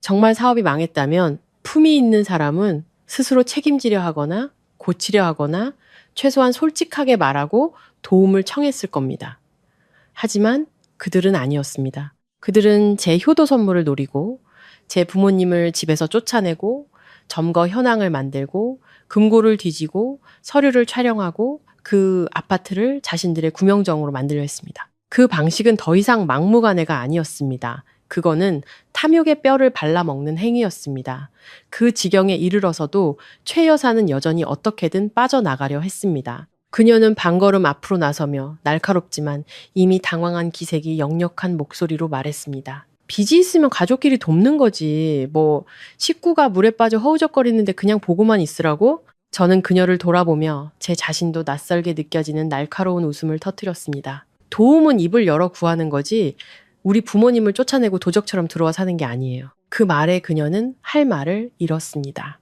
정말 사업이 망했다면 품이 있는 사람은 스스로 책임지려 하거나 고치려 하거나 최소한 솔직하게 말하고 도움을 청했을 겁니다. 하지만 그들은 아니었습니다. 그들은 제 효도 선물을 노리고 제 부모님을 집에서 쫓아내고 점거 현황을 만들고 금고를 뒤지고 서류를 촬영하고 그 아파트를 자신들의 구명정으로 만들려 했습니다. 그 방식은 더 이상 막무가내가 아니었습니다. 그거는 탐욕의 뼈를 발라먹는 행위였습니다. 그 지경에 이르러서도 최 여사는 여전히 어떻게든 빠져나가려 했습니다. 그녀는 반걸음 앞으로 나서며 날카롭지만 이미 당황한 기색이 역력한 목소리로 말했습니다. 빚이 있으면 가족끼리 돕는 거지. 식구가 물에 빠져 허우적거리는데 그냥 보고만 있으라고? 저는 그녀를 돌아보며 제 자신도 낯설게 느껴지는 날카로운 웃음을 터뜨렸습니다. 도움은 입을 열어 구하는 거지 우리 부모님을 쫓아내고 도적처럼 들어와 사는 게 아니에요. 그 말에 그녀는 할 말을 잃었습니다.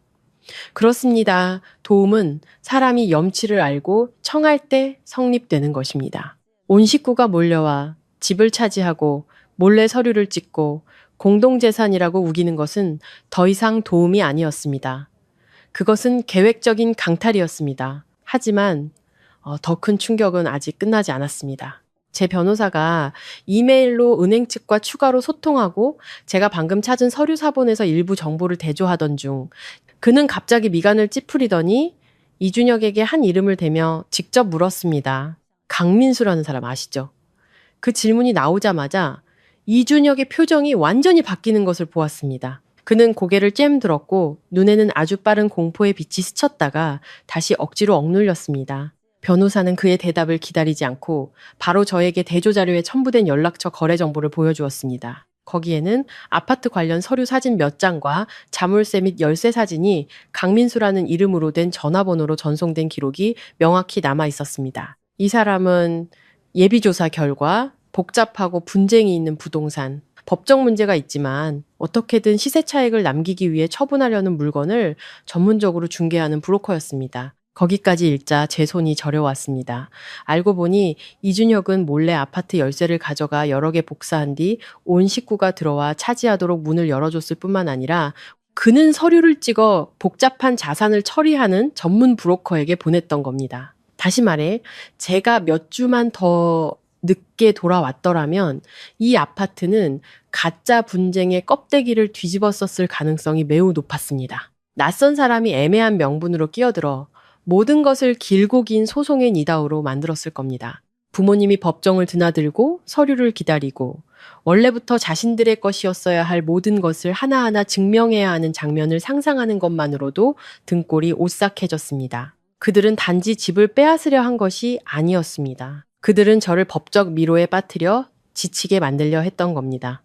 그렇습니다. 도움은 사람이 염치를 알고 청할 때 성립되는 것입니다. 온 식구가 몰려와 집을 차지하고 몰래 서류를 찍고 공동재산이라고 우기는 것은 더 이상 도움이 아니었습니다. 그것은 계획적인 강탈이었습니다. 하지만 더 큰 충격은 아직 끝나지 않았습니다. 제 변호사가 이메일로 은행 측과 추가로 소통하고 제가 방금 찾은 서류 사본에서 일부 정보를 대조하던 중 그는 갑자기 미간을 찌푸리더니 이준혁에게 한 이름을 대며 직접 물었습니다. 강민수라는 사람 아시죠? 그 질문이 나오자마자 이준혁의 표정이 완전히 바뀌는 것을 보았습니다. 그는 고개를 잼들었고 눈에는 아주 빠른 공포의 빛이 스쳤다가 다시 억지로 억눌렸습니다. 변호사는 그의 대답을 기다리지 않고 바로 저에게 대조자료에 첨부된 연락처 거래 정보를 보여주었습니다. 거기에는 아파트 관련 서류 사진 몇 장과 자물쇠 및 열쇠 사진이 강민수라는 이름으로 된 전화번호로 전송된 기록이 명확히 남아 있었습니다. 이 사람은 예비조사 결과 복잡하고 분쟁이 있는 부동산, 법적 문제가 있지만 어떻게든 시세 차익을 남기기 위해 처분하려는 물건을 전문적으로 중개하는 브로커였습니다. 거기까지 읽자 제 손이 저려왔습니다. 알고 보니 이준혁은 몰래 아파트 열쇠를 가져가 여러 개 복사한 뒤 온 식구가 들어와 차지하도록 문을 열어줬을 뿐만 아니라 그는 서류를 찍어 복잡한 자산을 처리하는 전문 브로커에게 보냈던 겁니다. 다시 말해 제가 몇 주만 더 늦게 돌아왔더라면 이 아파트는 가짜 분쟁의 껍데기를 뒤집었었을 가능성이 매우 높았습니다. 낯선 사람이 애매한 명분으로 끼어들어 모든 것을 길고 긴 소송의 니다우로 만들었을 겁니다. 부모님이 법정을 드나들고 서류를 기다리고 원래부터 자신들의 것이었어야 할 모든 것을 하나하나 증명해야 하는 장면을 상상하는 것만으로도 등골이 오싹해졌습니다. 그들은 단지 집을 빼앗으려 한 것이 아니었습니다. 그들은 저를 법적 미로에 빠뜨려 지치게 만들려 했던 겁니다.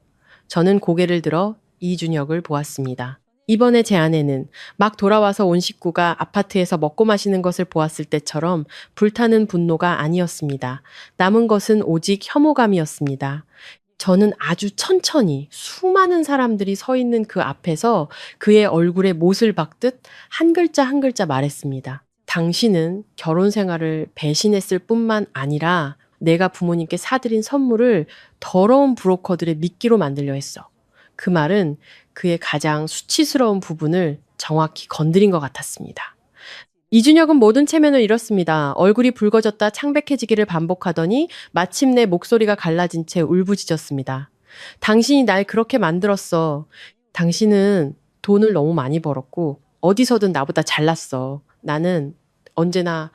저는 고개를 들어 이준혁을 보았습니다. 이번에 제 아내는 막 돌아와서 온 식구가 아파트에서 먹고 마시는 것을 보았을 때처럼 불타는 분노가 아니었습니다. 남은 것은 오직 혐오감이었습니다. 저는 아주 천천히 수많은 사람들이 서 있는 그 앞에서 그의 얼굴에 못을 박듯 한 글자 한 글자 말했습니다. 당신은 결혼 생활을 배신했을 뿐만 아니라 내가 부모님께 사드린 선물을 더러운 브로커들의 미끼로 만들려 했어. 그 말은 그의 가장 수치스러운 부분을 정확히 건드린 것 같았습니다. 이준혁은 모든 체면을 잃었습니다. 얼굴이 붉어졌다 창백해지기를 반복하더니 마침내 목소리가 갈라진 채 울부짖었습니다. 당신이 날 그렇게 만들었어. 당신은 돈을 너무 많이 벌었고 어디서든 나보다 잘났어. 나는 언제나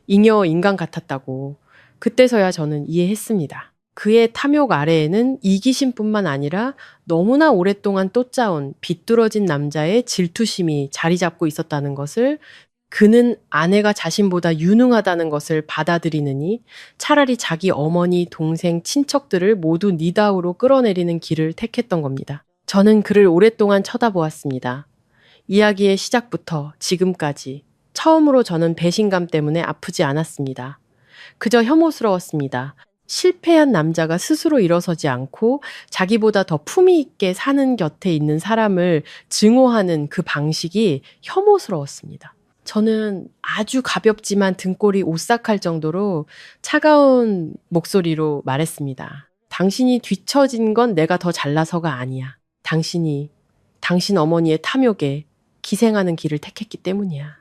잉여 인간 같았다고. 그때서야 저는 이해했습니다. 그의 탐욕 아래에는 이기심뿐만 아니라 너무나 오랫동안 쫓아온 비뚤어진 남자의 질투심이 자리 잡고 있었다는 것을, 그는 아내가 자신보다 유능하다는 것을 받아들이느니 차라리 자기 어머니, 동생, 친척들을 모두 니다우로 끌어내리는 길을 택했던 겁니다. 저는 그를 오랫동안 쳐다보았습니다. 이야기의 시작부터 지금까지 처음으로 저는 배신감 때문에 아프지 않았습니다. 그저 혐오스러웠습니다. 실패한 남자가 스스로 일어서지 않고 자기보다 더 품위 있게 사는 곁에 있는 사람을 증오하는 그 방식이 혐오스러웠습니다. 저는 아주 가볍지만 등골이 오싹할 정도로 차가운 목소리로 말했습니다. 당신이 뒤처진 건 내가 더 잘나서가 아니야. 당신이 당신 어머니의 탐욕에 기생하는 길을 택했기 때문이야.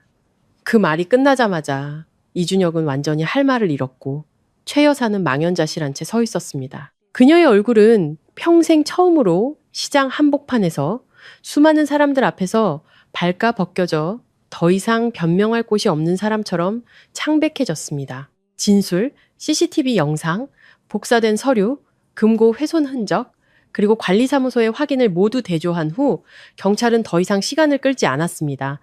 그 말이 끝나자마자 이준혁은 완전히 할 말을 잃었고 최 여사는 망연자실한 채 서 있었습니다. 그녀의 얼굴은 평생 처음으로 시장 한복판에서 수많은 사람들 앞에서 발가 벗겨져 더 이상 변명할 곳이 없는 사람처럼 창백해졌습니다. 진술, CCTV 영상, 복사된 서류, 금고 훼손 흔적, 그리고 관리사무소의 확인을 모두 대조한 후 경찰은 더 이상 시간을 끌지 않았습니다.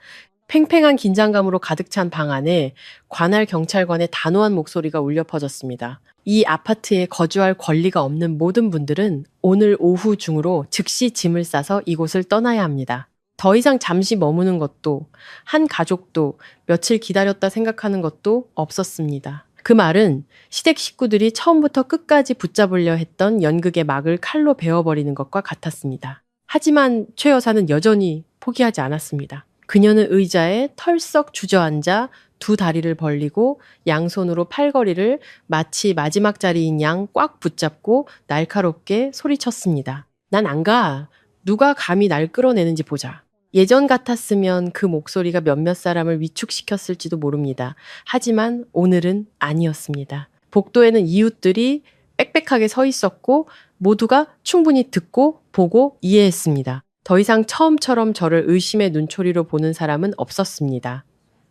팽팽한 긴장감으로 가득 찬 방 안에 관할 경찰관의 단호한 목소리가 울려 퍼졌습니다. 이 아파트에 거주할 권리가 없는 모든 분들은 오늘 오후 중으로 즉시 짐을 싸서 이곳을 떠나야 합니다. 더 이상 잠시 머무는 것도, 한 가족도 며칠 기다렸다 생각하는 것도 없었습니다. 그 말은 시댁 식구들이 처음부터 끝까지 붙잡으려 했던 연극의 막을 칼로 베어버리는 것과 같았습니다. 하지만 최 여사는 여전히 포기하지 않았습니다. 그녀는 의자에 털썩 주저앉아 두 다리를 벌리고 양손으로 팔걸이를 마치 마지막 자리인 양 꽉 붙잡고 날카롭게 소리쳤습니다. 난 안 가. 누가 감히 날 끌어내는지 보자. 예전 같았으면 그 목소리가 몇몇 사람을 위축시켰을지도 모릅니다. 하지만 오늘은 아니었습니다. 복도에는 이웃들이 빽빽하게 서 있었고 모두가 충분히 듣고 보고 이해했습니다. 더 이상 처음처럼 저를 의심의 눈초리로 보는 사람은 없었습니다.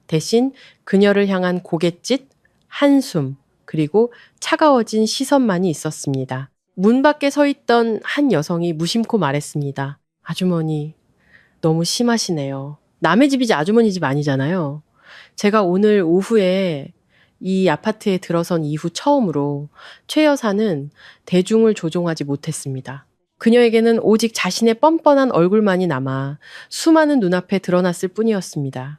대신 그녀를 향한 고갯짓, 한숨, 그리고 차가워진 시선만이 있었습니다. 문 밖에 서 있던 한 여성이 무심코 말했습니다. 아주머니, 너무 심하시네요. 남의 집이지 아주머니 집 아니잖아요. 제가 오늘 오후에 이 아파트에 들어선 이후 처음으로 최 여사는 대중을 조종하지 못했습니다. 그녀에게는 오직 자신의 뻔뻔한 얼굴만이 남아 수많은 눈앞에 드러났을 뿐이었습니다.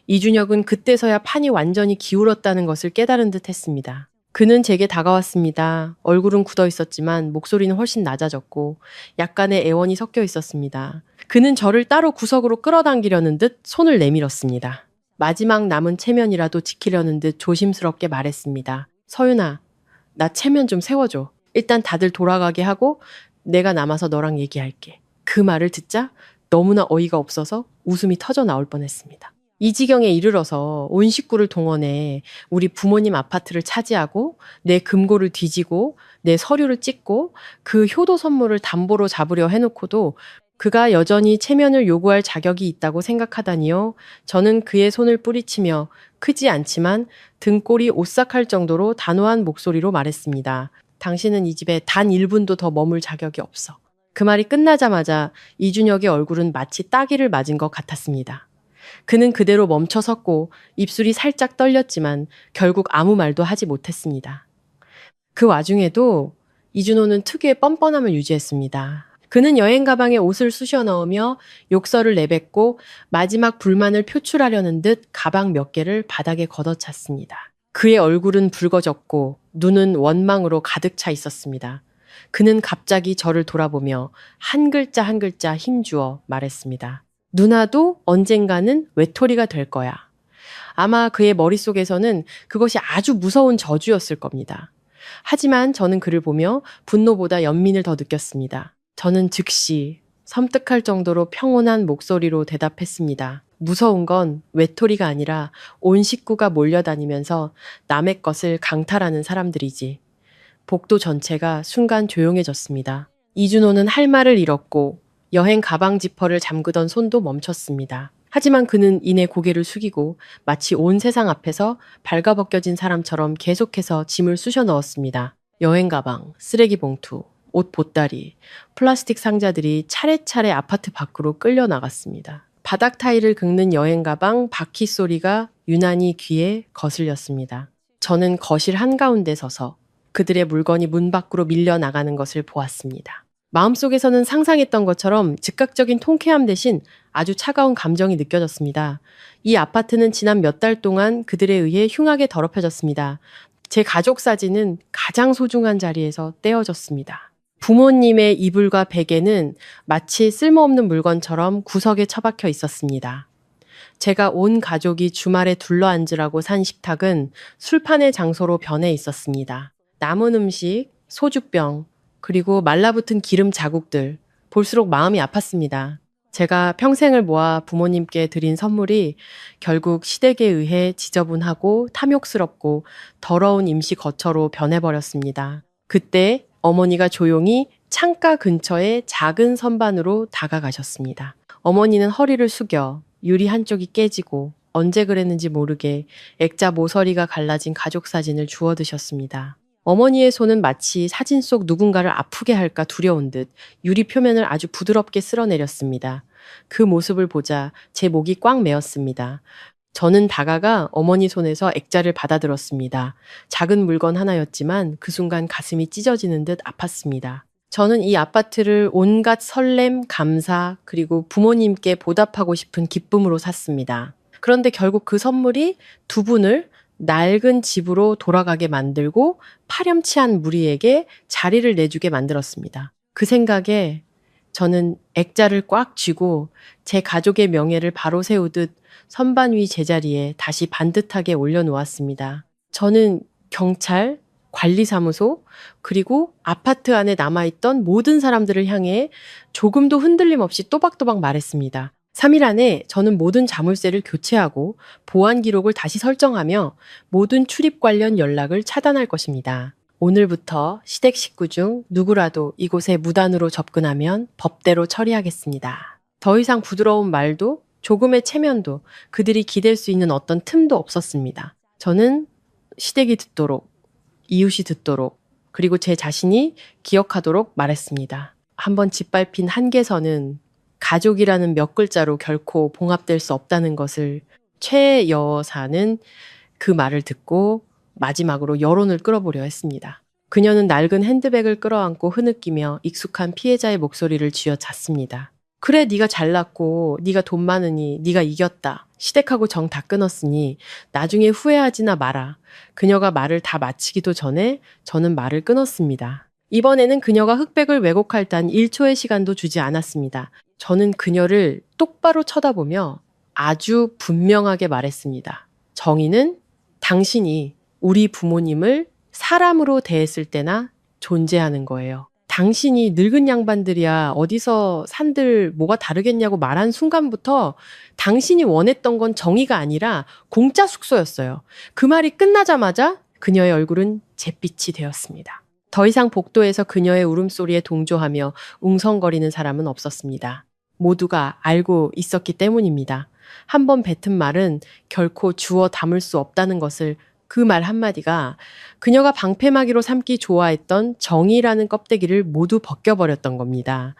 이준혁은 그때서야 판이 완전히 기울었다는 것을 깨달은 듯 했습니다. 그는 제게 다가왔습니다. 얼굴은 굳어 있었지만 목소리는 훨씬 낮아졌고 약간의 애원이 섞여 있었습니다. 그는 저를 따로 구석으로 끌어당기려는 듯 손을 내밀었습니다. 마지막 남은 체면이라도 지키려는 듯 조심스럽게 말했습니다. 서윤아, 나 체면 좀 세워줘. 일단 다들 돌아가게 하고 내가 남아서 너랑 얘기할게. 그 말을 듣자 너무나 어이가 없어서 웃음이 터져 나올 뻔했습니다. 이 지경에 이르러서 온 식구를 동원해 우리 부모님 아파트를 차지하고 내 금고를 뒤지고 내 서류를 찍고 그 효도 선물을 담보로 잡으려 해놓고도 그가 여전히 체면을 요구할 자격이 있다고 생각하다니요. 저는 그의 손을 뿌리치며 크지 않지만 등골이 오싹할 정도로 단호한 목소리로 말했습니다. 당신은 이 집에 단 1분도 더 머물 자격이 없어. 그 말이 끝나자마자 이준혁의 얼굴은 마치 따기를 맞은 것 같았습니다. 그는 그대로 멈춰 섰고 입술이 살짝 떨렸지만 결국 아무 말도 하지 못했습니다. 그 와중에도 이준호는 특유의 뻔뻔함을 유지했습니다. 그는 여행 가방에 옷을 쑤셔 넣으며 욕설을 내뱉고 마지막 불만을 표출하려는 듯 가방 몇 개를 바닥에 걷어찼습니다. 그의 얼굴은 붉어졌고 눈은 원망으로 가득 차 있었습니다. 그는 갑자기 저를 돌아보며 한 글자 한 글자 힘주어 말했습니다. 누나도 언젠가는 외톨이가 될 거야. 아마 그의 머릿속에서는 그것이 아주 무서운 저주였을 겁니다. 하지만 저는 그를 보며 분노보다 연민을 더 느꼈습니다. 저는 즉시 섬뜩할 정도로 평온한 목소리로 대답했습니다. 무서운 건 외톨이가 아니라 온 식구가 몰려다니면서 남의 것을 강탈하는 사람들이지. 복도 전체가 순간 조용해졌습니다. 이준호는 할 말을 잃었고 여행 가방 지퍼를 잠그던 손도 멈췄습니다. 하지만 그는 이내 고개를 숙이고 마치 온 세상 앞에서 발가벗겨진 사람처럼 계속해서 짐을 쑤셔 넣었습니다. 여행 가방, 쓰레기 봉투, 옷 보따리, 플라스틱 상자들이 차례차례 아파트 밖으로 끌려 나갔습니다. 바닥 타일을 긁는 여행 가방 바퀴 소리가 유난히 귀에 거슬렸습니다. 저는 거실 한가운데 서서 그들의 물건이 문 밖으로 밀려 나가는 것을 보았습니다. 마음속에서는 상상했던 것처럼 즉각적인 통쾌함 대신 아주 차가운 감정이 느껴졌습니다. 이 아파트는 지난 몇 달 동안 그들에 의해 흉하게 더럽혀졌습니다. 제 가족 사진은 가장 소중한 자리에서 떼어졌습니다. 부모님의 이불과 베개는 마치 쓸모없는 물건처럼 구석에 처박혀 있었습니다. 제가 온 가족이 주말에 둘러앉으라고 산 식탁은 술판의 장소로 변해 있었습니다. 남은 음식, 소주병, 그리고 말라붙은 기름 자국들, 볼수록 마음이 아팠습니다. 제가 평생을 모아 부모님께 드린 선물이 결국 시댁에 의해 지저분하고 탐욕스럽고 더러운 임시 거처로 변해버렸습니다. 그때 어머니가 조용히 창가 근처의 작은 선반으로 다가가셨습니다. 어머니는 허리를 숙여 유리 한쪽이 깨지고 언제 그랬는지 모르게 액자 모서리가 갈라진 가족 사진을 주워 드셨습니다. 어머니의 손은 마치 사진 속 누군가를 아프게 할까 두려운 듯 유리 표면을 아주 부드럽게 쓸어내렸습니다. 그 모습을 보자 제 목이 꽉 메었습니다. 저는 다가가 어머니 손에서 액자를 받아들었습니다. 작은 물건 하나였지만 그 순간 가슴이 찢어지는 듯 아팠습니다. 저는 이 아파트를 온갖 설렘, 감사, 그리고 부모님께 보답하고 싶은 기쁨으로 샀습니다. 그런데 결국 그 선물이 두 분을 낡은 집으로 돌아가게 만들고 파렴치한 무리에게 자리를 내주게 만들었습니다. 그 생각에 저는 액자를 꽉 쥐고 제 가족의 명예를 바로 세우듯 선반 위 제자리에 다시 반듯하게 올려놓았습니다. 저는 경찰, 관리사무소, 그리고 아파트 안에 남아있던 모든 사람들을 향해 조금도 흔들림 없이 또박또박 말했습니다. 3일 안에 저는 모든 자물쇠를 교체하고 보안 기록을 다시 설정하며 모든 출입 관련 연락을 차단할 것입니다. 오늘부터 시댁 식구 중 누구라도 이곳에 무단으로 접근하면 법대로 처리하겠습니다. 더 이상 부드러운 말도 조금의 체면도 그들이 기댈 수 있는 어떤 틈도 없었습니다. 저는 시댁이 듣도록, 이웃이 듣도록, 그리고 제 자신이 기억하도록 말했습니다. 한번 짓밟힌 한계선은 가족이라는 몇 글자로 결코 봉합될 수 없다는 것을 최 여사는 그 말을 듣고 마지막으로 여론을 끌어보려 했습니다. 그녀는 낡은 핸드백을 끌어안고 흐느끼며 익숙한 피해자의 목소리를 쥐어짰습니다. 그래, 네가 잘났고 네가 돈 많으니 네가 이겼다. 시댁하고 정 다 끊었으니 나중에 후회하지나 마라. 그녀가 말을 다 마치기도 전에 저는 말을 끊었습니다. 이번에는 그녀가 흑백을 왜곡할 단 1초의 시간도 주지 않았습니다. 저는 그녀를 똑바로 쳐다보며 아주 분명하게 말했습니다. 정의는 당신이 우리 부모님을 사람으로 대했을 때나 존재하는 거예요. 당신이 늙은 양반들이야 어디서 산들 뭐가 다르겠냐고 말한 순간부터 당신이 원했던 건 정의가 아니라 공짜 숙소였어요. 그 말이 끝나자마자 그녀의 얼굴은 잿빛이 되었습니다. 더 이상 복도에서 그녀의 울음소리에 동조하며 웅성거리는 사람은 없었습니다. 모두가 알고 있었기 때문입니다. 한 번 뱉은 말은 결코 주워 담을 수 없다는 것을 그 말 한마디가 그녀가 방패막이로 삼기 좋아했던 정의라는 껍데기를 모두 벗겨버렸던 겁니다.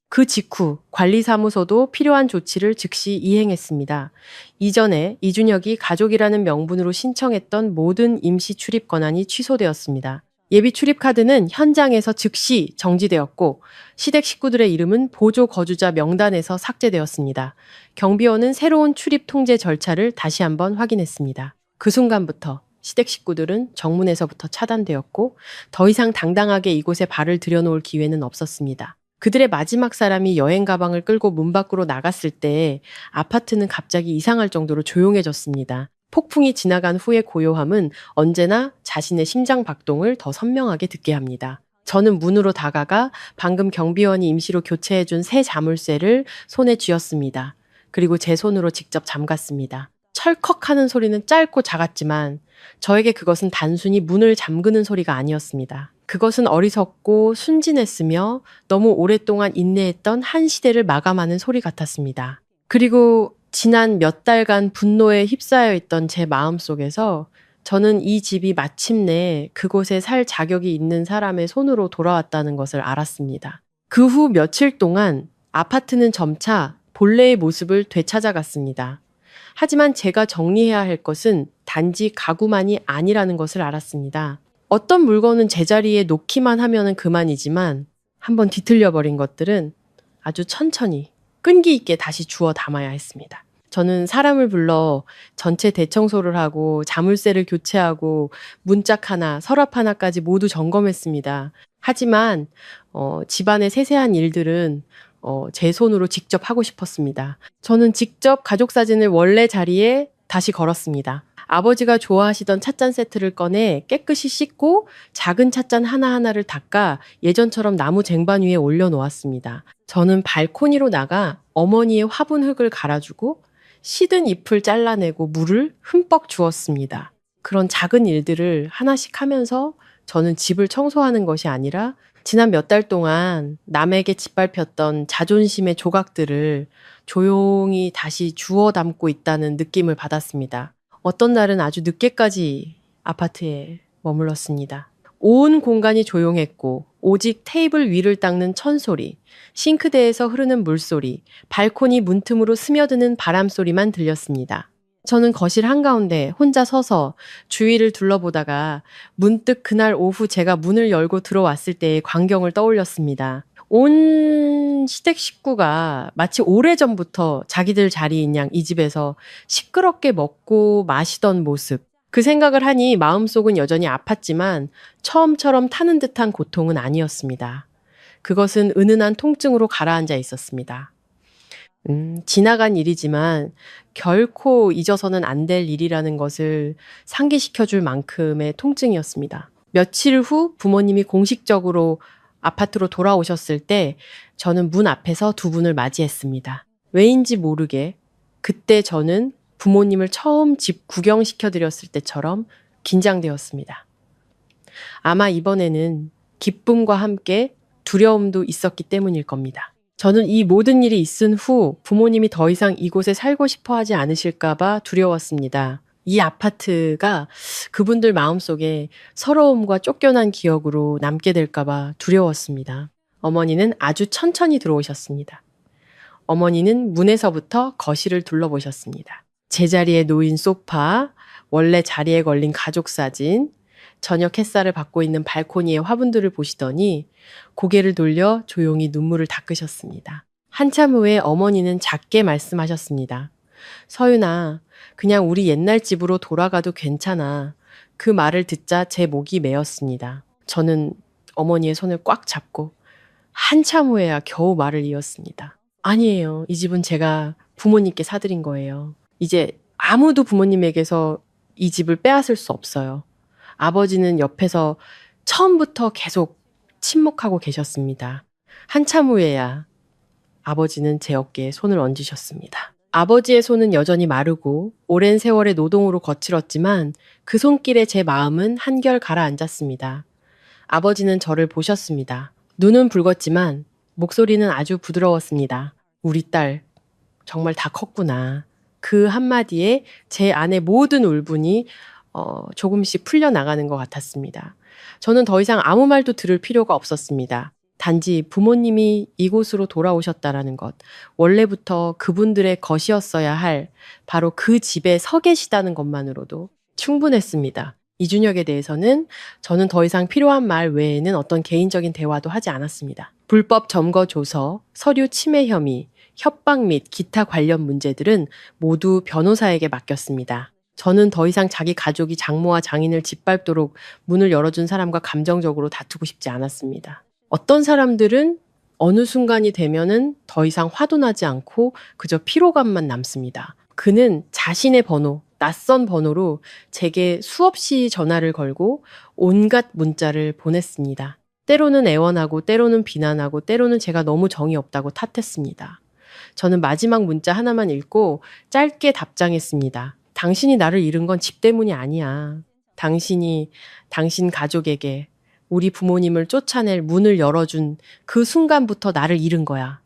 그 직후 관리사무소도 필요한 조치를 즉시 이행했습니다. 이전에 이준혁이 가족이라는 명분으로 신청했던 모든 임시 출입 권한이 취소되었습니다. 예비 출입 카드는 현장에서 즉시 정지되었고 시댁 식구들의 이름은 보조 거주자 명단에서 삭제되었습니다. 경비원은 새로운 출입 통제 절차를 다시 한번 확인했습니다. 그 순간부터 시댁 식구들은 정문에서부터 차단되었고 더 이상 당당하게 이곳에 발을 들여놓을 기회는 없었습니다. 그들의 마지막 사람이 여행 가방을 끌고 문 밖으로 나갔을 때 아파트는 갑자기 이상할 정도로 조용해졌습니다. 폭풍이 지나간 후의 고요함은 언제나 자신의 심장 박동을 더 선명하게 듣게 합니다. 저는 문으로 다가가 방금 경비원이 임시로 교체해준 새 자물쇠를 손에 쥐었습니다. 그리고 제 손으로 직접 잠갔습니다. 철컥하는 소리는 짧고 작았지만 저에게 그것은 단순히 문을 잠그는 소리가 아니었습니다. 그것은 어리석고 순진했으며 너무 오랫동안 인내했던 한 시대를 마감하는 소리 같았습니다. 그리고 지난 몇 달간 분노에 휩싸여 있던 제 마음속에서 저는 이 집이 마침내 그곳에 살 자격이 있는 사람의 손으로 돌아왔다는 것을 알았습니다. 그 후 며칠 동안 아파트는 점차 본래의 모습을 되찾아갔습니다. 하지만 제가 정리해야 할 것은 단지 가구만이 아니라는 것을 알았습니다. 어떤 물건은 제자리에 놓기만 하면 그만이지만 한번 뒤틀려버린 것들은 아주 천천히 끈기 있게 다시 주워 담아야 했습니다. 저는 사람을 불러 전체 대청소를 하고 자물쇠를 교체하고 문짝 하나, 서랍 하나까지 모두 점검했습니다. 하지만 집안의 세세한 일들은 제 손으로 직접 하고 싶었습니다. 저는 직접 가족 사진을 원래 자리에 다시 걸었습니다. 아버지가 좋아하시던 찻잔 세트를 꺼내 깨끗이 씻고 작은 찻잔 하나하나를 닦아 예전처럼 나무 쟁반 위에 올려놓았습니다. 저는 발코니로 나가 어머니의 화분 흙을 갈아주고 시든 잎을 잘라내고 물을 흠뻑 주었습니다. 그런 작은 일들을 하나씩 하면서 저는 집을 청소하는 것이 아니라 지난 몇 달 동안 남에게 짓밟혔던 자존심의 조각들을 조용히 다시 주워 담고 있다는 느낌을 받았습니다. 어떤 날은 아주 늦게까지 아파트에 머물렀습니다. 온 공간이 조용했고 오직 테이블 위를 닦는 천소리, 싱크대에서 흐르는 물소리, 발코니 문틈으로 스며드는 바람소리만 들렸습니다. 저는 거실 한가운데 혼자 서서 주위를 둘러보다가 문득 그날 오후 제가 문을 열고 들어왔을 때의 광경을 떠올렸습니다. 온 시댁 식구가 마치 오래전부터 자기들 자리인 양 이 집에서 시끄럽게 먹고 마시던 모습. 그 생각을 하니 마음속은 여전히 아팠지만 처음처럼 타는 듯한 고통은 아니었습니다. 그것은 은은한 통증으로 가라앉아 있었습니다. 지나간 일이지만 결코 잊어서는 안 될 일이라는 것을 상기시켜줄 만큼의 통증이었습니다. 며칠 후 부모님이 공식적으로 아파트로 돌아오셨을 때 저는 문 앞에서 두 분을 맞이했습니다. 왜인지 모르게 그때 저는 부모님을 처음 집 구경시켜드렸을 때처럼 긴장되었습니다. 아마 이번에는 기쁨과 함께 두려움도 있었기 때문일 겁니다. 저는 이 모든 일이 있은 후 부모님이 더 이상 이곳에 살고 싶어 하지 않으실까봐 두려웠습니다. 이 아파트가 그분들 마음속에 서러움과 쫓겨난 기억으로 남게 될까봐 두려웠습니다. 어머니는 아주 천천히 들어오셨습니다. 어머니는 문에서부터 거실을 둘러보셨습니다. 제자리에 놓인 소파, 원래 자리에 걸린 가족 사진, 저녁 햇살을 받고 있는 발코니의 화분들을 보시더니 고개를 돌려 조용히 눈물을 닦으셨습니다. 한참 후에 어머니는 작게 말씀하셨습니다. 서윤아, 그냥 우리 옛날 집으로 돌아가도 괜찮아. 그 말을 듣자 제 목이 메었습니다. 저는 어머니의 손을 꽉 잡고 한참 후에야 겨우 말을 이었습니다. 아니에요. 이 집은 제가 부모님께 사드린 거예요. 이제 아무도 부모님에게서 이 집을 빼앗을 수 없어요. 아버지는 옆에서 처음부터 계속 침묵하고 계셨습니다. 한참 후에야 아버지는 제 어깨에 손을 얹으셨습니다. 아버지의 손은 여전히 마르고 오랜 세월의 노동으로 거칠었지만 그 손길에 제 마음은 한결 가라앉았습니다. 아버지는 저를 보셨습니다. 눈은 붉었지만 목소리는 아주 부드러웠습니다. 우리 딸 정말 다 컸구나. 그 한마디에 제 안의 모든 울분이 조금씩 풀려나가는 것 같았습니다. 저는 더 이상 아무 말도 들을 필요가 없었습니다. 단지 부모님이 이곳으로 돌아오셨다라는 것, 원래부터 그분들의 것이었어야 할 바로 그 집에 서 계시다는 것만으로도 충분했습니다. 이준혁에 대해서는 저는 더 이상 필요한 말 외에는 어떤 개인적인 대화도 하지 않았습니다. 불법 점거 조서, 서류 침해 혐의, 협박 및 기타 관련 문제들은 모두 변호사에게 맡겼습니다. 저는 더 이상 자기 가족이 장모와 장인을 짓밟도록 문을 열어준 사람과 감정적으로 다투고 싶지 않았습니다. 어떤 사람들은 어느 순간이 되면은 더 이상 화도 나지 않고 그저 피로감만 남습니다. 그는 자신의 번호, 낯선 번호로 제게 수없이 전화를 걸고 온갖 문자를 보냈습니다. 때로는 애원하고 때로는 비난하고 때로는 제가 너무 정이 없다고 탓했습니다. 저는 마지막 문자 하나만 읽고 짧게 답장했습니다. 당신이 나를 잃은 건 집 때문이 아니야. 당신이 당신 가족에게 우리 부모님을 쫓아낼 문을 열어준 그 순간부터 나를 잃은 거야.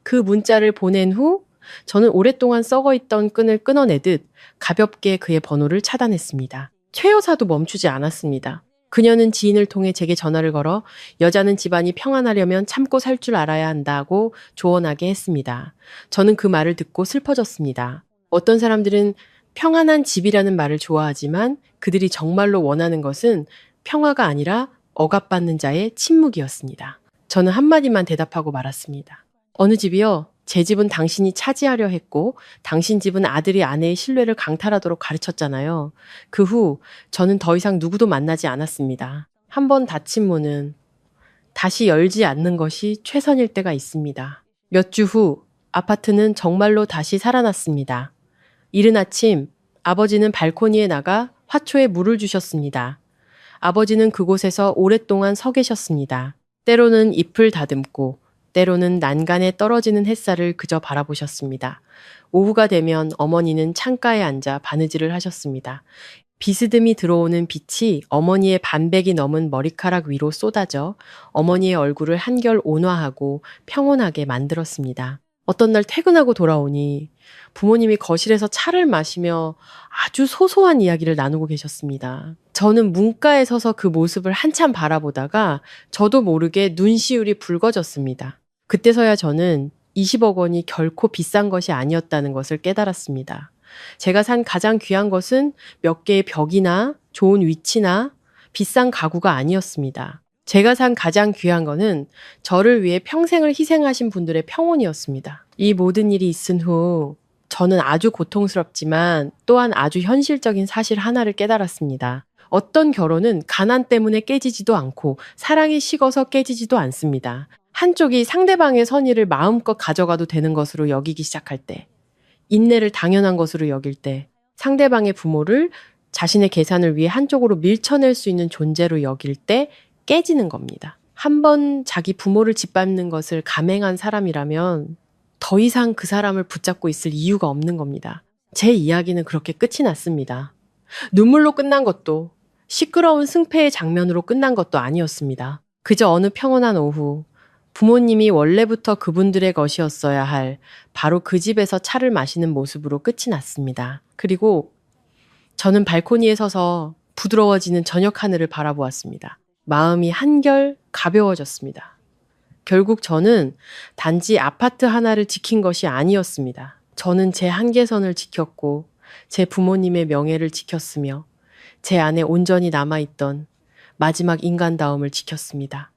그 문자를 보낸 후 저는 오랫동안 썩어있던 끈을 끊어내듯 가볍게 그의 번호를 차단했습니다. 최 여사도 멈추지 않았습니다. 그녀는 지인을 통해 제게 전화를 걸어 여자는 집안이 평안하려면 참고 살 줄 알아야 한다고 조언하게 했습니다. 저는 그 말을 듣고 슬퍼졌습니다. 어떤 사람들은 평안한 집이라는 말을 좋아하지만 그들이 정말로 원하는 것은 평화가 아니라 억압받는 자의 침묵이었습니다. 저는 한마디만 대답하고 말았습니다. 어느 집이요? 제 집은 당신이 차지하려 했고 당신 집은 아들이 아내의 신뢰를 강탈하도록 가르쳤잖아요. 그 후 저는 더 이상 누구도 만나지 않았습니다. 한번 닫힌 문은 다시 열지 않는 것이 최선일 때가 있습니다. 몇 주 후 아파트는 정말로 다시 살아났습니다. 이른 아침 아버지는 발코니에 나가 화초에 물을 주셨습니다. 아버지는 그곳에서 오랫동안 서 계셨습니다. 때로는 잎을 다듬고 때로는 난간에 떨어지는 햇살을 그저 바라보셨습니다. 오후가 되면 어머니는 창가에 앉아 바느질을 하셨습니다. 비스듬히 들어오는 빛이 어머니의 반백이 넘은 머리카락 위로 쏟아져 어머니의 얼굴을 한결 온화하고 평온하게 만들었습니다. 어떤 날 퇴근하고 돌아오니 부모님이 거실에서 차를 마시며 아주 소소한 이야기를 나누고 계셨습니다. 저는 문가에 서서 그 모습을 한참 바라보다가 저도 모르게 눈시울이 붉어졌습니다. 그때서야 저는 20억 원이 결코 비싼 것이 아니었다는 것을 깨달았습니다. 제가 산 가장 귀한 것은 몇 개의 벽이나 좋은 위치나 비싼 가구가 아니었습니다. 제가 산 가장 귀한 거는 저를 위해 평생을 희생하신 분들의 평온이었습니다. 이 모든 일이 있은 후 저는 아주 고통스럽지만 또한 아주 현실적인 사실 하나를 깨달았습니다. 어떤 결혼은 가난 때문에 깨지지도 않고 사랑이 식어서 깨지지도 않습니다. 한쪽이 상대방의 선의를 마음껏 가져가도 되는 것으로 여기기 시작할 때, 인내를 당연한 것으로 여길 때, 상대방의 부모를 자신의 계산을 위해 한쪽으로 밀쳐낼 수 있는 존재로 여길 때 깨지는 겁니다. 한번 자기 부모를 짓밟는 것을 감행한 사람이라면 더 이상 그 사람을 붙잡고 있을 이유가 없는 겁니다. 제 이야기는 그렇게 끝이 났습니다. 눈물로 끝난 것도 시끄러운 승패의 장면으로 끝난 것도 아니었습니다. 그저 어느 평온한 오후 부모님이 원래부터 그분들의 것이었어야 할 바로 그 집에서 차를 마시는 모습으로 끝이 났습니다. 그리고 저는 발코니에 서서 부드러워지는 저녁 하늘을 바라보았습니다. 마음이 한결 가벼워졌습니다. 결국 저는 단지 아파트 하나를 지킨 것이 아니었습니다. 저는 제 한계선을 지켰고 제 부모님의 명예를 지켰으며 제 안에 온전히 남아있던 마지막 인간다움을 지켰습니다.